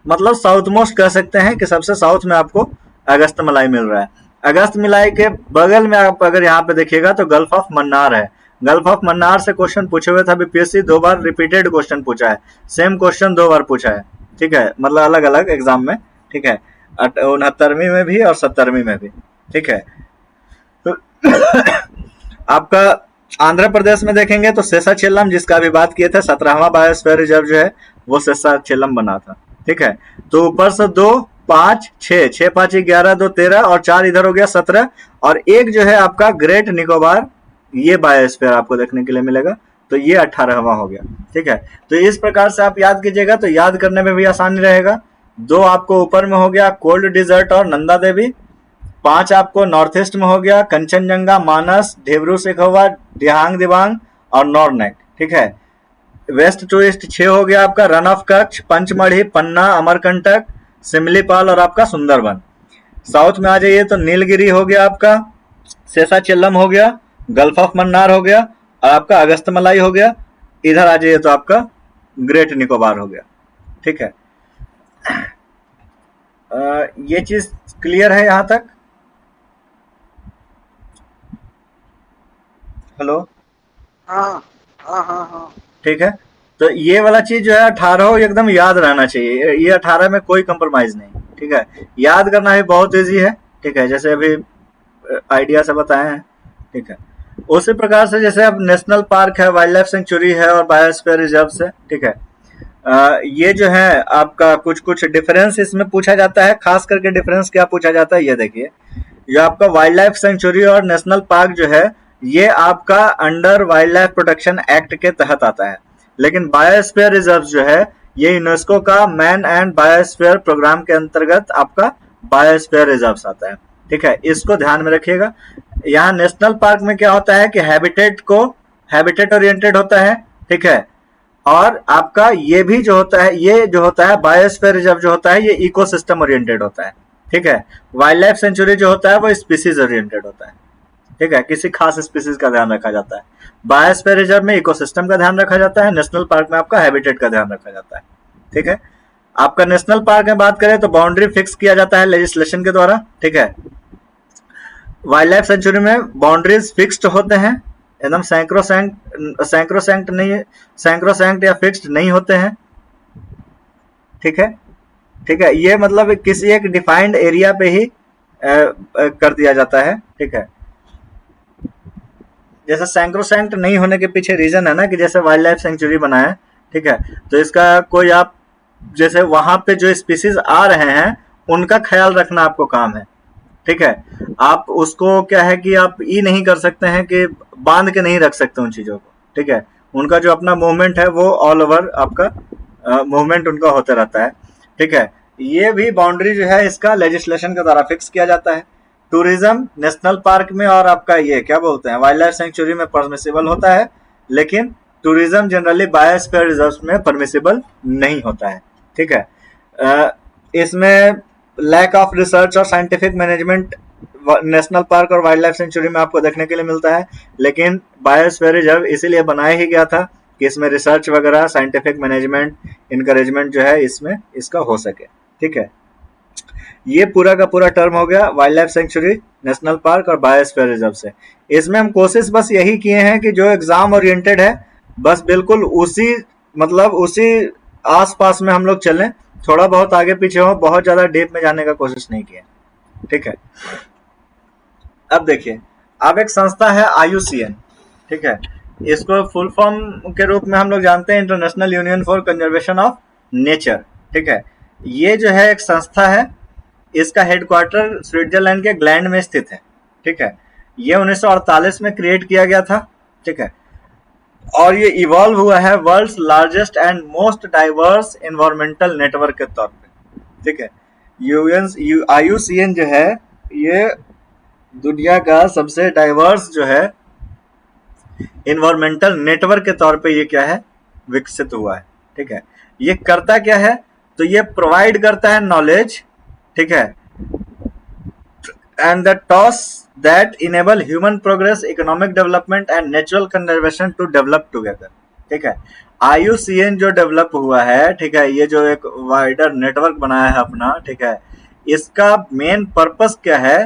मतलब साउथ मोस्ट कह सकते हैं कि सबसे साउथ में आपको अगस्त मलाई मिल रहा है। अगस्त मलाई के बगल में आप अगर यहाँ पे देखिएगा तो गल्फ ऑफ मन्नार है। गल्फ ऑफ मन्नार से क्वेश्चन पूछे हुए था बीपीएससी, 2 बार रिपीटेड क्वेश्चन पूछा है, सेम क्वेश्चन 2 बार पूछा है, ठीक है, मतलब अलग अलग एग्जाम में, ठीक है, 69वीं में भी और 70वीं में भी, ठीक है। तो आपका आंध्र प्रदेश में देखेंगे तो शेषाचलम, जिसका अभी बात किए थे, 17वां बायोस्फीयर रिजर्व जो है वो शेषाचलम बना था, ठीक है। तो ऊपर से 2, 5, 6, 6, 5, 11, 2, 13 और 4 इधर हो गया 17, और एक जो है आपका ग्रेट निकोबार, ये बायोस्फीयर आपको देखने के लिए मिलेगा, तो ये 18वां हो गया, ठीक है। तो इस प्रकार से आप याद कीजिएगा तो याद करने में भी आसानी रहेगा। 2 आपको ऊपर में हो गया कोल्ड डिजर्ट और नंदा देवी, 5 आपको नॉर्थ ईस्ट में हो गया कंचनजंगा, मानस, डिब्रू सेखोवा, दिहांग दिबांग और नॉर्नेक, ठीक है। वेस्ट टू ईस्ट 6 हो गया आपका रन ऑफ कच्छ, पंचमढ़ी, पन्ना, अमरकंटक, सिमलीपाल और आपका सुंदरबन। साउथ में आ जाइए तो नीलगिरी हो गया आपका, शेषाचलम हो गया, गल्फ ऑफ मन्नार हो गया और आपका अगस्त मलाई हो गया। इधर आ जाइए तो आपका ग्रेट निकोबार हो गया, ठीक है। ये चीज क्लियर है यहाँ तक? हेलो, हाँ हाँ हाँ हाँ ठीक है। तो ये वाला चीज जो है 18 एकदम याद रहना चाहिए, ये 18 में कोई कंप्रोमाइज नहीं, ठीक है। याद करना भी बहुत इजी है, ठीक है। जैसे अभी आइडिया से बताए हैं, ठीक है। उसी प्रकार से जैसे अब नेशनल पार्क है, वाइल्ड लाइफ सेंचुरी है और बायोस्फीयर रिजर्व है, ठीक है। ये जो है आपका कुछ कुछ डिफरेंस इसमें पूछा जाता है। खास करके डिफरेंस क्या पूछा जाता है, ये देखिए, जो आपका वाइल्ड लाइफ सेंचुरी और नेशनल पार्क जो है ये आपका under wild life protection act के तहत आता है, लेकिन बायोस्फीयर रिजर्व जो है ये यूनेस्को का मैन एंड बायोस्फीयर प्रोग्राम के अंतर्गत आपका बायोस्फीयर रिजर्व आता है, ठीक है। इसको ध्यान में रखिएगा। यहाँ नेशनल पार्क में क्या होता है कि हैबिटेट ओरिएंटेड होता है, ठीक है। और आपका ये भी जो होता है, ये जो होता है बायोस्फीयर रिजर्व जो होता है ये इकोसिस्टम ओरिएंटेड होता है, ठीक है। वाइल्ड लाइफ सेंचुरी जो होता है वो स्पीसीज ओरिएंटेड होता है, ठीक है, किसी खास स्पीसीज का ध्यान रखा जाता है। बायोस्फीयर रिजर्व में इकोसिस्टम का ध्यान रखा जाता है, नेशनल पार्क में आपका हैबिटेट का ध्यान रखा जाता है, ठीक है। आपका नेशनल पार्क में बात करें तो बाउंड्री फिक्स किया जाता है लेजिस्लेशन के द्वारा, ठीक है। वाइल्ड लाइफ सेंचुरी में बाउंड्रीज फिक्स्ड होते हैं, एकदम सैंक्रोसैंक्ट नहीं है, सैंक्रोसैंक्ट या फिक्स्ड नहीं होते हैं, ठीक है, ठीक है। ये मतलब किसी एक डिफाइंड एरिया पे ही कर दिया जाता है, ठीक है। जैसे सैंक्रोसैंक्ट नहीं होने के पीछे रीजन है ना कि जैसे वाइल्ड लाइफ सेंचुरी बना है, ठीक है, तो इसका कोई आप जैसे वहां पे जो स्पीसीज आ रहे हैं उनका ख्याल रखना आपको काम है, ठीक है। आप उसको क्या है कि आप ये नहीं कर सकते हैं कि बांध के नहीं रख सकते उन चीजों को, ठीक है। उनका जो अपना मूवमेंट है वो ऑल ओवर आपका मूवमेंट उनका होता रहता है, ठीक है। ये भी बाउंड्री जो है इसका लेजिस्लेशन के द्वारा फिक्स किया जाता है। टूरिज्म नेशनल पार्क में और आपका ये क्या बोलते हैं वाइल्ड लाइफ सेंचुरी में परमिसिबल होता है, लेकिन टूरिज्म जनरली बायोस्फीयर रिजर्व में परमिसिबल नहीं होता है, ठीक है। इसमें लैक ऑफ रिसर्च और साइंटिफिक मैनेजमेंट नेशनल पार्क और वाइल्ड लाइफ सेंचुरी में आपको देखने के लिए मिलता है, लेकिन बायोस्फीयर रिजर्व इसीलिए बनाया ही गया था कि इसमें रिसर्च वगैरह साइंटिफिक मैनेजमेंट इनकरेजमेंट जो है इसमें इसका हो सके, ठीक है। ये पूरा का पूरा टर्म हो गया wild life sanctuary, national park और बायोस्फीयर रिजर्व से। इसमें हम कोशिश बस यही किए हैं कि जो एग्जाम ओरिएंटेड है बस बिल्कुल उसी मतलब उसी आसपास में हम लोग चलें, थोड़ा बहुत आगे पीछे हो, बहुत ज्यादा डीप में जाने का कोशिश नहीं किया, ठीक है। अब देखिए, अब एक संस्था है IUCN, ठीक है। इसको फुल फॉर्म के रूप में हम लोग जानते हैं international union for conservation of nature, ठीक है। ये जो है एक संस्था है, इसका हेडक्वार्टर स्विट्जरलैंड के ग्लैंड में स्थित है, ठीक है। ये 1948 में क्रिएट किया गया था, ठीक है। और ये इवॉल्व हुआ है world's largest and most diverse environmental network के तौर पे, ठीक है। IUCN जो है ये दुनिया का सबसे डाइवर्स जो है एनवायरमेंटल नेटवर्क के तौर पे ये क्या है विकसित हुआ है, ठीक है। ये करता क्या है, तो ये प्रोवाइड करता है नॉलेज, ठीक है, and the tools that enable human progress, economic development and natural conservation to develop together, ठीक है। IUCN जो डेवलप हुआ है, ठीक है, ये जो एक वाइडर नेटवर्क बनाया है अपना, ठीक है, इसका मेन पर्पस क्या है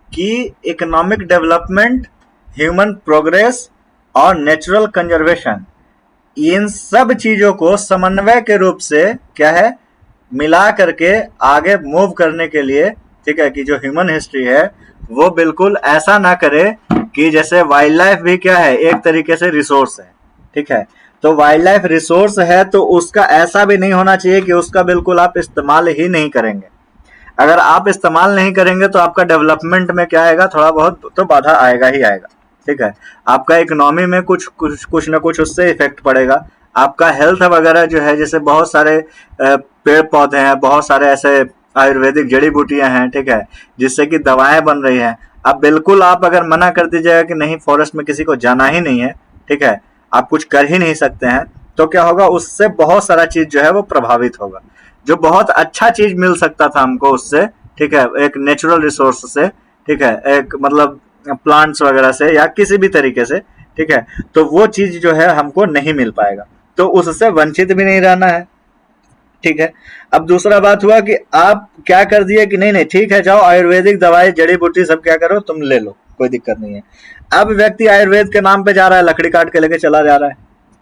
कि इकोनॉमिक डेवलपमेंट, ह्यूमन प्रोग्रेस और नेचुरल कंजर्वेशन, इन सब चीजों को समन्वय के रूप से क्या है मिला करके आगे मूव करने के लिए, ठीक है, कि जो ह्यूमन हिस्ट्री है वो बिल्कुल ऐसा ना करे कि जैसे वाइल्ड लाइफ भी क्या है एक तरीके से रिसोर्स है, ठीक है। तो वाइल्ड लाइफ रिसोर्स है तो उसका ऐसा भी नहीं होना चाहिए कि उसका बिल्कुल आप इस्तेमाल ही नहीं करेंगे। अगर आप इस्तेमाल नहीं करेंगे तो आपका डेवलपमेंट में क्या आएगा, थोड़ा बहुत तो बाधा आएगा ही आएगा, ठीक है। आपका इकोनॉमी में कुछ ना कुछ उससे इफेक्ट पड़ेगा। आपका हेल्थ वगैरह जो है, जैसे बहुत सारे पेड़ पौधे हैं, बहुत सारे ऐसे आयुर्वेदिक जड़ी बूटियां हैं, ठीक है, जिससे कि दवाएं बन रही हैं। अब बिल्कुल आप अगर मना कर दीजिएगा कि नहीं फॉरेस्ट में किसी को जाना ही नहीं है, ठीक है, आप कुछ कर ही नहीं सकते हैं, तो क्या होगा, उससे बहुत सारा चीज जो है वो प्रभावित होगा। जो बहुत अच्छा चीज मिल सकता था हमको उससे, ठीक है, एक नेचुरल रिसोर्स से, ठीक है, एक मतलब प्लांट्स वगैरह से या किसी भी तरीके से, ठीक है, तो वो चीज जो है हमको नहीं मिल पाएगा, तो उससे वंचित भी नहीं रहना है, ठीक है। अब दूसरा बात हुआ कि आप क्या कर दिए कि नहीं नहीं ठीक है, जाओ आयुर्वेदिक दवाई जड़ी बूटी सब क्या करो तुम ले लो, कोई दिक्कत नहीं है। अब व्यक्ति आयुर्वेद के नाम पे जा रहा है, लकड़ी काट के लेके चला जा रहा है,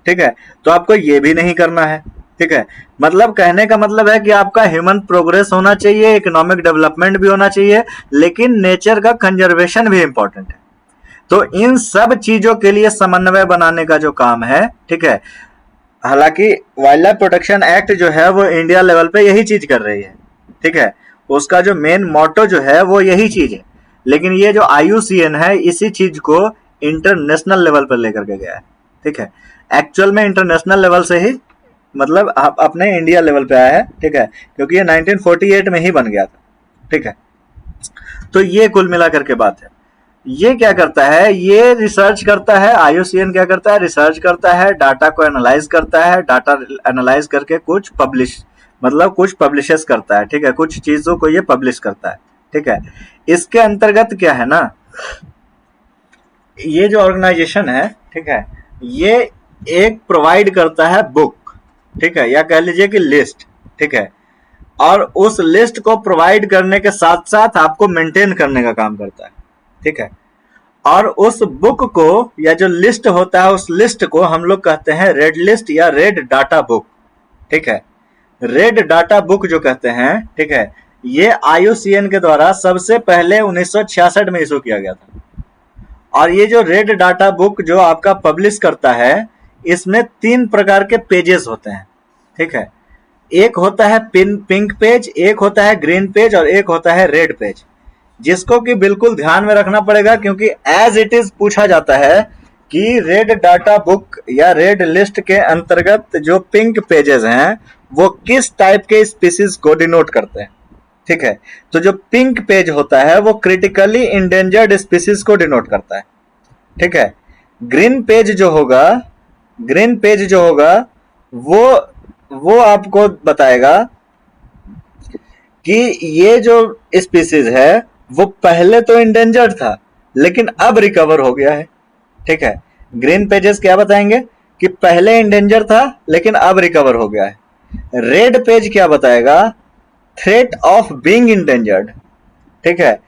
ठीक है, तो आपको ये भी नहीं करना है, ठीक है, मतलब कहने का मतलब है कि आपका ह्यूमन प्रोग्रेस होना चाहिए, इकोनॉमिक डेवलपमेंट भी होना चाहिए, लेकिन नेचर का कंजर्वेशन भी इंपॉर्टेंट है। तो इन सब चीजों के लिए समन्वय बनाने का जो काम है, ठीक है, हालांकि वाइल्ड लाइफ प्रोटेक्शन एक्ट जो है वो इंडिया लेवल पे यही चीज कर रही है, ठीक है, उसका जो मेन मोटो जो है वो यही चीज है, लेकिन ये जो IUCN है इसी चीज को इंटरनेशनल लेवल पर लेकर के गया है, ठीक है, एक्चुअल में इंटरनेशनल लेवल से ही मतलब अपने इंडिया लेवल पे आया है, ठीक है, क्योंकि ये 1948 में ही बन गया था, ठीक है। तो ये कुल मिलाकर के बात है। ये क्या करता है, ये रिसर्च करता है, IUCN क्या करता है, रिसर्च करता है, डाटा को एनालाइज करता है, डाटा एनालाइज करके कुछ पब्लिशेस करता है, ठीक है, कुछ चीजों को ये पब्लिश करता है, ठीक है। इसके अंतर्गत क्या है ना, ये जो ऑर्गेनाइजेशन है, ठीक है, ये एक प्रोवाइड करता है बुक, ठीक है, या कह लीजिए कि लिस्ट, ठीक है, और उस लिस्ट को प्रोवाइड करने के साथ साथ आपको मेंटेन करने का काम करता है, ठीक है, और उस बुक को या जो लिस्ट होता है उस लिस्ट को हम लोग कहते हैं रेड लिस्ट या रेड डाटा बुक, ठीक है। रेड डाटा बुक जो कहते हैं, ठीक है, ये IUCN के द्वारा सबसे पहले 1966 में इशू किया गया था। और ये जो रेड डाटा बुक जो आपका पब्लिश करता है, इसमें 3 प्रकार के पेजेस होते हैं, ठीक है, एक होता है पिंक पेज, एक होता है ग्रीन पेज और एक होता है रेड पेज, जिसको कि बिल्कुल ध्यान में रखना पड़ेगा, क्योंकि एज इट इज पूछा जाता है कि रेड डाटा बुक या रेड लिस्ट के अंतर्गत जो पिंक पेजेस हैं वो किस टाइप के स्पीसीज को डिनोट करते हैं, ठीक है। तो जो पिंक पेज होता है वो क्रिटिकली इंडेंजर्ड स्पीसीज को डिनोट करता है, ठीक है। ग्रीन पेज जो होगा वो आपको बताएगा कि ये जो स्पीसीज है वो पहले तो इंडेंजर्ड था लेकिन अब रिकवर हो गया है, ठीक है। ग्रीन पेजेस क्या बताएंगे कि पहले इंडेंजर था लेकिन अब रिकवर हो गया है। रेड पेज क्या बताएगा, थ्रेट ऑफ बीइंग इंडेंजर्ड, ठीक है,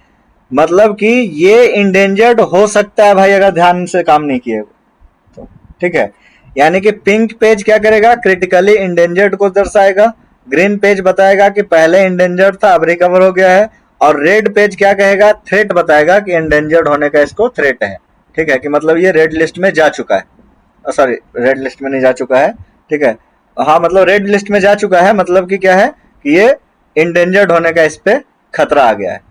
मतलब कि ये इंडेंजर्ड हो सकता है भाई अगर ध्यान से काम नहीं किए तो, ठीक है। यानी कि पिंक पेज क्या करेगा, क्रिटिकली इंडेंजर्ड को दर्शाएगा, ग्रीन पेज बताएगा कि पहले इंडेंजर्ड था अब रिकवर हो गया है, और रेड पेज क्या कहेगा, थ्रेट बताएगा कि इंडेंजर्ड होने का इसको थ्रेट है, ठीक है, कि मतलब ये रेड लिस्ट में जा चुका है, सॉरी रेड लिस्ट में नहीं जा चुका है, ठीक है, हाँ मतलब रेड लिस्ट में जा चुका है, मतलब कि क्या है कि ये इंडेंजर्ड होने का इस पे खतरा आ गया है,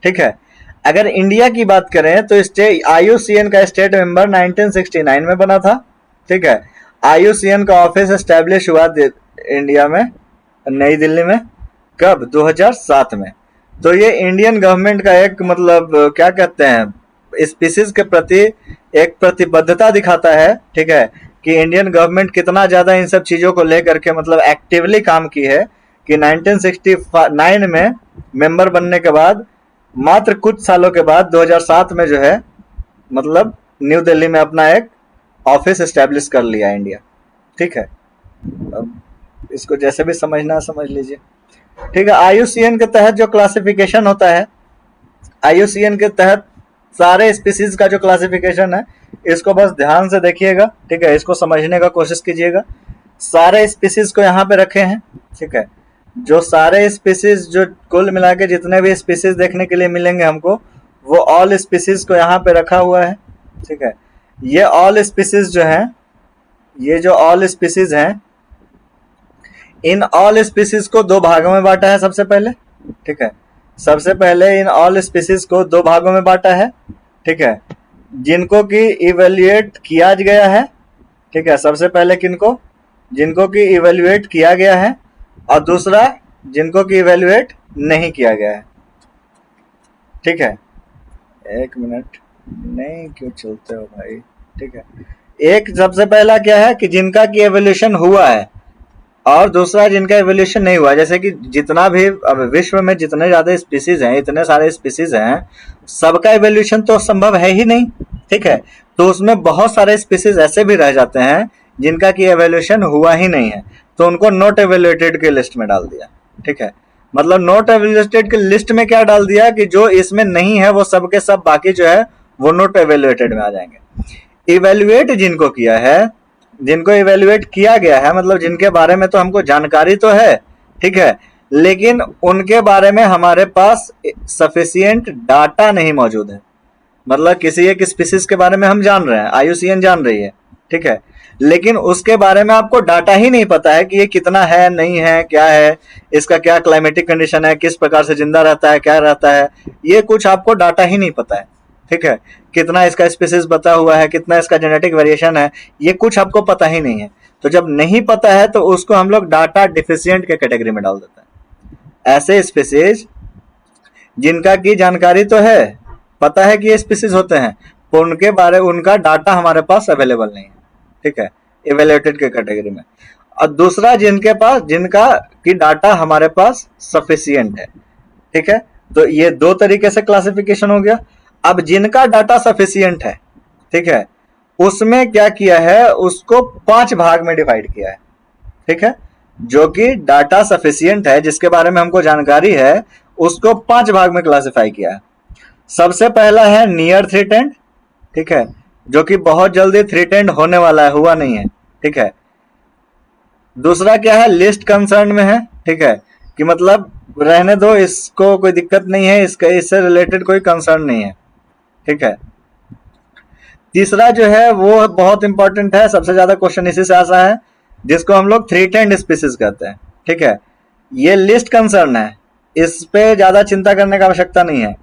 ठीक है। अगर इंडिया की बात करें तो IUCN का स्टेट मेंबर 1969 में बना था, ठीक है। IUCN का ऑफिस एस्टेब्लिश हुआ इंडिया में, नई दिल्ली में, कब, 2007 में। तो ये इंडियन गवर्नमेंट का एक मतलब क्या कहते हैं स्पीसीज के प्रति एक प्रतिबद्धता दिखाता है, ठीक है, कि इंडियन गवर्नमेंट कितना ज्यादा इन सब चीजों को लेकर के मतलब एक्टिवली काम की है, कि 1969 में मेंबर बनने के बाद मात्र कुछ सालों के बाद 2007 में जो है मतलब न्यू दिल्ली में अपना एक ऑफिस एस्टेब्लिश कर लिया इंडिया, ठीक है। अब इसको जैसे भी समझना समझ लीजिए, ठीक है। IUCN के तहत जो क्लासिफिकेशन होता है, IUCN के तहत सारे स्पीसीज का जो क्लासिफिकेशन है इसको बस ध्यान से देखिएगा, ठीक है, इसको समझने का कोशिश कीजिएगा। सारे स्पीसीज को यहाँ पे रखे हैं, ठीक है, जो सारे स्पीसीज जो कुल मिला के जितने भी स्पीसीज देखने के लिए मिलेंगे हमको वो ऑल स्पीसीज को यहाँ पे रखा हुआ है, ठीक है। ये ऑल स्पीसीज जो हैं, ये जो ऑल स्पीसीज हैं, इन ऑल स्पीसीज को 2 भागों में बांटा है सबसे पहले, ठीक है। सबसे पहले इन ऑल स्पीसीज को 2 भागों में बांटा है, ठीक है, जिनको कि इवेल्युएट किया गया है, ठीक है। सबसे पहले किनको, जिनको कि इवेल्युएट किया गया है, और दूसरा जिनको कि इवेल्युएट नहीं किया गया है, ठीक है। एक मिनट, नहीं क्यों चलते हो भाई, ठीक है। एक सबसे पहला क्या है कि जिनका कि एवोल्यूशन हुआ है, और दूसरा जिनका एवोल्यूशन नहीं हुआ। जैसे कि जितना भी अब विश्व में जितने ज्यादा स्पीसीज हैं, इतने सारे स्पीसीज हैं, सबका एवोल्यूशन तो संभव है ही नहीं, ठीक है। तो उसमें बहुत सारे स्पीसीज ऐसे भी रह जाते हैं जिनका कि एवोल्यूशन हुआ ही नहीं है, तो उनको नॉट एवोल्यूटेड के लिस्ट में डाल दिया, ठीक है। मतलब नॉट एवोल्यूटेड के लिस्ट में क्या डाल दिया कि जो इसमें नहीं है वो सब के सब बाकी जो है वो नॉट एवोल्यूटेड में आ जाएंगे। इवेल्युएट जिनको किया है जिनको इवेल्युएट किया गया है, मतलब जिनके बारे में तो हमको जानकारी तो है, ठीक है, लेकिन उनके बारे में हमारे पास सफिशिएंट डाटा नहीं मौजूद है। मतलब किसी एक स्पीसीज के बारे में हम जान रहे हैं, IUCN जान रही है, ठीक है, लेकिन उसके बारे में आपको डाटा ही नहीं पता है कि ये कितना है, नहीं है, क्या है, इसका क्या क्लाइमेटिक कंडीशन है, किस प्रकार से जिंदा रहता है, क्या रहता है, ये कुछ आपको डाटा ही नहीं पता है, ठीक है, कितना इसका स्पीसीज बता हुआ है, कितना इसका जेनेटिक वेरिएशन है, ये कुछ आपको पता ही नहीं है। तो जब नहीं पता है तो उसको हम लोग डाटा डिफिशियंट के कैटेगरी में डाल देते हैं। ऐसे स्पीसीज जिनका की जानकारी तो है, पता है कि ये स्पीसीज होते हैं, पर उनके बारे उनका डाटा हमारे पास अवेलेबल नहीं है, ठीक है, इवेल्युएटेड के कैटेगरी में। और दूसरा जिनके पास, जिनका की डाटा हमारे पास सफिशिएंट है, ठीक है, तो ये दो तरीके से क्लासिफिकेशन हो गया। अब जिनका डाटा सफिशिएंट है, ठीक है, उसमें क्या किया है, उसको 5 भाग में डिवाइड किया है, ठीक है, जो कि डाटा सफिशिएंट है, जिसके बारे में हमको जानकारी है, उसको 5 भाग में क्लासिफाई किया है। सबसे पहला है नियर थ्रेटेंड, ठीक है, जो कि बहुत जल्दी थ्रेटेंड होने वाला है, हुआ नहीं है, ठीक है। दूसरा क्या है, लिस्ट कंसर्न में है, ठीक है, कि मतलब रहने दो, इसको कोई दिक्कत नहीं है, इसका इससे रिलेटेड कोई कंसर्न नहीं है, ठीक है। तीसरा जो है वो बहुत इंपॉर्टेंट है, सबसे ज्यादा क्वेश्चन इसी से आता है, जिसको हम लोग थ्रेटेंड स्पीसीज कहते हैं, ठीक है। ये लिस्ट कंसर्न है, इस पे ज्यादा चिंता करने का आवश्यकता नहीं है।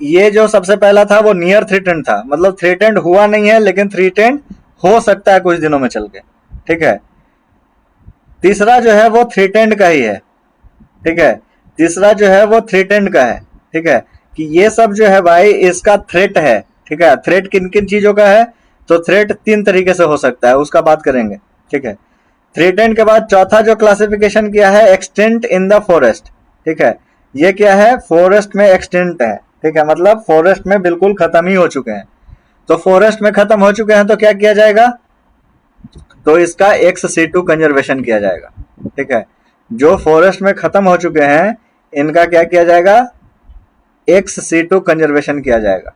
ये जो सबसे पहला था वो नियर थ्रेटेंड था, मतलब थ्रेटेंड हुआ नहीं है, लेकिन थ्रेटेंड हो सकता है कुछ दिनों में चल के, ठीक है। तीसरा जो है वो थ्रेटेंड का ही है, ठीक है, तीसरा जो है वो थ्रेटेंड का है, ठीक है, कि ये सब जो है भाई इसका थ्रेट है, ठीक है। थ्रेट किन किन चीजों का है, तो थ्रेट 3 तरीके से हो सकता है, उसका बात करेंगे, ठीक है। थ्रेटेंड के बाद चौथा जो क्लासिफिकेशन किया है, एक्सटेंट इन द फॉरेस्ट, ठीक है, ये क्या है, फॉरेस्ट में एक्सटेंट है, ठीक है, मतलब फॉरेस्ट में बिल्कुल खत्म ही हो चुके हैं। तो फॉरेस्ट में खत्म हो चुके हैं तो क्या किया जाएगा, तो इसका XC2 कंजर्वेशन किया जाएगा, ठीक है। जो फॉरेस्ट में खत्म हो चुके हैं इनका क्या किया जाएगा, XC2 कंजर्वेशन किया जाएगा।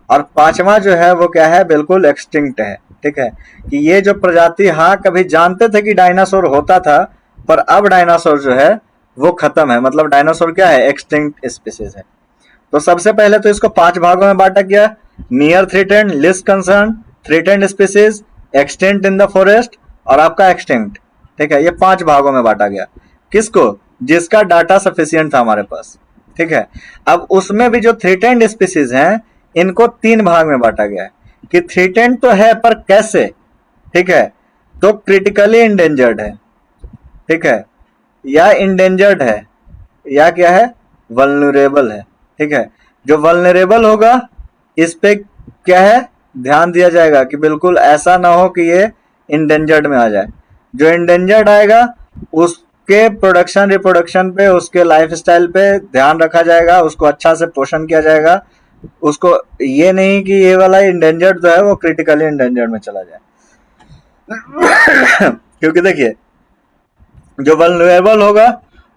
और पांचवा जो है वो क्या है, बिल्कुल एक्सटिंक्ट है, ठीक है, कि ये जो प्रजाति, हाँ कभी जानते थे कि डायनासोर होता था, पर अब डायनासोर जो है वो खत्म है, मतलब डायनासोर क्या है, एक्सटिंक्ट स्पीसीज है। तो सबसे पहले तो इसको 5 भागों में बांटा गया, near threatened, list concern, threatened species, extent in the forest और आपका एक्सटिंक्ट, ठीक है, ये 5 भागों में बांटा गया। किसको, जिसका डाटा सफिशिएंट था हमारे पास, ठीक है। अब उसमें भी जो थ्रेटेंड स्पीसीज हैं इनको 3 भाग में बांटा गया है, कि थ्रेटेंड तो है पर कैसे, ठीक है, तो क्रिटिकली इंडेंजर्ड है, ठीक है, या इंडेंजर्ड है, या क्या है, वल्नरेबल है, ठीक है। जो वल्नरेबल होगा इस पे क्या है, ध्यान दिया जाएगा कि बिल्कुल ऐसा ना हो कि ये इंडेंजर्ड में आ जाए। जो इंडेंजर्ड आएगा उसके प्रोडक्शन रिप्रोडक्शन पे, उसके लाइफस्टाइल पे ध्यान रखा जाएगा, उसको अच्छा से पोषण किया जाएगा, उसको ये नहीं कि ये वाला इंडेंजर्ड जो है वो क्रिटिकली इंडेंजर्ड में चला जाए। क्योंकि देखिए, जो वल्नरेबल होगा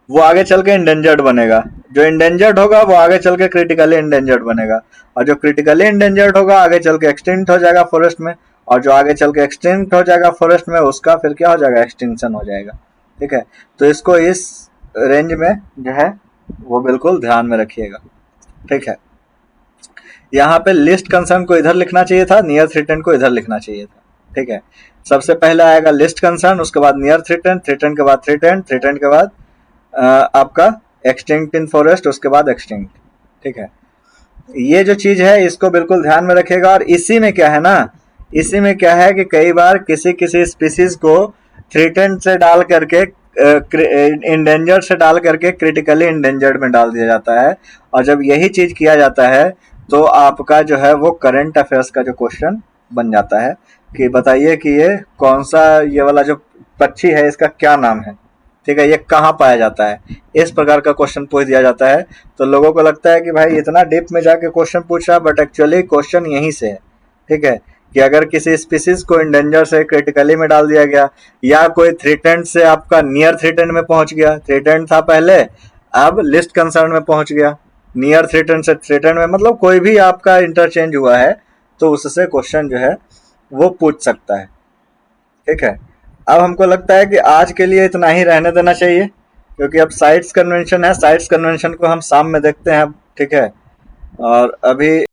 वो आगे चल के इंडेंजर्ड बनेगा, जो इंडेंजर्ड होगा वो आगे चल के क्रिटिकली इंडेंजर्ड बनेगा, और जो क्रिटिकली इंडेंजर्ड होगा आगे चल के एक्सटिंक्ट हो जाएगा फॉरेस्ट में, और जो आगे चल के एक्सटिंक्ट हो जाएगा फॉरेस्ट में उसका फिर क्या हो जाएगा, एक्सटिंक्शन हो जाएगा, ठीक है। तो इसको इस रेंज में जो है वो बिल्कुल ध्यान में रखिएगा, ठीक है। यहाँ पे लिस्ट कंसर्न को इधर लिखना चाहिए था, नियर थ्रेटेंड को इधर लिखना चाहिए था, ठीक है। सबसे पहले आएगा लिस्ट कंसर्न, उसके बाद नियर थ्रेटेंड, थ्रेटेंड के बाद थ्रेटेंड, थ्रेटेंड के बाद आपका एक्सटिंक्ट इन फॉरेस्ट, उसके बाद एक्सटिंक्ट, ठीक है। ये जो चीज है इसको बिल्कुल ध्यान में रखेगा। और इसी में क्या है ना, इसी में क्या है कि कई बार किसी किसी स्पीसीज को थ्रेटेंड से डाल करके, इंडेंजर्ड से डाल करके क्रिटिकली इंडेंजर्ड में डाल दिया जाता है। और जब यही चीज किया जाता है तो आपका जो है वो करंट अफेयर्स का जो क्वेश्चन बन जाता है कि बताइए कि ये कौन सा, ये वाला जो पक्षी है इसका क्या नाम है, ठीक है, ये कहाँ पाया जाता है, इस प्रकार का क्वेश्चन पूछ दिया जाता है। तो लोगों को लगता है कि भाई इतना डीप में जाके क्वेश्चन पूछ रहा है, बट एक्चुअली क्वेश्चन यहीं से है, ठीक है, कि अगर किसी स्पीसीज को इंडेंजर से क्रिटिकली में डाल दिया गया, या कोई थ्रेटेंड से आपका नियर थ्रेटेंड में पहुंच गया, थ्रेटेंड था पहले अब लिस्ट कंसर्न में पहुंच गया, नियर थ्रेटेंड से थ्रेटेंड में, मतलब कोई भी आपका इंटरचेंज हुआ है तो उससे क्वेश्चन जो है वो पूछ सकता है। ठीक है, अब हमको लगता है कि आज के लिए इतना ही रहने देना चाहिए, क्योंकि अब साइट्स कन्वेंशन है, साइट्स कन्वेंशन को हम शाम में देखते हैं, ठीक है। और अभी